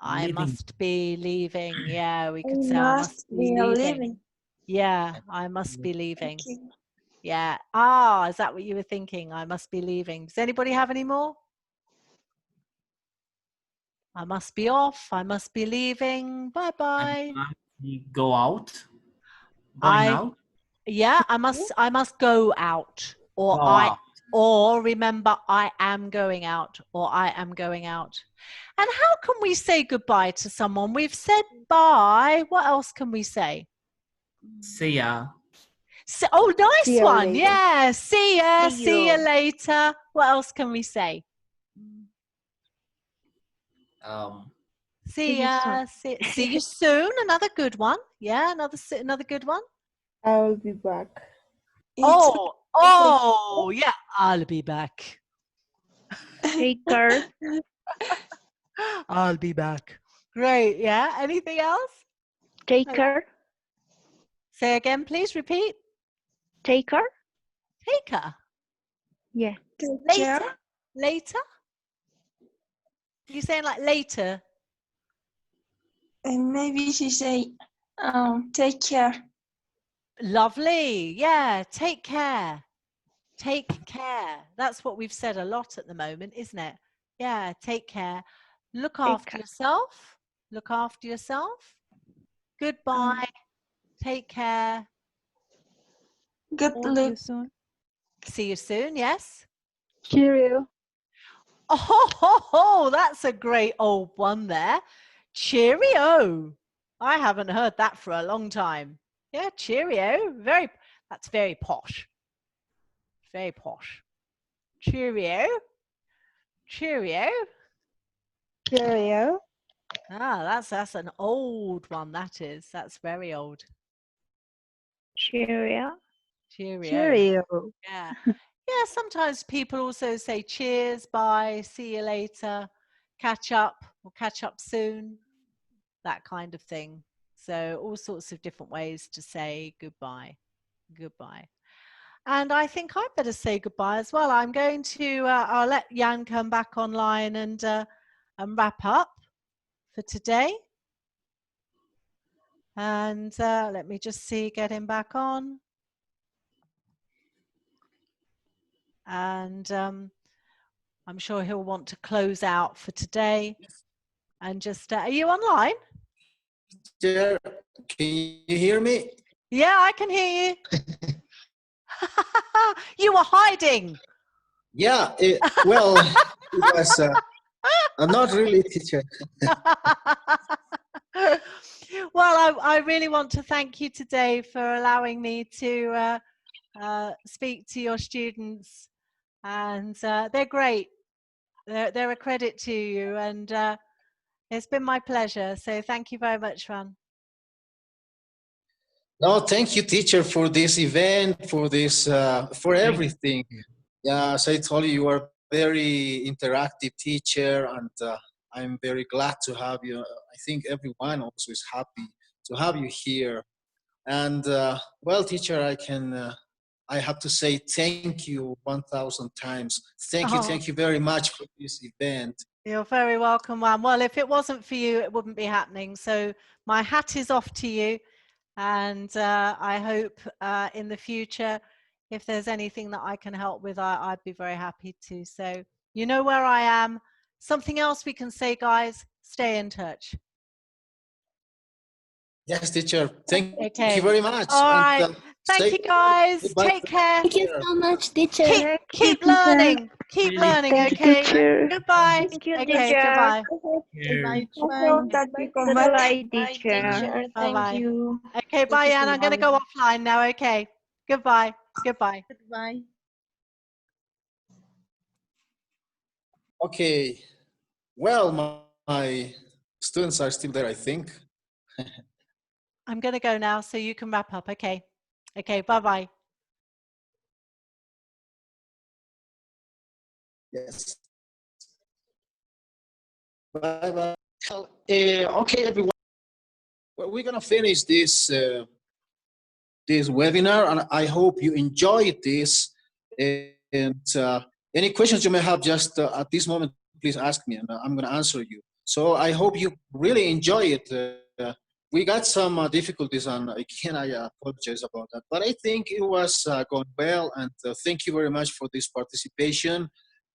I Leaving. must be leaving. Yeah, we could I say I must must be be leaving. leaving. Yeah, I must be leaving. Okay. Yeah. Is that what you were thinking? I must be leaving. Does anybody have any more? I must be off. I must be leaving. Bye-bye. I must go out. Going out. Yeah, I must go out. Go out. Or remember, I am going out, or I am going out. And how can we say goodbye to someone? We've said bye. What else can we say? See ya. Oh, nice See ya one. later. Yeah. See ya. See See ya you. later. What else can we say? See you ya. See you soon. Another good one. Yeah, another good one. I'll be back. Oh, yeah. I'll be back. Take care. I'll be back. Great. Yeah. Anything else? Take care. Say again, please. Repeat. Take care. Take her. Yeah. Later. Later. You saying like later? And maybe she say, take care. Lovely. Yeah. Take care. Take care. That's what we've said a lot at the moment, isn't it? Yeah. Take care. Look after yourself. Look after yourself. Goodbye. Take care. Good luck. See you soon. Yes. Cheerio. Oh, that's a great old one there. Cheerio. I haven't heard that for a long time. Yeah, cheerio. That's very posh. Very posh. Cheerio. Cheerio. Cheerio. That's an old one, that is. That's very old. Cheerio. Cheerio. Cheerio. Yeah. Yeah, sometimes people also say cheers, bye, see you later, catch up, or catch up soon, that kind of thing. So all sorts of different ways to say goodbye. Goodbye. And I think I better say goodbye as well. I'm going to, I'll let Jan come back online and wrap up for today. And let me just see, get him back on. And I'm sure he'll want to close out for today. And just, are you online? Can you hear me? Yeah, I can hear you. You were hiding. Yeah, well, it was not really, teacher. Well, I really want to thank you today for allowing me to speak to your students, and they're great. They're a credit to you, and it's been my pleasure. So thank you very much, Ron. No, thank you, teacher, for this event, for this, for everything. Yeah, as I told you, you are very interactive teacher, and I'm very glad to have you. I think everyone also is happy to have you here. And well, teacher, I have to say thank you 1,000 times. Thank you very much for this event. You're very welcome, Juan. Well, if it wasn't for you, it wouldn't be happening. So my hat is off to you. And I hope in the future, if there's anything that I can help with, I'd be very happy to. So you know where I am. Something else we can say, guys, stay in touch. Yes, teacher. Thank you very much. All right. Thank you, guys. Take care. Thank you so much, teacher. Keep learning. Keep learning, okay? Goodbye. Thank you, Okay, teacher. goodbye. Bye, teacher. Bye-bye. Okay, bye, Anne. I'm going to go offline now, okay? Goodbye. Goodbye. Goodbye. Okay. Well, my students are still there, I think. I'm going to go now so you can wrap up, okay? Okay, bye-bye. Yes. Bye-bye. Okay, everyone. Well, we're going to finish this this webinar, and I hope you enjoyed this. And any questions you may have just at this moment, please ask me, and I'm going to answer you. So I hope you really enjoy it. We got some difficulties, and again, I apologize about that. But I think it was going well, and thank you very much for this participation.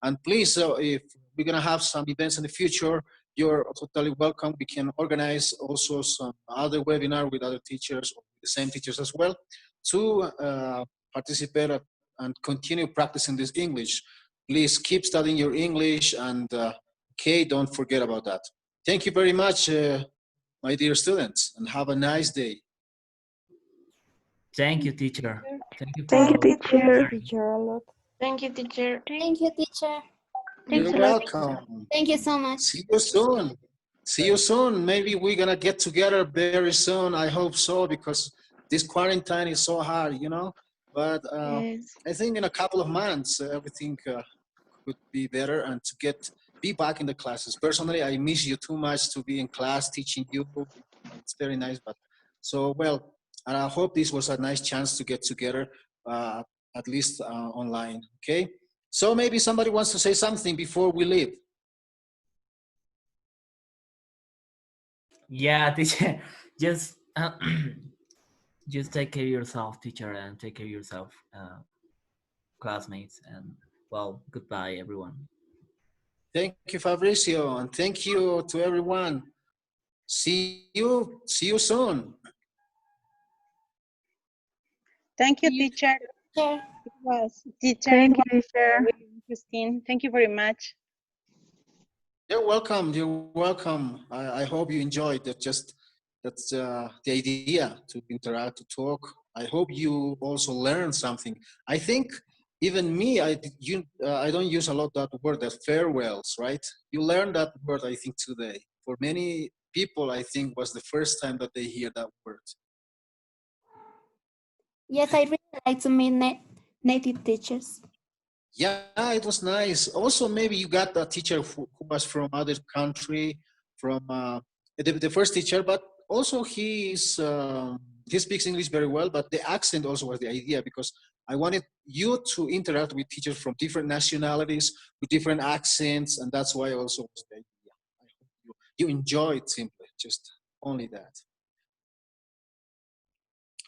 And please, if we're going to have some events in the future, you're totally welcome. We can organize also some other webinar with other teachers, or the same teachers as well, to participate and continue practicing this English. Please keep studying your English, and okay, don't forget about that. Thank you very much, my dear students, and have a nice day. Thank you, teacher. Thank you, teacher. Thank you, teacher. Thank you, teacher. You're welcome. Thank you so much. See you soon. See you soon. Maybe we're gonna get together very soon. I hope so, because this quarantine is so hard, you know. But I think in a couple of months, everything could be better, and to be back in the classes. Personally, I miss you too much to be in class teaching you. It's very nice, but so well. And I hope this was a nice chance to get together, at least online. Okay. So maybe somebody wants to say something before we leave. Yeah, teacher. Just just take care of yourself, teacher, and take care of yourself, classmates. And well, goodbye, everyone. Thank you, Fabricio, and thank you to everyone. See you soon. Thank you, teacher. Teacher. Thank you, teacher. Christine, thank you very much. You're welcome. You're welcome. I hope you enjoyed that. That's the idea, to interact, to talk. I hope you also learned something. I think even me, I don't use a lot that word, that farewells, right? You learned that word, I think, today. For many people, I think, was the first time that they hear that word. Yes, I really like to meet native teachers. Yeah, it was nice. Also, maybe you got a teacher who was from other country, from the first teacher, but also he speaks English very well, but the accent also was the idea, because I wanted you to interact with teachers from different nationalities, with different accents, and that's why also was the idea. I hope you enjoy it simply, just only that.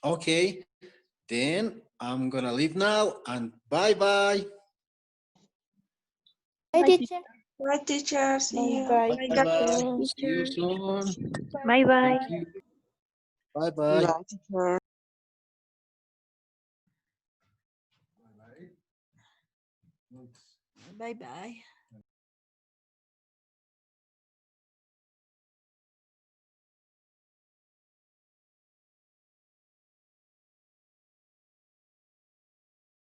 Okay, then I'm gonna leave now, and bye-bye. Bye, teacher. Bye, teacher. See you. Bye. Bye, Bye-bye. See you soon. Bye bye. Thank you. Bye-bye. Bye, teacher. Bye bye.